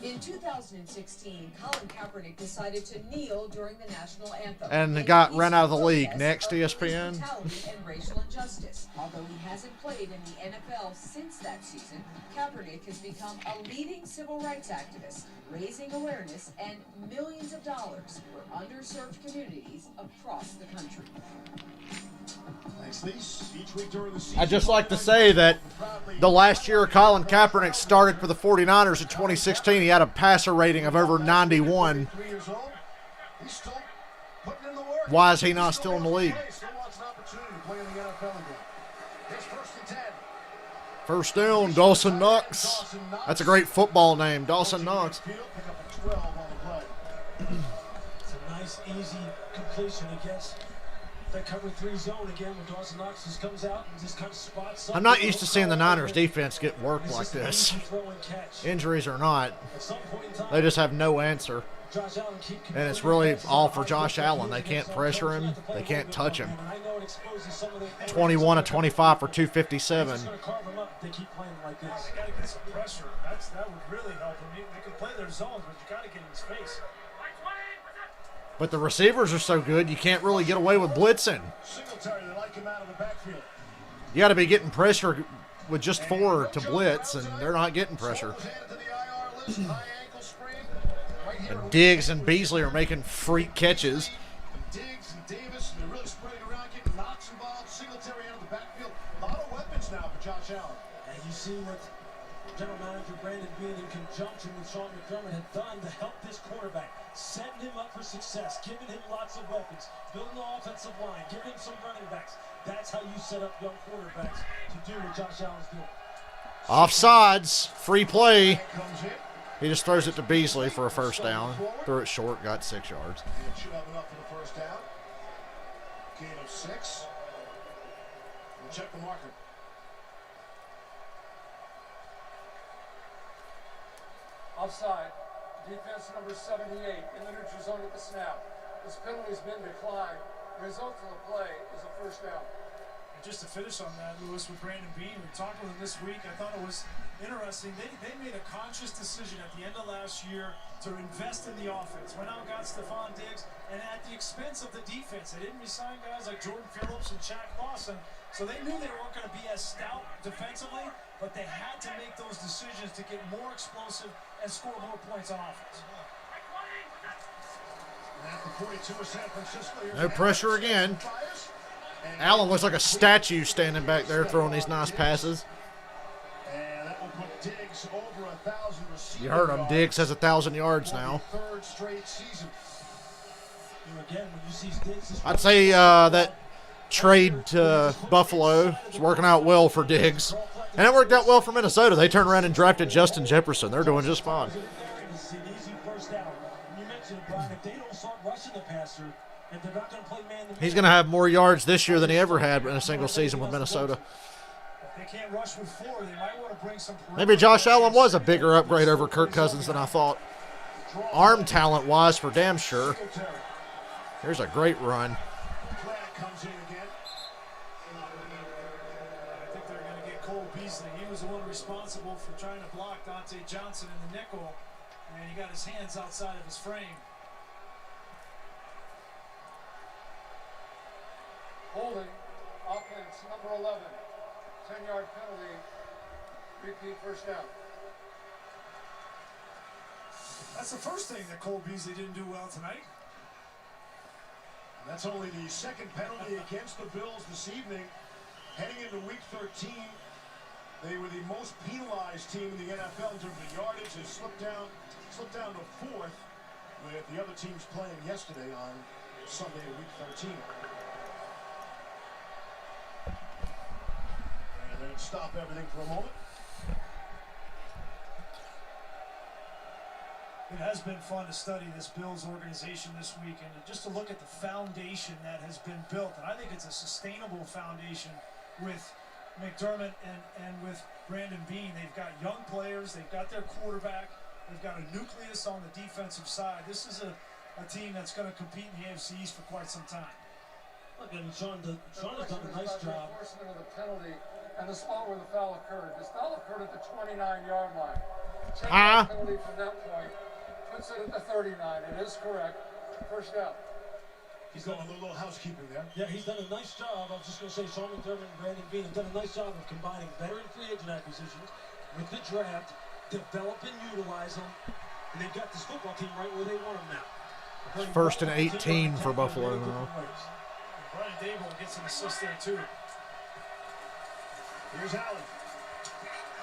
in 2016, Colin Kaepernick decided to kneel during the national anthem. And got run out of the league. Next, ESPN. Brutality and racial injustice. Although he hasn't played in the NFL since that season, Kaepernick has become a leading civil rights activist, raising awareness and millions of dollars for underserved communities across the country. I'd just like to say that the last year Colin Kaepernick started for the 49ers in 2016, he had a passer rating of over 91. Why is he not still in the league? First down, Dawson Knox. That's a great football name, Dawson Knox. It's a nice, easy completion against that cover 3 zone again when Dawson Knox just comes out and just kind of spots up. I'm not used to seeing the Niners defense get worked like this. Injuries or not, they just have no answer. And it's really all for Josh Allen. They can't pressure him. They can't touch him. 21 of 25 for 257. They keep playing like this. They got to get some pressure. That would really help them. They can play their zones, but you got to get in his face. But the receivers are so good, you can't really get away with blitzing. Singletary, they like him out of the backfield. You got to be getting pressure with just 4 to blitz, and they're not getting pressure. And Diggs and Beasley are making freak catches. Diggs and Davis, they're really spreading around, getting Knox involved. Singletary out of the backfield. A lot of weapons now for Josh Allen. And you see what General Manager Brandon Beane in conjunction with Sean McDermott had done to help this quarterback, setting him up for success, giving him lots of weapons, building the offensive line, giving him some running backs. That's how you set up young quarterbacks to do what Josh Allen's doing. Offsides, free play. He just throws it to Beasley for a first down. Threw it short, got 6 yards. It should have enough for the first down. Gain of 6. We'll check the marker. Offside. Defense number 78 in the neutral zone at the snap. This penalty's been declined. The result of the play is a first down. And just to finish on that, Lewis, with Brandon Beane, we talked with him this week. I thought it was interesting. They made a conscious decision at the end of last year to invest in the offense. Went out and got Stephon Diggs, and at the expense of the defense. They didn't resign guys like Jordan Phillips and Shaq Lawson, so they knew they weren't going to be as stout defensively, but they had to make those decisions to get more explosive and score more points on offense. No pressure again. Allen looks like a statue standing back there throwing these nice passes. And that will put Diggs over 1,000 receiving You heard him. Diggs has 1,000 yards now. Third straight season. Again, when you see Diggs, I'd say that trade to Buffalo is working out well for Diggs. And it worked out well for Minnesota. They turned around and drafted Justin Jefferson. They're doing just fine. He's going to have more yards this year than he ever had in a single season with Minnesota. They can't rush with 4. They might want to bring some. Maybe Josh Allen was a bigger upgrade over Kirk Cousins than I thought. Arm talent-wise, for damn sure. Here's a great run. Comes in again. I think they're going to get Cole Beasley. He was the one responsible for trying to block Dante Johnson in the nickel, and he got his hands outside of his frame. Holding, offense number 11, 10-yard penalty, repeat first down. That's the first thing that Cole Beasley didn't do well tonight. That's only the second penalty against the Bills this evening. Heading into week 13, they were the most penalized team in the NFL in terms of yardage. They slipped down to 4th with the other teams playing yesterday on Sunday in week 13. And then stop everything for a moment. It has been fun to study this Bills organization this week and just to look at the foundation that has been built. And I think it's a sustainable foundation with McDermott and with Brandon Beane. They've got young players. They've got their quarterback. They've got a nucleus on the defensive side. This is a team that's going to compete in the AFC East for quite some time. Look, and Sean has done a nice job. Enforcement of the penalty and the spot where the foul occurred. This foul occurred at the 29-yard line. Penalty from that point puts it at the 39. It is correct. First down. He's done a little housekeeping there. Yeah, he's done a nice job. I was just going to say, Sean McDermott and Brandon Beane have done a nice job of combining veteran free agent acquisitions with the draft, develop and utilize them, and they've got this football team right where they want them now. First and 18 for Buffalo now. Brian Dable gets an assist there, too. Here's Allen.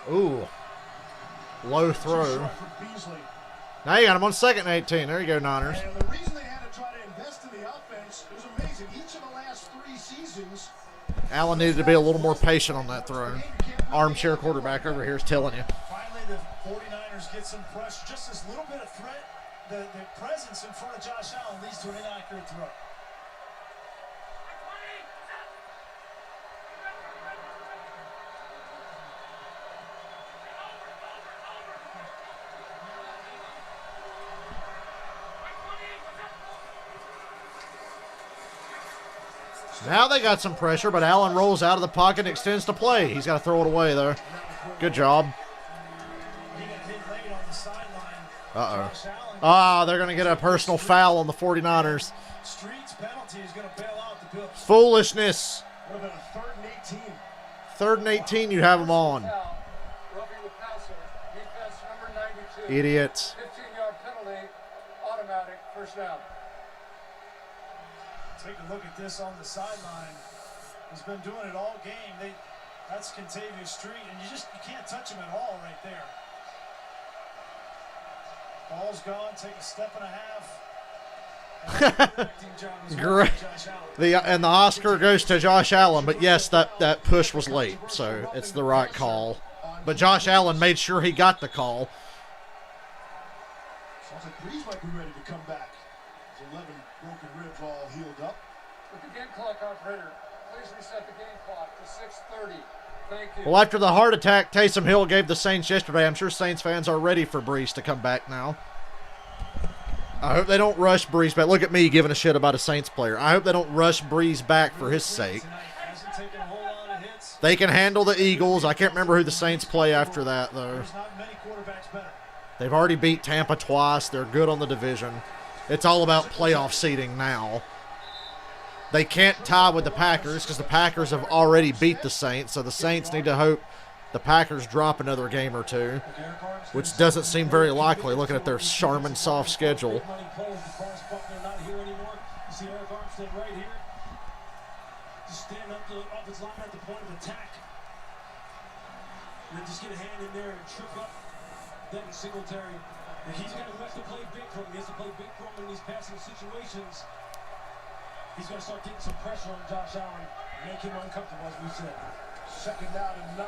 Ooh. Low throw. Now you got him on 2nd and 18. There you go, Niners. And the reason they had to try to invest in the offense, it was amazing. Each of the last 3 seasons. Allen needed to be a little more patient on that throw. Armchair quarterback over here is telling you. Finally, the 49ers get some pressure. Just this little bit of threat. The presence in front of Josh Allen leads to an inaccurate throw. Now they got some pressure, but Allen rolls out of the pocket and extends to play. He's got to throw it away, though. Good job. Uh-oh. Ah, they're going to get a personal foul on the 49ers. Street's penalty is going to bail out the Bills. Foolishness. Would have been a 3rd and 18. 3rd and 18, you have them on. Roughing the passer, defense number 92. Idiots. 15-yard penalty, automatic, first down. Take a look at this on the sideline. He's been doing it all game. That's Contavious Street, and you can't touch him at all right there. Ball's gone. Take a step and a half. Great. And the Oscar goes to Josh Allen, but yes, that push was late, so it's the right call. But Josh Allen made sure he got the call. Sounds like Breeze might be ready to come back. His 11 broken ribs all healed up. With the game clock operator, please reset the game clock to 6:30. Thank you. Well, after the heart attack Taysom Hill gave the Saints yesterday, I'm sure Saints fans are ready for Breeze to come back now. I hope they don't rush Breeze back. Look at me giving a shit about a Saints player. I hope they don't rush Breeze back for his sake. They can handle the Eagles. I can't remember who the Saints play after that, though. They've already beat Tampa twice. They're good on the division. It's all about playoff seeding now. They can't tie with the Packers because the Packers have already beat the Saints, so the Saints need to hope the Packers drop another game or two, which doesn't seem very likely looking at their Charmin soft schedule. Just get a hand in there and trip up Devin Singletary. And he's going to have to play big for him. He has to play big for him in these passing situations. He's going to start getting some pressure on Josh Allen, make him uncomfortable, as we said. 2nd down and 9.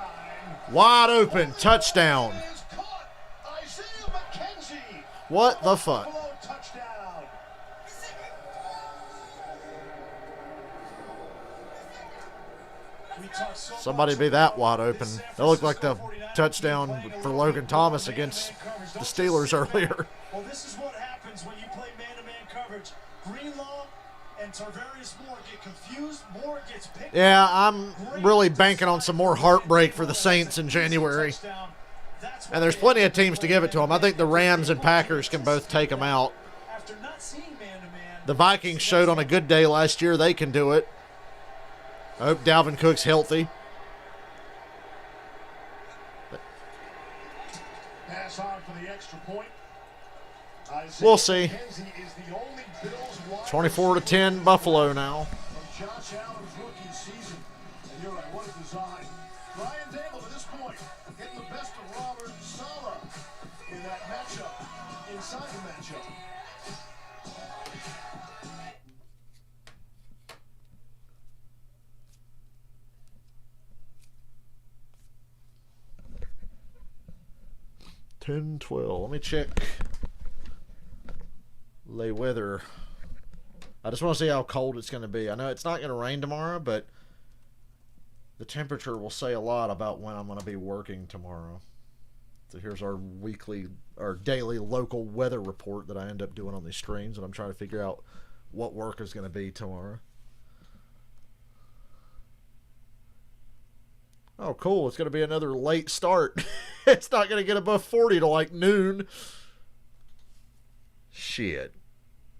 Wide open, touchdown. What the fuck? Somebody be that wide open. That looked like the touchdown for Logan Thomas against the Steelers earlier. Well, this is what happens when you play man-to-man coverage. Greenlaw and Tarvarius Moore get confused. Moore gets picked. Yeah, I'm really banking on some more heartbreak for the Saints in January. And there's plenty of teams to give it to them. I think the Rams and Packers can both take them out. The Vikings showed on a good day last year they can do it. I hope Dalvin Cook's healthy. Pass on for the extra point. We'll see. 24-10 Buffalo now. From Josh Allen's rookie season. And you're right, what a design. Brian Dable to this point, getting the best of Robert Saleh in that matchup, inside the matchup. Ten 12. Let me check lay weather. I just want to see how cold it's going to be. I know it's not going to rain tomorrow, but the temperature will say a lot about when I'm going to be working tomorrow. So here's our daily local weather report that I end up doing on these streams, and I'm trying to figure out what work is going to be tomorrow. Oh, cool. It's going to be another late start. It's not going to get above 40 to like noon. Shit.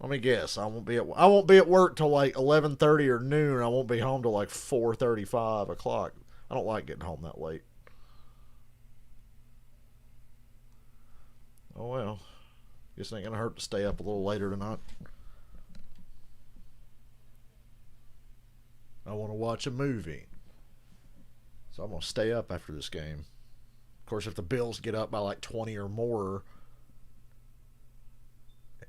Let me guess. I won't be at work till like 11:30 or noon. I won't be home till like 4:35 o'clock. I don't like getting home that late. Oh well. Guess it ain't going to hurt to stay up a little later tonight. I want to watch a movie. So I'm going to stay up after this game. Of course, if the Bills get up by like 20 or more,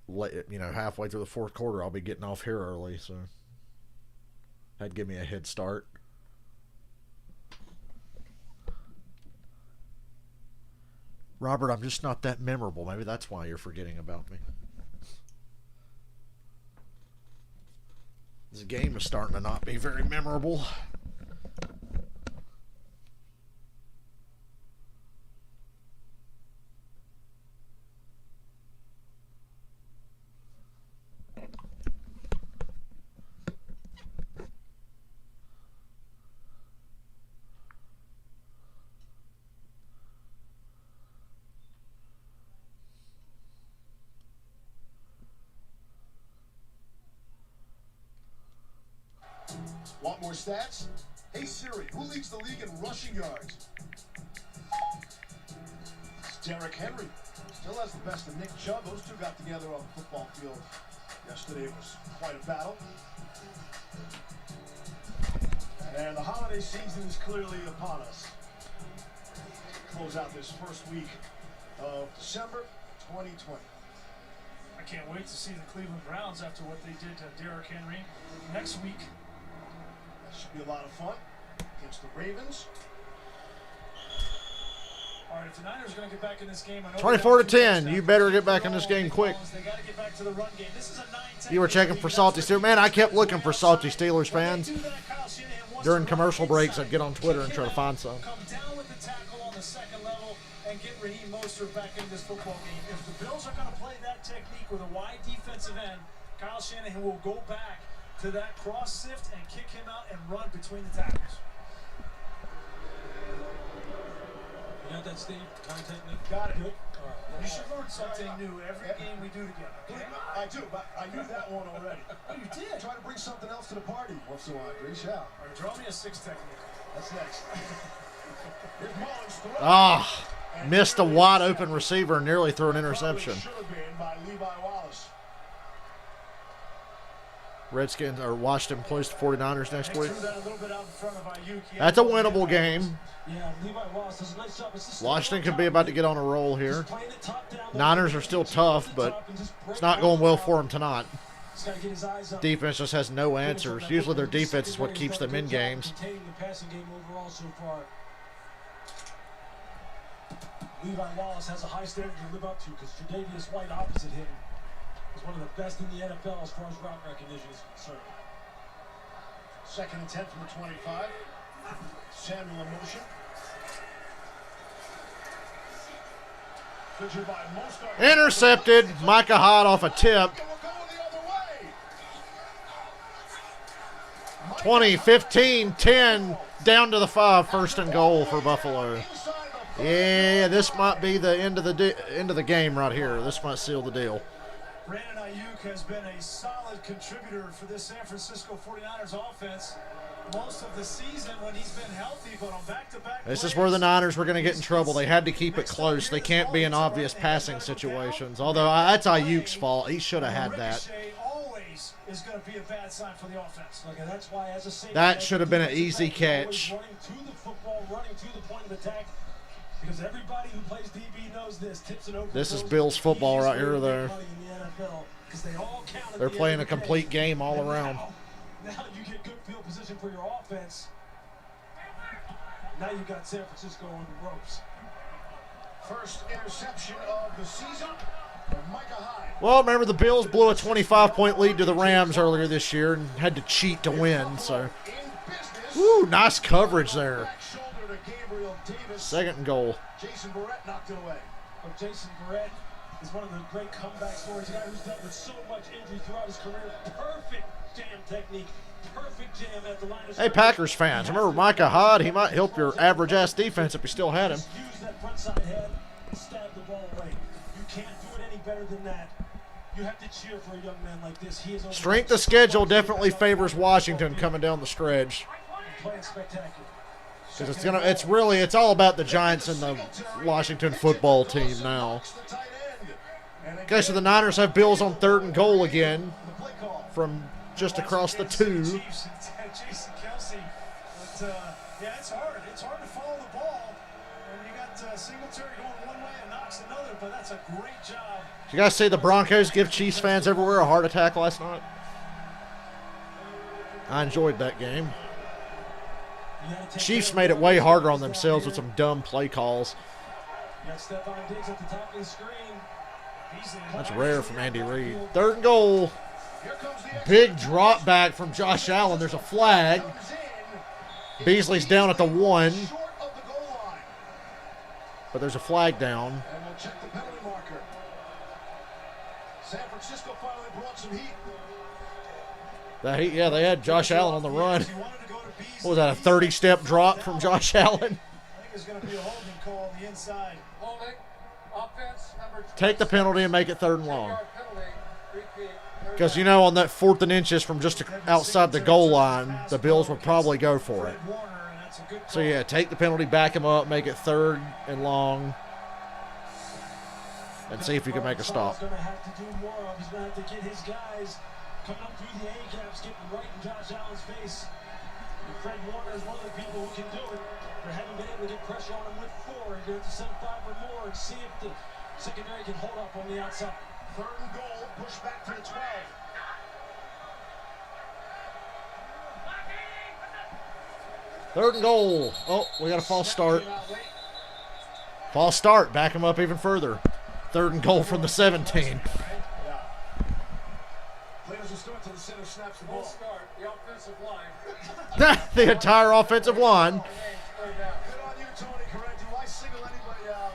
halfway through the fourth quarter, I'll be getting off here early. So that'd give me a head start. Robert, I'm just not that memorable. Maybe that's why you're forgetting about me. This game is starting to not be very memorable. Want more stats? Hey Siri, who leads the league in rushing yards? It's Derrick Henry. Still has the best of Nick Chubb. Those two got together on the football field yesterday. It was quite a battle. And the holiday season is clearly upon us. Close out this first week of December 2020. I can't wait to see the Cleveland Browns after what they did to Derrick Henry next week. That should be a lot of fun against the Ravens. All right, if the Niners are going to get back in this game, I know 24-10. You better get back in this game quick. they got to get back to the run game. This is a 9-10. You were checking for Salty Steelers. Man, I kept looking for Salty Steelers fans. During commercial breaks, I'd get on Twitter and try to find some. Come down with the tackle on the second level and get Raheem Mostert back in this football game. If the Bills are going to play that technique with a wide defensive end, Kyle Shanahan will go back to that cross sift and kick him out and run between the tackles. You got that, Steve? Kind of technique? Got it. Good. All right. You should learn something new every game we do together. Okay? I do, but I knew that one already. Oh, you did? Try to bring something else to the party once in a while, Grease. Yeah. All right, draw me a 6 technique. That's next. Here's Mullins throw. Ah, missed a wide open receiver and nearly threw an interception. Should have been by Levi Wallace. Redskins or Washington plays the 49ers next week. Threw that a little bit out in front of Ayuk. That's a winnable game. Yeah, Levi Wallace does a nice job. Washington could be about to get on a roll here. Niners are still tough, but it's not going well for them tonight. Defense just has no answers. Usually their defense is what keeps them in games. Levi Wallace has a high standard to live up to because Tre'Davious White opposite him is one of the best in the NFL as far as route recognition is concerned. 2nd and 10 from the 25. Samuel in motion. Intercepted. Micah Hyde off a tip. 20, 15, 10, down to the 5, 1st and goal for Buffalo. Yeah, this might be the end of the game right here. This might seal the deal. Brandon Ayuk has been a solid contributor for this San Francisco 49ers offense most of the season when he's been healthy, but on back-to-back This is where the Niners were going to get in trouble. They had to keep it close. They can't be in obvious passing situations. Although that's Ayuk's fault. He should have had that. Always is going to be a bad sign for the offense. Okay, that's why as a safety, That should have been an easy catch. Running to the football, running to the point of attack. Because everybody who plays DB knows this. Tips it over. This is Bills football right here, though. They're playing a complete game all around. Now you get good field position for your offense. Now you got San Francisco on the ropes. First interception of the season from Micah Hyde. Well, remember the Bills blew a 25-point lead to the Rams earlier this year and had to cheat to win. So, woo, nice coverage there. 2nd and goal. Jason Barrett knocked it away. But Jason Barrett is one of the great comeback stories. A guy who's dealt with so much injury throughout his career. Perfect jam technique. Perfect jam at the line of Hey, Packers fans, remember Micah Hyde? He might help your average-ass defense if you still had him. Use that front side head and stab the ball away. You can't do it any better than that. You have to cheer for a young man like this. He is Strength of schedule definitely favors Washington coming down the stretch. Playing spectacular. Because it's all about the Giants and the Washington football team now. Okay, so the Niners have Bills on 3rd and goal again from just across the 2. Jason Kelsey, but yeah, it's hard. It's hard to follow the ball when you got Singletary going one way and Knox another. But that's a great job. Did you guys see the Broncos give Chiefs fans everywhere a heart attack last night? I enjoyed that game. Chiefs made it way harder on themselves with some dumb play calls. That's rare from Andy Reid. 3rd and goal. Big drop back from Josh Allen. There's a flag. Beasley's down at the 1. But there's a flag down. And we'll check the penalty marker. San Francisco finally brought some heat. Yeah, they had Josh Allen on the run. What was that, a 30-step drop from Josh Allen? I think there's going to be a holding call on the inside. Holding. Offense number 20. Take the penalty and make it 3rd and long. Penalty. Repeat. 3rd Because, you know, on that 4th and inches from just outside the goal line, the Bills would probably go for it. So, yeah, take the penalty, back him up, make it 3rd and long, and see if you can make a stop. He's going to have to do more of. He's going to have to get his guys coming up through the A-gaps, getting right in Josh Allen's face. And Fred Warner is one of the people who can do it. They haven't been able to get pressure on him with 4. You're going to have to send 5 or more and see if the secondary can hold up on the outside. 3rd and goal, push back to the 12. Third and goal. Oh, we got a false start. False start. Back him up even further. 3rd and goal from the 17. Players will start to the center, snaps the ball. Start the offensive line. The entire offensive line. Good on you, Tony. Correct. Do I single anybody out?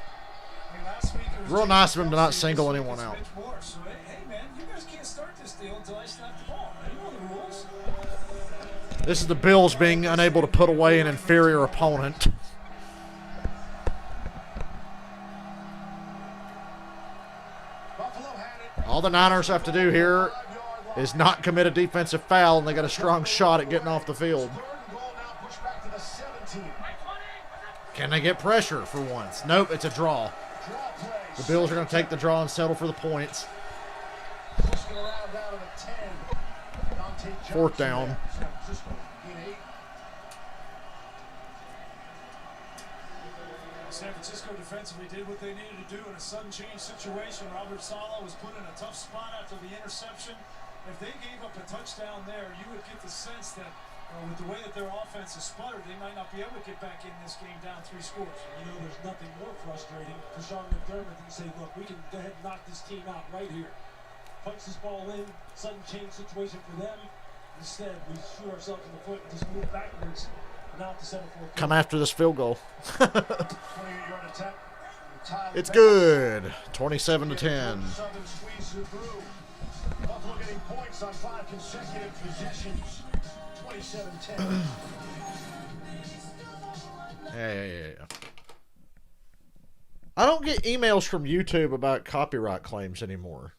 I mean, last week it was Real nice of him to not single anyone out. So, hey, man, you guys can't start this deal until I snap the ball. You know the rules. This is the Bills being unable to put away an inferior opponent. All the Niners have to do here is not commit a defensive foul, and they got a strong shot at getting off the field. Can they get pressure for once? Nope, it's a draw. The Bills are going to take the draw and settle for the points. 4th down. San Francisco defensively did what they needed to do in a sudden change situation. Robert Saleh was put in a tough spot after the interception. If they gave up a touchdown there, you would get the sense that with the way that their offense is sputtered, they might not be able to get back in this game down 3 scores. You know, there's nothing more frustrating for Sean McDermott than to say, look, we can go ahead and knock this team out right here. Punch this ball in, sudden change situation for them. Instead, we shoot ourselves in the foot and just move backwards. Come after this field goal. It's good. 27-10. Buffalo getting points on 5 consecutive possessions. 27-10. Yeah. I don't get emails from YouTube about copyright claims anymore.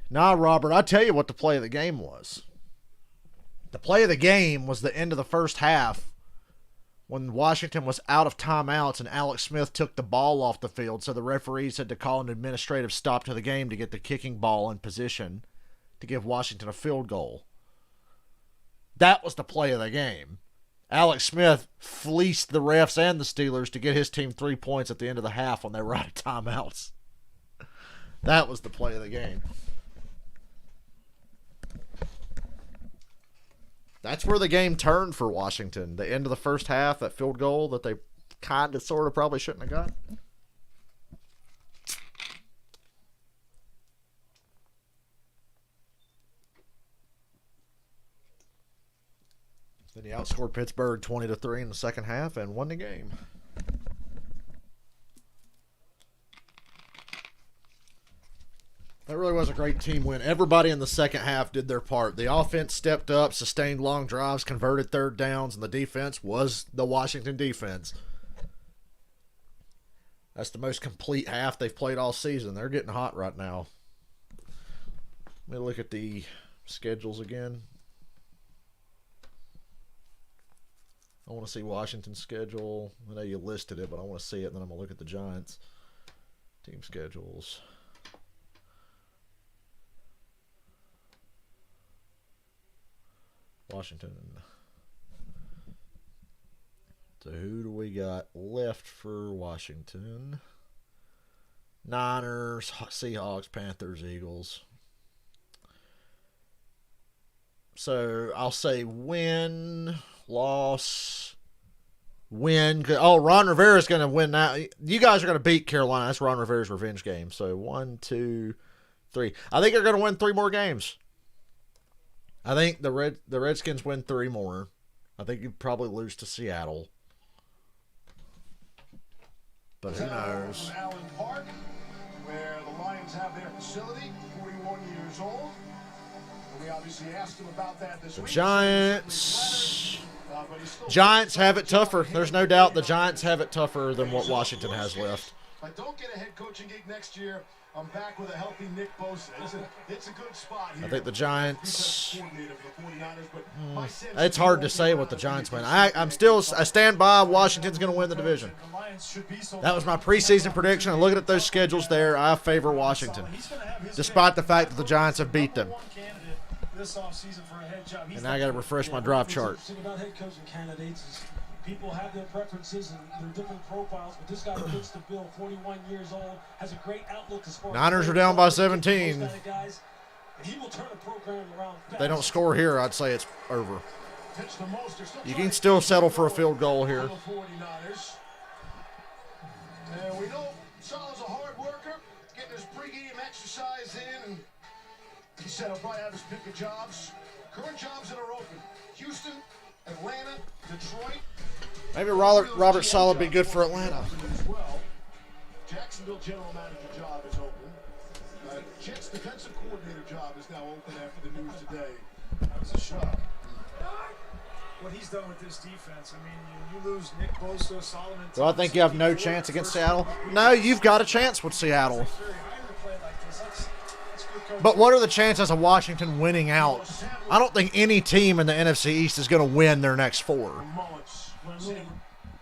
Nah, Robert, I'll tell you what the play of the game was. The play of the game was the end of the first half when Washington was out of timeouts and Alex Smith took the ball off the field, so the referees had to call an administrative stop to the game to get the kicking ball in position to give Washington a field goal. That was the play of the game. Alex Smith fleeced the refs and the Steelers to get his team 3 points at the end of the half when they were out of timeouts. That was the play of the game. That's where the game turned for Washington. The end of the first half, that field goal that they kind of, sort of, probably shouldn't have got. Then he outscored Pittsburgh 20-3 in the second half and won the game. That really was a great team win. Everybody in the second half did their part. The offense stepped up, sustained long drives, converted 3rd downs, and the defense was the Washington defense. That's the most complete half they've played all season. They're getting hot right now. Let me look at the schedules again. I want to see Washington's schedule. I know you listed it, but I want to see it, and then I'm going to look at the Giants' team schedules. Washington. So who do we got left for Washington? Niners, Seahawks, Panthers, Eagles. So I'll say win, loss, win. Oh, Ron Rivera's going to win now. You guys are going to beat Carolina. That's Ron Rivera's revenge game. So 1, 2, 3. I think they're going to win 3 more games. I think the Redskins win 3 more. I think you'd probably lose to Seattle. But who knows? Allen Park, where the Lions have their facility, 41 years old. And we obviously asked him about that this week. Giants have it tougher. There's no doubt the Giants have it tougher than what Washington has left. If I don't get a head coaching gig next year, I'm back with a healthy Nick Bosa. It's a good spot here. I think the Giants. Coordinator for the 49ers, but my sense It's hard to say what the Giants win. I stand by Washington's going to win the division. That was my preseason prediction. And looking at those schedules there, I favor Washington, despite the fact that the Giants have beat them. And now I got to refresh my drive chart. The thing about head coaching candidates is people have their preferences and their different profiles, but this guy fits the bill. 41 years old, has a great outlook as far as Niners are down by 17. those kind of guys, and he will turn a program around If they don't score here, I'd say it's over. Pitch the most. They're still You trying can to still get settle for a field goal here. the 49ers. And we know Salah's a hard worker, getting his pregame exercise in, and he said he'll probably have his pick of jobs. Current jobs that are open: Houston, Atlanta, Detroit. Maybe Robert Saleh would be good for Atlanta. As well. Jacksonville general manager job is open. Jets defensive coordinator job is now open after the news today. That was a shock. What he's done with this defense, I mean, you lose Nick Bosa, Solomon. Do I think you have no chance against Seattle? No, you've got a chance with Seattle. But what are the chances of Washington winning out? I don't think any team in the NFC East is going to win their next 4.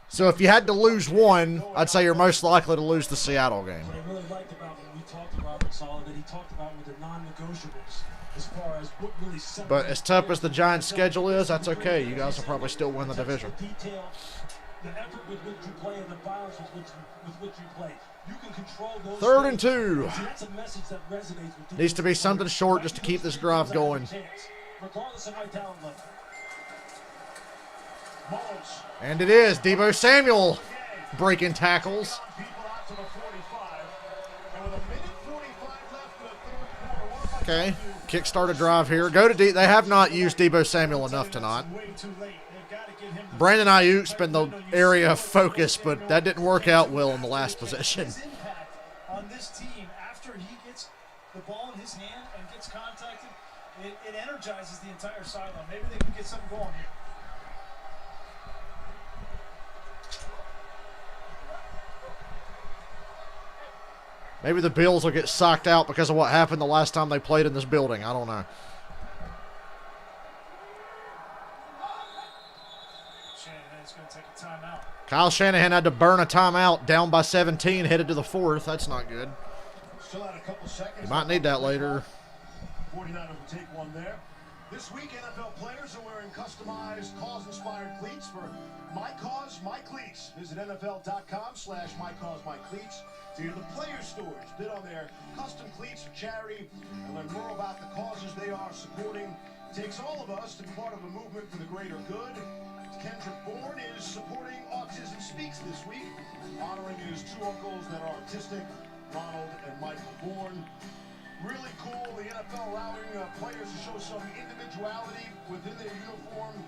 So if you had to lose one, I'd say you're most likely to lose the Seattle game. What I really liked about when we talked to Robert Saleh, that he talked about with the non-negotiables as far as what really separates. But as tough as the Giants' schedule is, that's okay. You guys will probably still win the division. Detail, the effort with which you play, and the violence with which you play. You can control those 3rd and things. 2. See, that's a message that resonates with Needs to be something short just to keep this drive going. regardless of my talent level. And it is Deebo Samuel breaking tackles. Okay, kickstart a drive here. Go to They have not used Deebo Samuel enough tonight. Brandon Ayuk's been the area of focus, but that didn't work out well in the last possession. On this team, after he gets the ball in his hand and gets contacted, it energizes the entire sideline. Maybe they can get something going here. Maybe the Bills will get socked out because of what happened the last time they played in this building. I don't know. Shanahan's going to take a timeout. Kyle Shanahan had to burn a timeout down by 17, headed to the 4th. That's not good. Still had a couple seconds. You might need that later. 49ers will take one there. This week, NFL players are wearing customized cause-inspired cleats for My Cause, My Cleats. Visit NFL.com/MyCauseMyCleats to hear the players' stories, bid on their custom cleats for charity, and learn more about the causes they are supporting. It takes all of us to be part of a movement for the greater good. Kendrick Bourne is supporting Autism Speaks this week, honoring his two uncles that are autistic, Ronald and Michael Bourne. Really cool, the NFL allowing players to show some individuality within their uniform.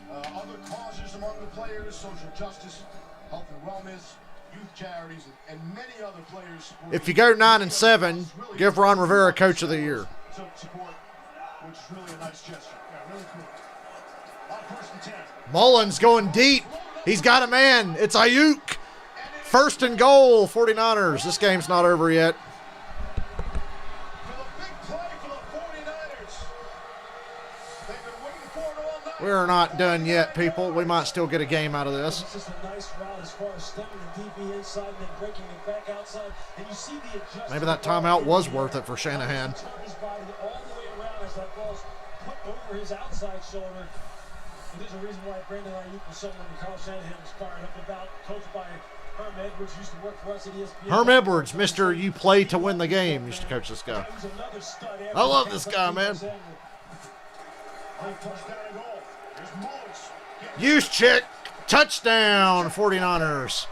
Other causes among the players, social justice, health and wellness, youth charities, and many other players. If you go 9-7, give Ron Rivera Coach of the Year. Support, which is really a nice gesture. Yeah, really cool. First and 10. Mullins going deep. He's got a man. It's Ayuk. 1st and goal, 49ers. This game's not over yet. We're not done yet, people. We might still get a game out of this. It's just a nice route as far as stemming the DB inside and then breaking it back outside. And you see the adjustment. Maybe that timeout was worth it for Shanahan. His body all the way around as that ball's put over his outside shoulder. And there's a reason why Brandon Ayuk was someone that Kyle Shanahan was fired up about, coached by Herm Edwards, used to work for us at ESPN. Herm Edwards, Mr. You play to win the game, used to coach this guy. I love this guy, man. Juszczyk, touchdown, 49ers.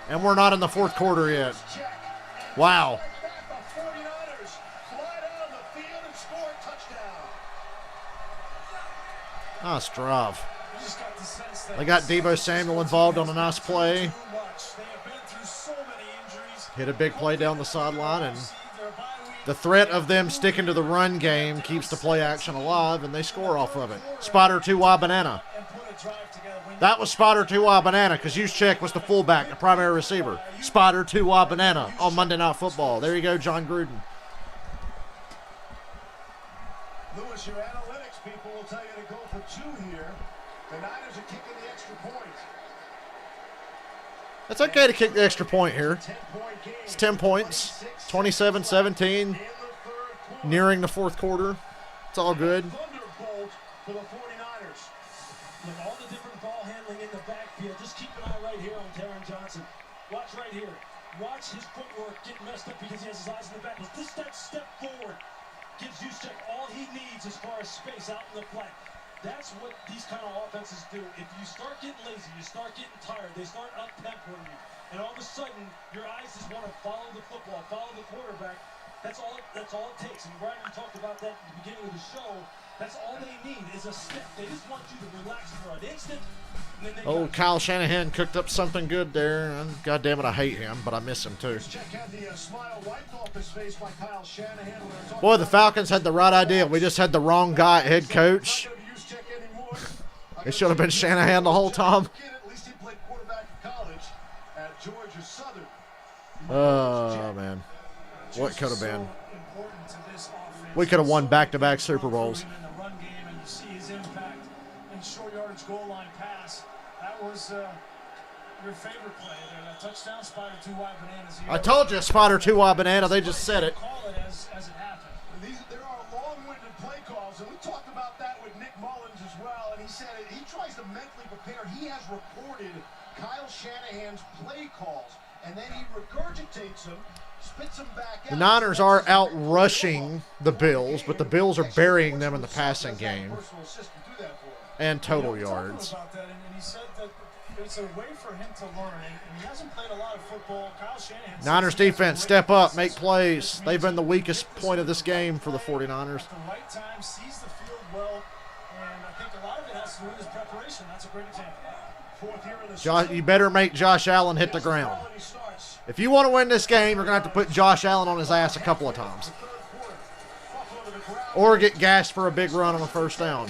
And we're not in the 4th quarter yet. Wow. Nice drive. They got Deebo Samuel involved on a nice play. Hit a big play down the sideline, and the threat of them sticking to the run game keeps the play action alive, and they score off of it. Spider 2 Y banana. And put a drive together. When That was Spotter 2 Banana because Juszczyk was the fullback, the primary receiver. Spotter 2 Banana on Monday Night Football. There you go, John Gruden. Lewis, your analytics people will tell you to go for 2 here. The Niners are kicking the extra point. It's okay to kick the extra point here. It's 10 points, 27-17, nearing the fourth quarter. It's all good. Thunderbolt for the 49ers. Look, all the different ball handling in the backfield. Just keep an eye right here on Taron Johnson. Watch right here. Watch his footwork get messed up because he has his eyes in the back. Just that step forward gives Juszczyk all he needs as far as space out in the flat. That's what these kind of offenses do. If you start getting lazy, you start getting tired, they start up-tempoing you, and all of a sudden, your eyes just want to follow the football, follow the quarterback. That's all it takes. And Brian, you talked about that at the beginning of the show. That's all they need is a step. They just want you to relax for an instant. And then they Oh, Kyle Shanahan cooked up something good there. God damn it, I hate him, but I miss him too. Check out the smile wiped off his face by Kyle Shanahan. Boy, the Falcons had the right idea. We just had the wrong guy at head coach. It should have been Shanahan the whole time. At least he played quarterback in college at Georgia Southern. Oh, man. What could have been? We could have won back-to-back Super Bowls. In the run game, and you see his impact in short yardage goal line pass. That was your favorite play there. That touchdown, Spider 2 wide bananas. I told you, Spotter 2 Banana. They just said it. Call it as it happened. There are long-winded play calls, and we talked about that with Nick Mullins as well, and he said he tries to mentally prepare. He has recorded Kyle Shanahan's play calls, and then he regurgitates them, spits them back out. The Niners are out rushing the Bills, but the Bills are burying them in the passing game and total yards. About that, and he said that it's a way for him to learn, and he hasn't played a lot of football. Kyle Shanahan. Niners defense, step up, make plays. They've been the weakest point of this game for the 49ers. At the right time, sees the field well, and I think a lot of it has to do with his preparation. That's a great example. You better make Josh Allen hit the ground. If you want to win this game, you're going to have to put Josh Allen on his ass a couple of times. Or get gassed for a big run on a first down.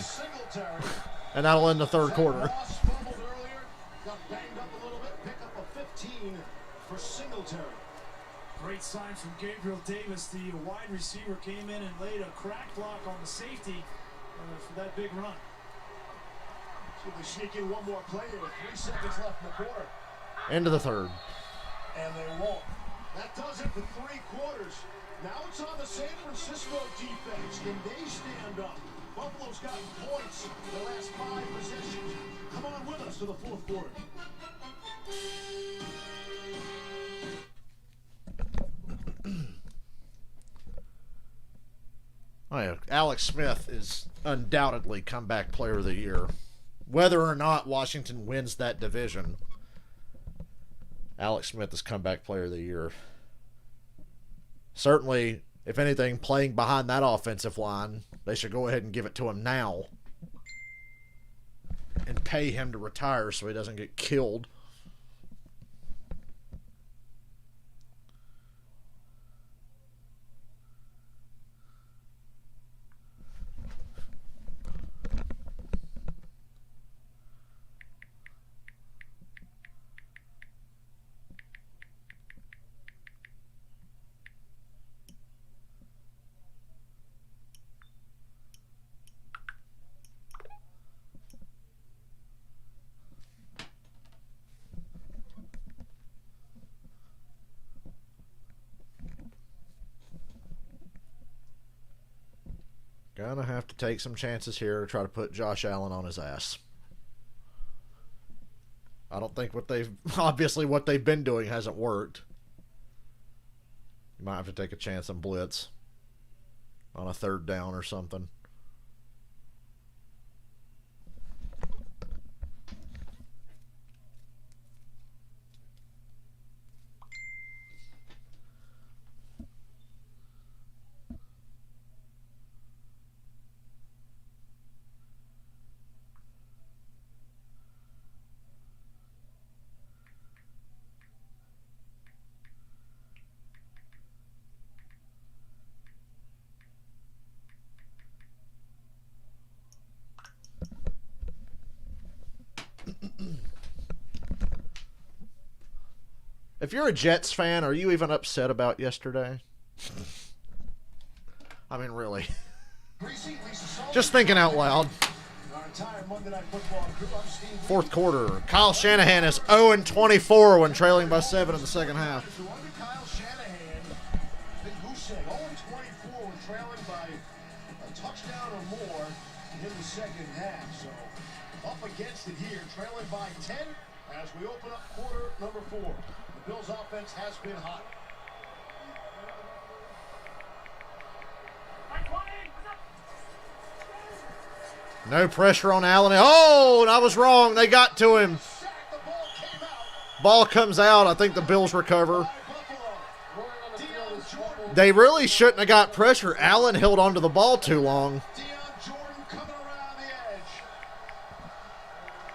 And that'll end the third quarter. Great sign from Gabriel Davis. The wide receiver came in and laid a crack block on the safety for that big run. So they sneak in one more play here with 3 seconds left in the quarter. End of the third. And they won't. That does it for 3 quarters. Now it's on the San Francisco defense. Can they stand up? Buffalo's gotten points the last 5 possessions. Come on with us to the fourth quarter. Oh, yeah. Alex Smith is undoubtedly comeback player of the year. Whether or not Washington wins that division, Alex Smith is comeback player of the year. Certainly, if anything, playing behind that offensive line, they should go ahead and give it to him now. And pay him to retire so he doesn't get killed. Gonna have to take some chances here to try to put Josh Allen on his ass. I don't think what they've been doing hasn't worked. You might have to take a chance on blitz on a third down or something. If you're a Jets fan, are you even upset about yesterday? I mean, really. Just thinking out loud. Fourth quarter. Kyle Shanahan is 0-24 when trailing by 7 in the second half. Kyle Shanahan, big goose egg, 0-24 when trailing by a touchdown or more in the second half. So up against it here, trailing by 10 as we open up quarter number 4. The Bills offense has been hot. No pressure on Allen. Oh, and I was wrong. They got to him. Ball comes out. I think the Bills recover. They really shouldn't have got pressure. Allen held onto the ball too long.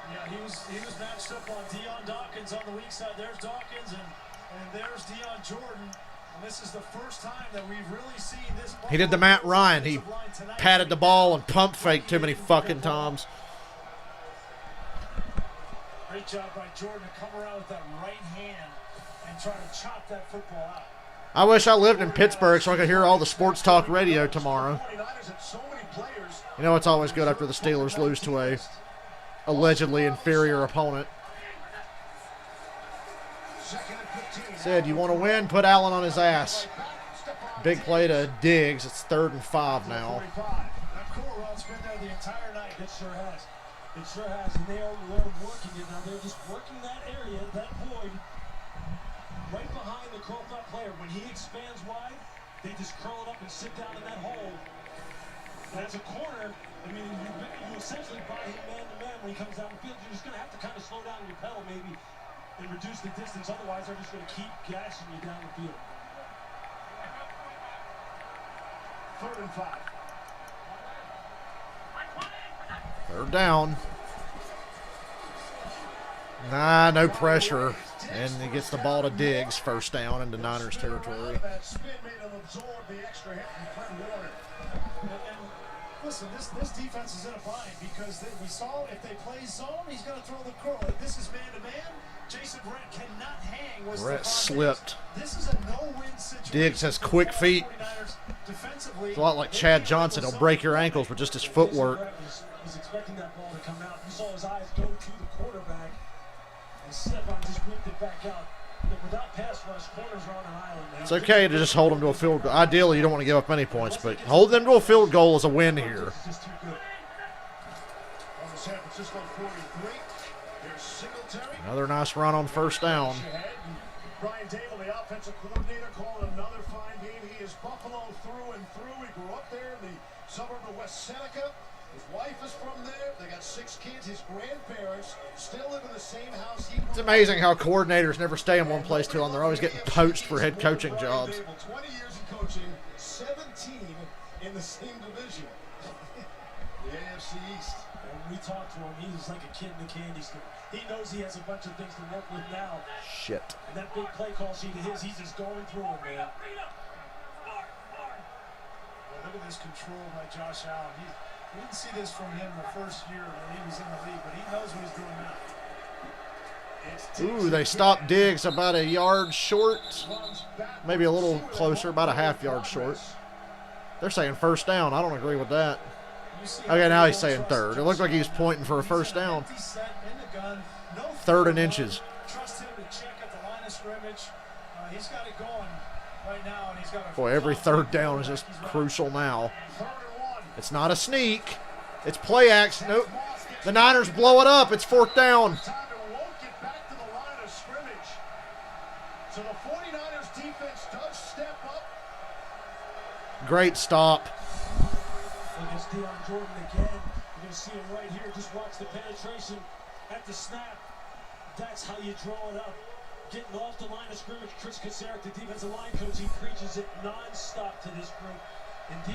Yeah, he was matched up on Deion Dawkins on the weak side. There's Dawkins, and there's Deion Jordan. And this is the first time that we've really seen this. He did the Matt Ryan. He patted the ball and pump faked too many fucking times. Great job by Jordan to come around with that right hand and try to chop that football out. I wish I lived in Pittsburgh so I could hear all the sports talk radio tomorrow. You know, it's always good after the Steelers lose to a allegedly inferior opponent. Said, you want to win? Put Allen on his ass. Big play to Diggs. It's 3rd and 5 now. That core rout's been there the entire night. It sure has. It sure has. And they're working it now. They're just working that area, that void, right behind the curl up player. When he expands wide, they just curl it up and sit down in that hole. And as a corner, I mean, you essentially buy him man-to-man when he comes down the field. You're just going to have to kind of slow down your pedal maybe and reduce the distance. Otherwise, they're just going to keep gashing you down the field. 3rd and 5. 3rd down. Nah, no pressure. And he gets the ball to Diggs, 1st down into Niners territory. Listen, this defense is in a bind because we saw if they play zone, he's going to throw the curl. If this is man-to-man, Jason Brett cannot hang. Brett slipped. This is a no-win situation. Diggs has quick feet. It's a lot like Chad Johnson. He'll break your ankles with just his footwork. Was expecting that ball to come out. You saw his eyes go to the quarterback, and Stephon just whipped it back out. But without pass rush, corners are on an island. It's okay to just hold them to a field goal. Ideally, you don't want to give up any points, but hold them to a field goal is a win here. Another nice run on 1st down. Brian Dable, the offensive coordinator, calling another fine game. He is Buffalo through and through. He grew up there in the suburb of West Seneca. His wife is from there. They got 6 kids. His grandparents still live in the same house he grew up. It's amazing how coordinators never stay in one place too long. They're always getting poached for head coaching jobs. 20 years of coaching, 17 in the same division. The AFC East. When we talk to him, he's like a kid in the candy store. He knows he has a bunch of things to work with now. Shit. And that big play call sheet of his, he's just going through them, man. Well, look at this control by Josh Allen. We didn't see this from him the first year when he was in the league, but he knows what he's doing now. Ooh, they stopped Diggs about a yard short. Maybe a little closer, about a half yard short. They're saying 1st down. I don't agree with that. Okay, now he's saying 3rd. It looked like he was pointing for a 1st down. 3rd and inches. Trust him to check at the line of scrimmage. He's got it going right now, and he's got a Boy, every 3rd down is just crucial now. It's not a sneak. It's play action. Nope. The Niners blow it up. It's 4th down. So the 49ers defense does step up. Great stop. Against Deion Jordan again. You're going to see him right here. Just watch the penetration at the snap. That's how you draw it up. Getting off the line of scrimmage. Chris Kasarik, the defensive line coach, he preaches it nonstop to this group.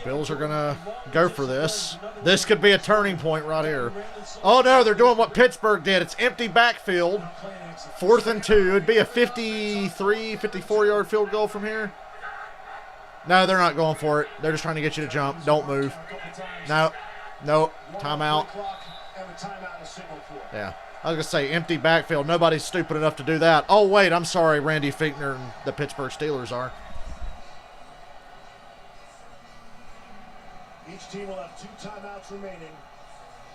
Bills are going to go for this. This could be a turning point right here. Oh, no, they're doing what Pittsburgh did. It's empty backfield. 4th and 2. It'd be a 53, 54-yard field goal from here. No, they're not going for it. They're just trying to get you to jump. Don't move. No. Nope. Timeout. Yeah. I was going to say empty backfield. Nobody's stupid enough to do that. Oh, wait, I'm sorry. Randy Fichtner and the Pittsburgh Steelers are. Each team will have 2 timeouts remaining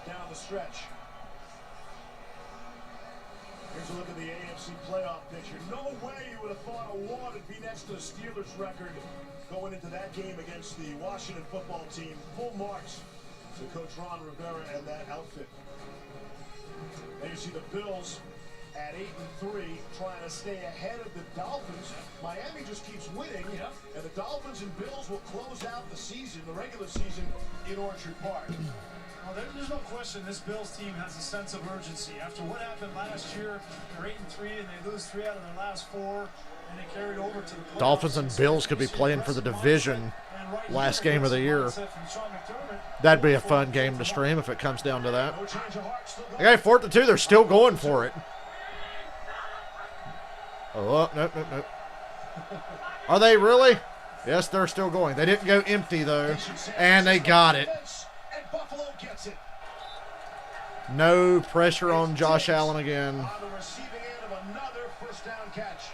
down the stretch. Here's a look at the AFC playoff picture. No way you would have thought a 1 would be next to the Steelers record going into that game against the Washington football team. Full marks to Coach Ron Rivera and that outfit. There you see the Bills at 8-3, trying to stay ahead of the Dolphins. Miami just keeps winning, and the Dolphins and Bills will close out the season, the regular season, in Orchard Park. Well, there's no question this Bills team has a sense of urgency. After what happened last year, they're 8-3 and they lose 3 out of their last 4, and they carried over to the playoffs. Dolphins and Bills could be playing for the division last game of the year. That'd be a fun game to stream if it comes down to that. Okay, 4th and 2. They're still going for it. Oh, nope. Are they really? Yes, they're still going. They didn't go empty, though, and they got it. No pressure on Josh Allen again. On the receiving end of another first down catch.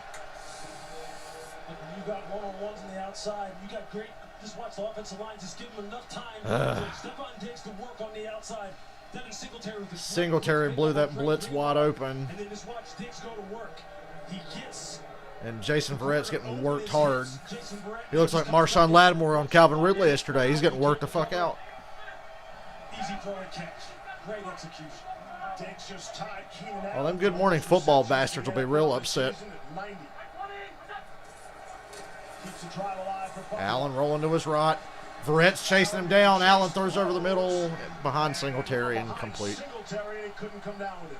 You got one-on-ones on the outside. You got great. Just watch the offensive line. Just give them enough time. Stephon Diggs to work on the outside. Devin Singletary with the Singletary blew that blitz wide open. And then just watch Diggs go to work. He gets. And Jason Verrett's getting worked hard. He looks like Marshawn Lattimore on Calvin Ridley yesterday. He's getting worked the fuck out. Easy throw and catch. Great execution. Diggs just tied Keenan Allen. Well, them Good Morning Football bastards will be real upset. Allen rolling to his right. Verrett's chasing him down. Allen throws over the middle behind Singletary and complete. Singletary couldn't come down with it.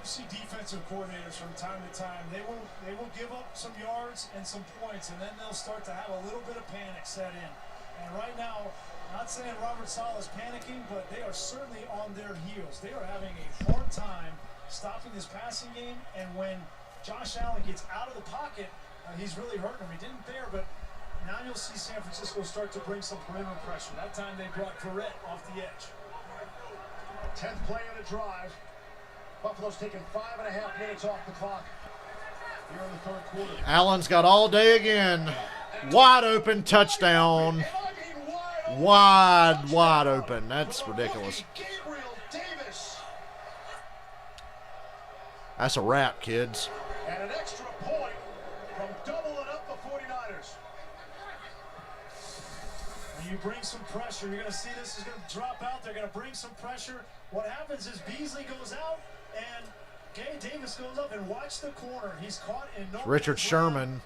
You see defensive coordinators from time to time. They will give up some yards and some points, and then they'll start to have a little bit of panic set in. And right now, not saying Robert Saleh is panicking, but they are certainly on their heels. They are having a hard time stopping this passing game, and when Josh Allen gets out of the pocket, he's really hurting him. He didn't there, but now you'll see San Francisco start to bring some perimeter pressure. That time they brought Verrett off the edge. 10th play of the drive. Buffalo's taking 5.5 minutes off the clock here in the 3rd quarter. Allen's got all day again. Wide open touchdown. Wide open. That's ridiculous. That's a wrap, kids. And an extra point from doubling up the 49ers. When you bring some pressure, you're going to see this is going to drop out. They're going to bring some pressure. What happens is Beasley goes out and Gabe Davis goes up, and watch the corner. He's caught in no. Richard Sherman.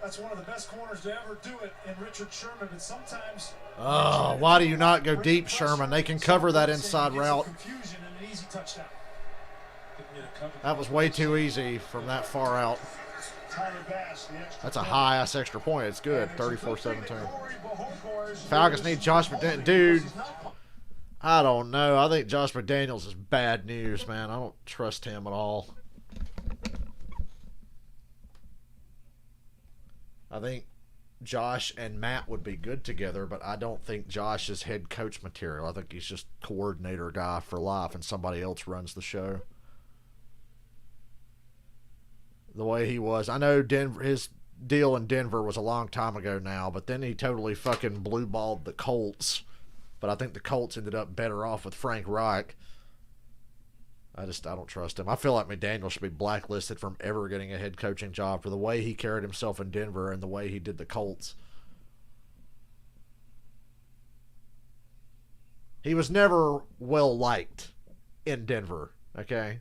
That's one of the best corners to ever do it in Richard Sherman, but sometimes. Oh, why do you not go deep, Sherman? They can cover that inside route. Confusion and an easy touchdown. That was way too easy from that far out. That's a high-ass extra point. It's good, 34-17. Falcons need Josh McDaniels. Dude, I don't know. I think Josh McDaniels is bad news, man. I don't trust him at all. I think Josh and Matt would be good together, but I don't think Josh is head coach material. I think he's just coordinator guy for life, and somebody else runs the show. The way he was. I know Denver, his deal in Denver was a long time ago now, but then he totally fucking blue-balled the Colts. But I think the Colts ended up better off with Frank Reich. I don't trust him. I feel like McDaniel should be blacklisted from ever getting a head coaching job for the way he carried himself in Denver and the way he did the Colts. He was never well liked in Denver, okay?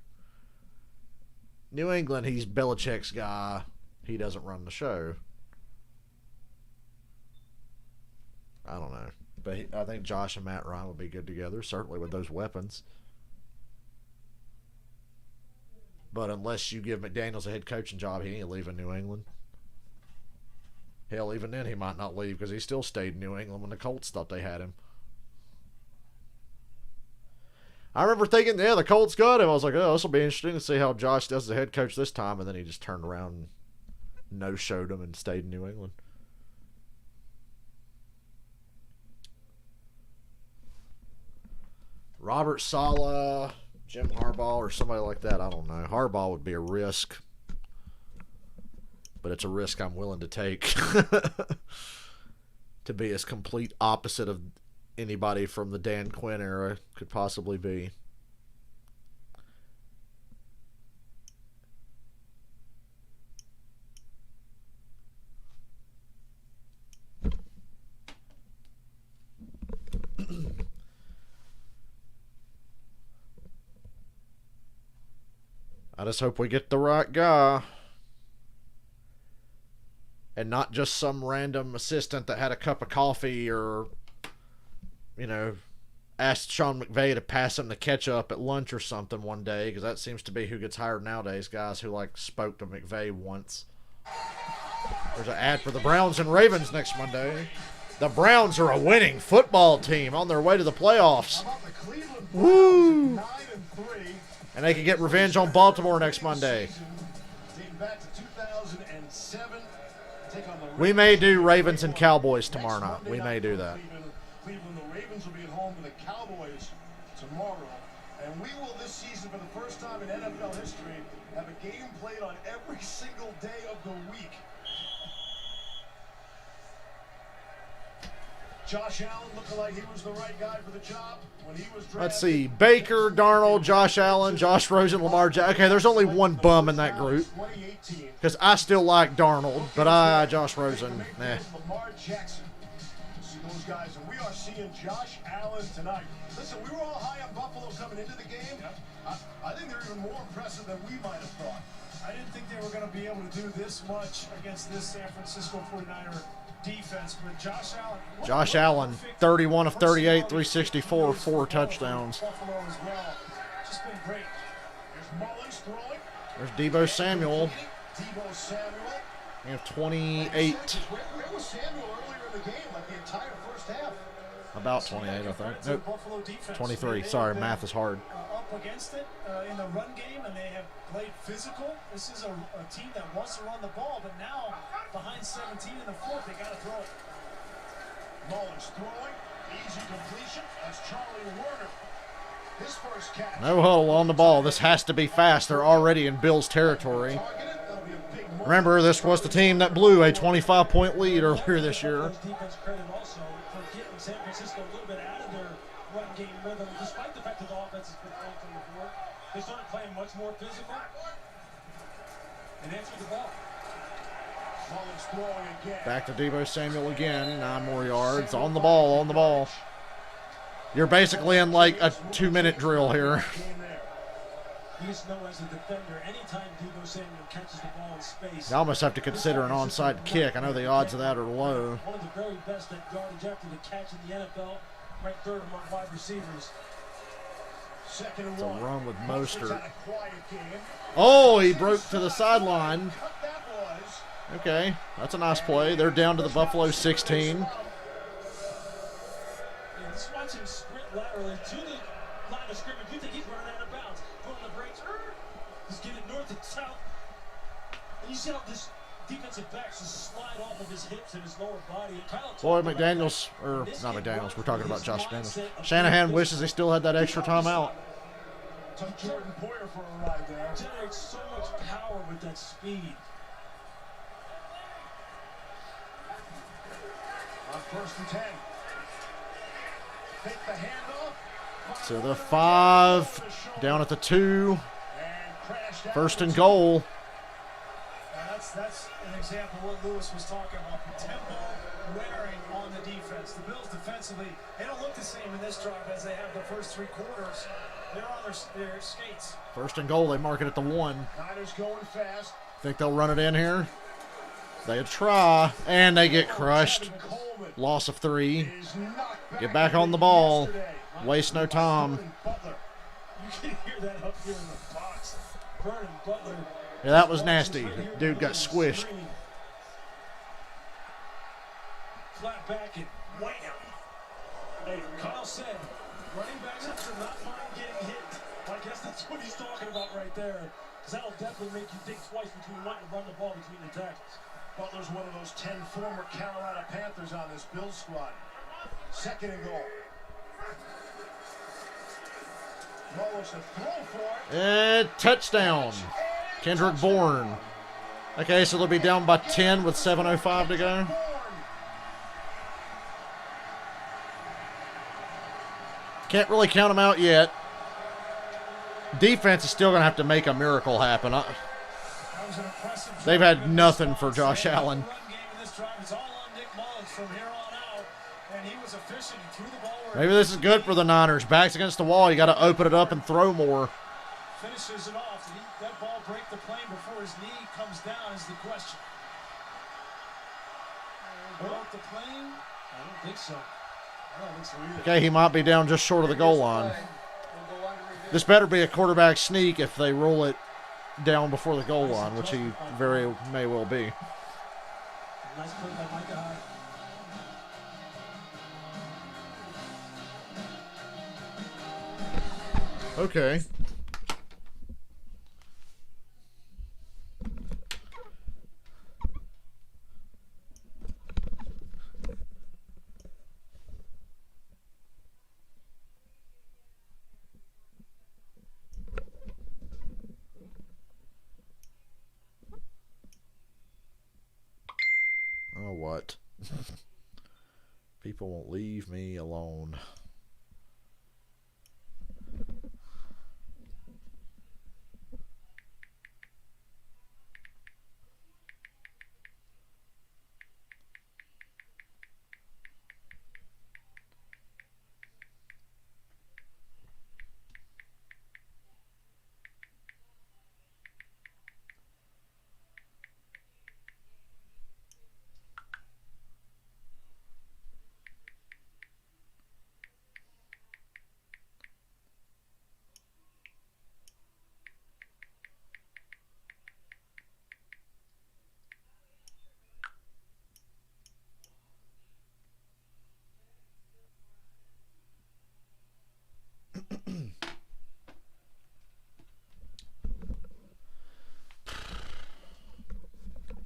New England, he's Belichick's guy. He doesn't run the show. I don't know. But I think Josh and Matt Ryan would be good together, certainly with those weapons. But unless you give McDaniels a head coaching job, he ain't leaving New England. Hell, even then he might not leave because he still stayed in New England when the Colts thought they had him. I remember thinking, yeah, the Colts got him. I was like, oh, this will be interesting to see how Josh does as a head coach this time. And then he just turned around and no-showed him and stayed in New England. Robert Saleh, Jim Harbaugh, or somebody like that. I don't know. Harbaugh would be a risk, but it's a risk I'm willing to take to be as complete opposite of anybody from the Dan Quinn era could possibly be. I just hope we get the right guy. And not just some random assistant that had a cup of coffee or, you know, asked Sean McVay to pass him the ketchup at lunch or something one day, because that seems to be who gets hired nowadays, guys who, like, spoke to McVay once. There's an ad for the Browns and Ravens next Monday. The Browns are a winning football team on their way to the playoffs. Woo! And they can get revenge on Baltimore next Monday. We may do Ravens and Cowboys tomorrow night. We may do that. Cleveland, the Ravens will be at home with the Cowboys tomorrow. And we will this season, for the first time in NFL history, have a game played on every single day of the week. Josh Allen looking like he was the right guy for the job when he was drafted. Let's see. Baker, Darnold, Josh Allen, Josh Rosen, Lamar Jackson. Okay, there's only one bum in that group. Because I still like Darnold, but Josh Rosen, nah. Lamar Jackson. See those guys, and we are seeing Josh Allen tonight. Listen, we were all high on Buffalo coming into the game. I think they're even more impressive than we might have thought. I didn't think they were going to be able to do this much against this San Francisco 49er defense, but Josh Allen, 31 of 38, 364, 4 touchdowns. Buffalo as well. Just been great. There's Mullins throwing. There's Deebo Samuel. Deebo Samuel. We have 28. Where was Samuel earlier in the game, like the entire first half? About 28, I think. Nope. 23. Sorry, math is hard. Up against it in the run game, and they have played physical. This is a team that wants to run the ball, but now behind 17 in the fourth, they got to throw it. Mullins throwing, easy completion. That's Charlie Werner. His first catch. No huddle on the ball. This has to be fast. They're already in Bills territory. Remember, this was the team that blew a 25-point lead earlier this year. Defense credit also for getting San Francisco a little bit out of their run game rhythm, despite the fact that the offense has been playing from the board. They started playing much more physical and answered the ball. Mullins throwing again. Back to Deebo Samuel again. 9 more yards. On the ball, on the ball. You're basically in like a 2-minute drill here. You just know as a defender, anytime Deebo Samuel catches the ball in space, You almost have to consider an onside kick. I know the odds of that are low. one of the very best at yardage after the catch in the NFL, ranked third among wide receivers. Second and It's a one. run with Mostert. Had a quiet game. Oh, he broke to the sideline. Okay, that's a nice play. They're down to the Buffalo 16. Yeah, just watch him sprint laterally to the line of scrimmage. You think he's running out of bounds. Put on the brakes. He's getting north and south. And you see how this defensive backs just slide off of his hips and his lower body. Boy, McDaniels, or not McDaniels, we're talking about Josh McDaniels. Shanahan wishes he still had that extra timeout. Took Jordan Poyer for a ride there. Generates so much power with that speed. On 1st and 10. Fake the handoff. So the 5, down at the 2. First and goal. That's an example of what Lewis was talking about. The tempo wearing on the defense. The Bills defensively, they don't look the same in this drive as they have the first 3 quarters. They're on their skates. First and goal, they mark it at the 1. Niners going fast. Think they'll run it in here? They try, and they get crushed. Loss of 3. Get back on the ball. Waste no time. You can hear that up here in the box. Vernon Butler. Yeah, that was nasty. Dude got squished. Flat back and Whiteout. Hey, Kyle said, running backs have to not mind getting hit. I guess that's what he's talking about right there. Because that'll definitely make you think twice between wanting to run the ball between the tackles. Butler's one of those 10 former Carolina Panthers on this Bills squad. Second and goal. Mullins to throw for it. Touchdown. Kendrick Bourne. Okay, so they'll be down by 10 with 7:05 to go. Can't really count them out yet. Defense is still going to have to make a miracle happen. They've had nothing for Josh Allen. Maybe this is good for the Niners. Backs against the wall. You got to open it up and throw more. Finishes it off. Did that ball break the plane before his knee comes down is the question. Broke the plane? I don't think so. I don't think so either. Okay, he might be down just short of the goal line. This better be a quarterback sneak if they roll it down before the goal line, which he very may well be. Nice play by Micah Hyde. Okay. Oh, what? People won't leave me alone.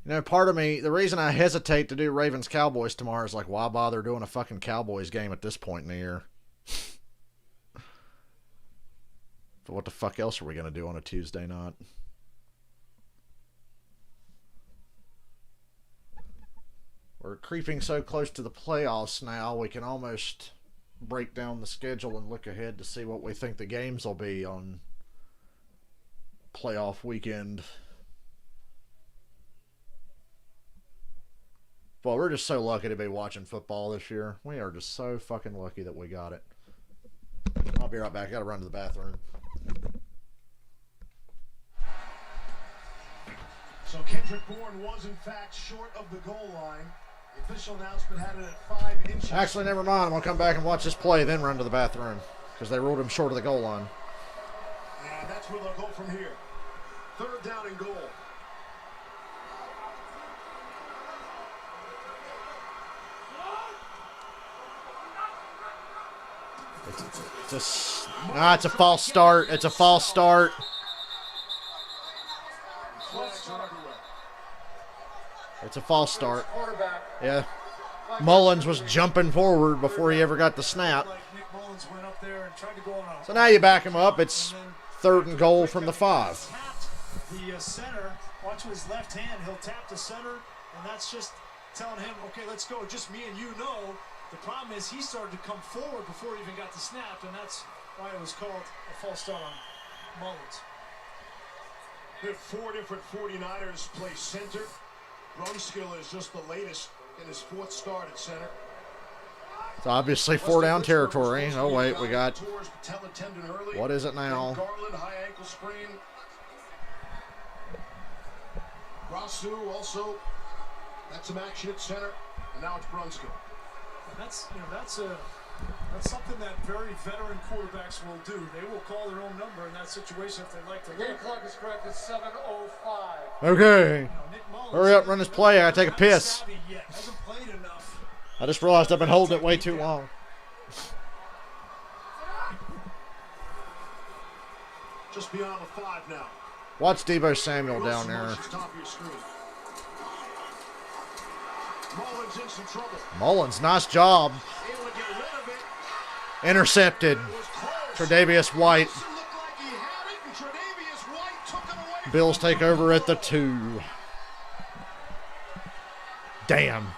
You know, part of me, the reason I hesitate to do Ravens-Cowboys tomorrow is like, why bother doing a fucking Cowboys game at this point in the year? But what the fuck else are we going to do on a Tuesday night? We're creeping so close to the playoffs now, we can almost break down the schedule and look ahead to see what we think the games will be on playoff weekend. Well, we're just so lucky to be watching football this year. We are just so fucking lucky that we got it. I'll be right back. I gotta run to the bathroom. So Kendrick Bourne was in fact short of the goal line. The official announcement had it at 5 inches. Actually, never mind. I'm gonna come back and watch this play, then run to the bathroom because they ruled him short of the goal line. And that's where they'll go from here. 3rd down and goal. It's a false start. It's a false start. It's a false start. Yeah. Mullins was jumping forward before he ever got the snap. So now you back him up. It's 3rd and goal from the 5. The center, watch with his left hand, he'll tap the center, and that's just telling him, okay, let's go. Just me and you know. The problem is he started to come forward before he even got the snap, and that's why it was called a false start on Mullins. We have 4 different 49ers play center. Brunskill is just the latest in his 4th start at center. It's obviously 4 down territory. Oh, wait, we got... What is it now? Garland, high ankle sprain. Rasu also got some action at center, and now it's Brunskill. That's something that very veteran quarterbacks will do. They will call their own number in that situation if they like to. The game clock is correct at 7:05. Okay. Hurry up, run this play. I gotta take a piss. Hasn't played enough. I just realized I've been holding it way too long. Just beyond the 5 now. Watch Deebo Samuel down there. Mullins in some trouble. Mullins, nice job. Intercepted. Tre'Davious White. Bills take over at the 2. Damn.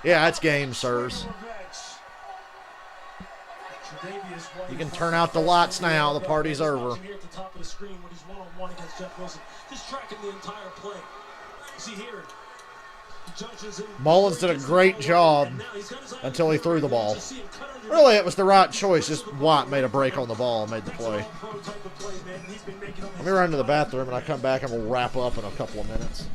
Yeah, it's game, sirs. You can turn out the lights now. The party's over. Here at the top of the screen when he's one-on-one against Jeff Wilson. Just tracking the entire play. See here. Mullins did a great job until he threw the ball. Really, it was the right choice. Just Watt made a break on the ball and made the play. Let me run to the bathroom, and I come back and we'll wrap up in a couple of minutes.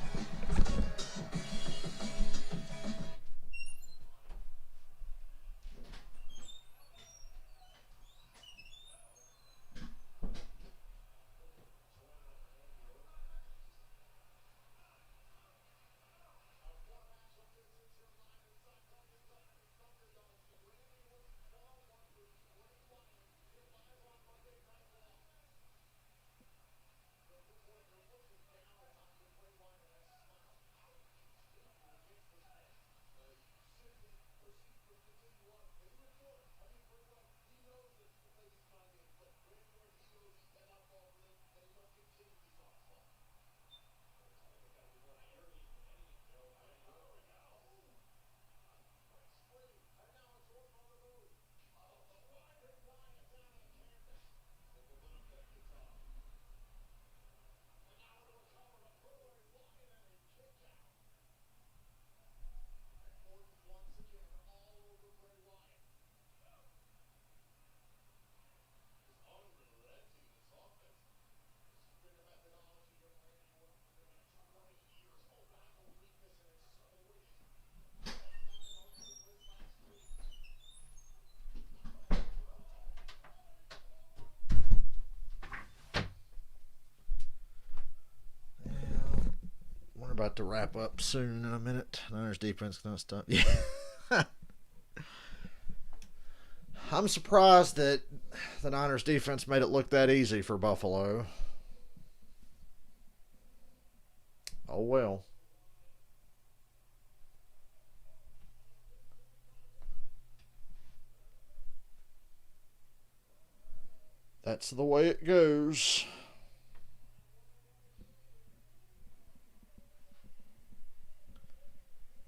About to wrap up soon in a minute. Niners defense gonna stop. Yeah. I'm surprised that the Niners defense made it look that easy for Buffalo. Oh well. That's the way it goes.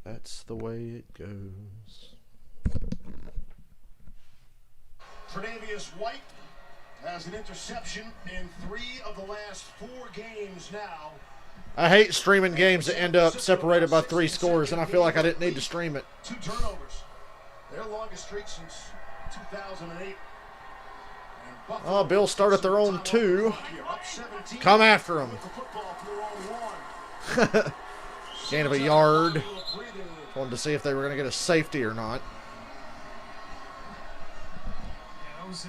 That's the way it goes. Tre'Davious White has an interception in 3 of the last 4 games now. I hate streaming games that end up separated by 3 scores, and I feel like I didn't need to stream it. 2 turnovers. Their longest streak since 2008. Oh, Bills start at their own 2. Come after them. Gain of a yard. Wanted to see if they were going to get a safety or not. Yeah, that was a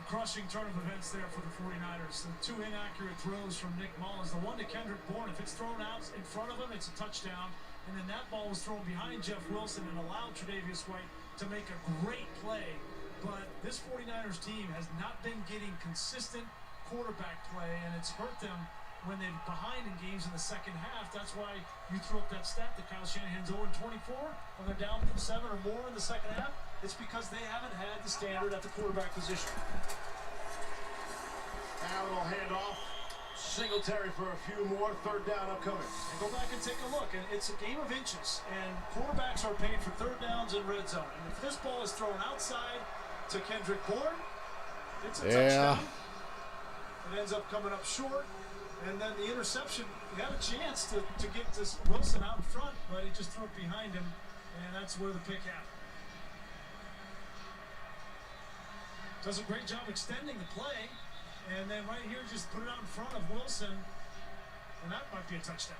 crushing turn of events there for the 49ers. The 2 inaccurate throws from Nick Mullins. The one to Kendrick Bourne, if it's thrown out in front of him, it's a touchdown. And then that ball was thrown behind Jeff Wilson and allowed Tre'Davious White to make a great play. But this 49ers team has not been getting consistent quarterback play, and it's hurt them when they're behind in games in the second half. That's why you threw up that stat that Kyle Shanahan's 0-24 when they're down 7 or more in the second half. It's because they haven't had the standard at the quarterback position. Now a little handoff. Singletary for a few more. 3rd down upcoming. And go back and take a look. And it's a game of inches. And quarterbacks are paid for 3rd downs in red zone. And if this ball is thrown outside to Kendrick Bourne, it's a touchdown. It ends up coming up short. And then the interception, he had a chance to get this Wilson out in front, but he just threw it behind him, and that's where the pick happened. Does a great job extending the play, and then right here just put it out in front of Wilson, and that might be a touchdown.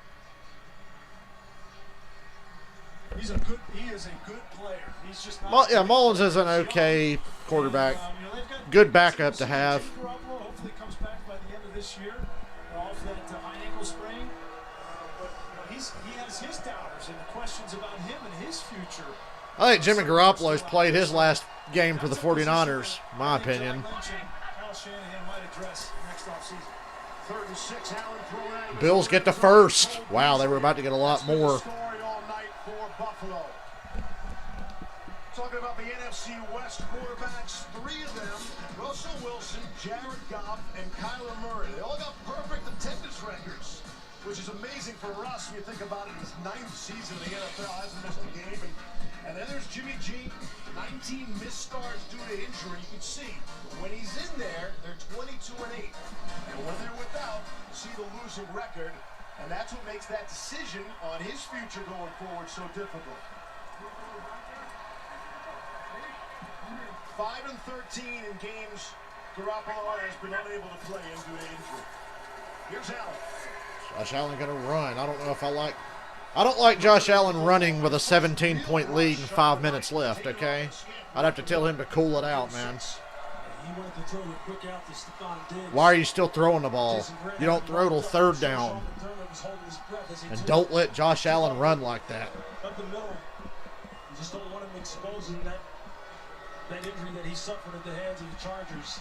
He is a good player. He's just not. Yeah, Mullins is an okay quarterback. Good backup to have. Hopefully comes back by the end of this year. Off that high ankle sprain, but he has his doubters and questions about him and his future. I think Jimmy Garoppolo's played his last game for the 49ers, in my opinion. Kyle Shanahan might address next offseason. 3rd and 6, Allen throwing out. Bills get the first. Wow, they were about to get a lot more. Story all night for Buffalo. Talking about the NFC West quarterbacks, 3 of them, Russell Wilson, Jared Goff, and Kyler Murray. They all got perfect attendance records, which is amazing for Russ when you think about it. His 9th season in the NFL, hasn't missed a game. And then there's Jimmy G, 19 missed starts due to injury. You can see when he's in there, they're 22-8. And when they're without, you see the losing record. And that's what makes that decision on his future going forward so difficult. 5-13 in games Garoppolo has been unable to play in due to injury. Here's Allen. Josh Allen going to run. I don't know if I don't like Josh Allen running with a 17-point lead and 5 minutes left, okay? I'd have to tell him to cool it out, man. Why are you still throwing the ball? You don't throw till 3rd down. And don't let Josh Allen run like that. Up the middle. You just don't want him exposing that injury that he suffered at the hands of the Chargers.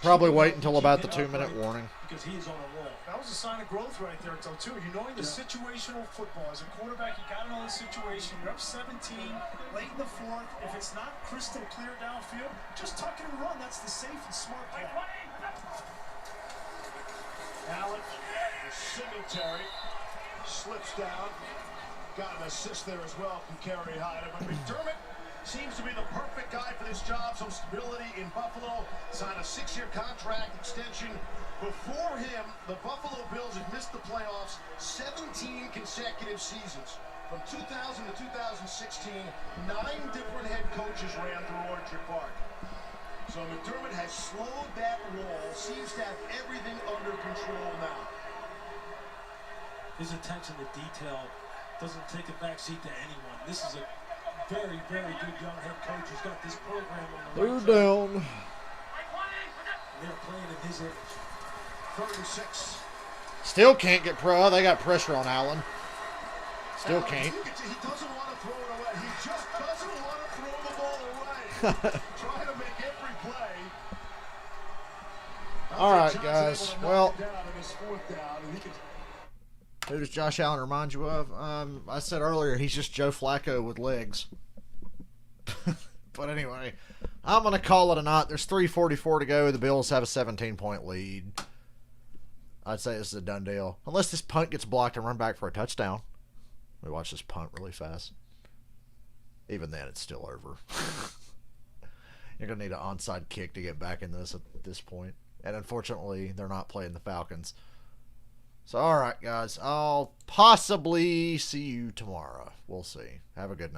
Probably wait until about the 2-minute warning. Because he is on a roll. That was a sign of growth right there, though, too. You knowing the situational football. As a quarterback, you got to know the situation. You're up 17, late in the 4th. If it's not crystal clear downfield, just tuck it and run. That's the safe and smart play. Allen, Singletary, slips down. Got an assist there as well from Kerry Hyder. But McDermott seems to be the perfect guy for this job. Some stability in Buffalo. Signed a 6-year contract extension. Before him, the Buffalo Bills have missed the playoffs 17 consecutive seasons. From 2000 to 2016, 9 different head coaches ran through Orchard Park. So McDermott has slowed that roll. Seems to have everything under control now. His attention to detail doesn't take a backseat to anyone. This is a very, very good young head coach who's got this program on the right track. Down. They're playing in his image. 36. Still can't get they got pressure on Allen. Still can't. He doesn't want to throw it away. He just doesn't want to throw the ball away. Trying to make every play. All right, guys. Well, who does Josh Allen remind you of? I said earlier he's just Joe Flacco with legs. But anyway, I'm going to call it a night. There's 3:44 to go. The Bills have a 17-point lead. I'd say this is a done deal. Unless this punt gets blocked and run back for a touchdown. Let me watch this punt really fast. Even then, it's still over. You're going to need an onside kick to get back in this at this point. And unfortunately, they're not playing the Falcons. So, all right, guys. I'll possibly see you tomorrow. We'll see. Have a good night.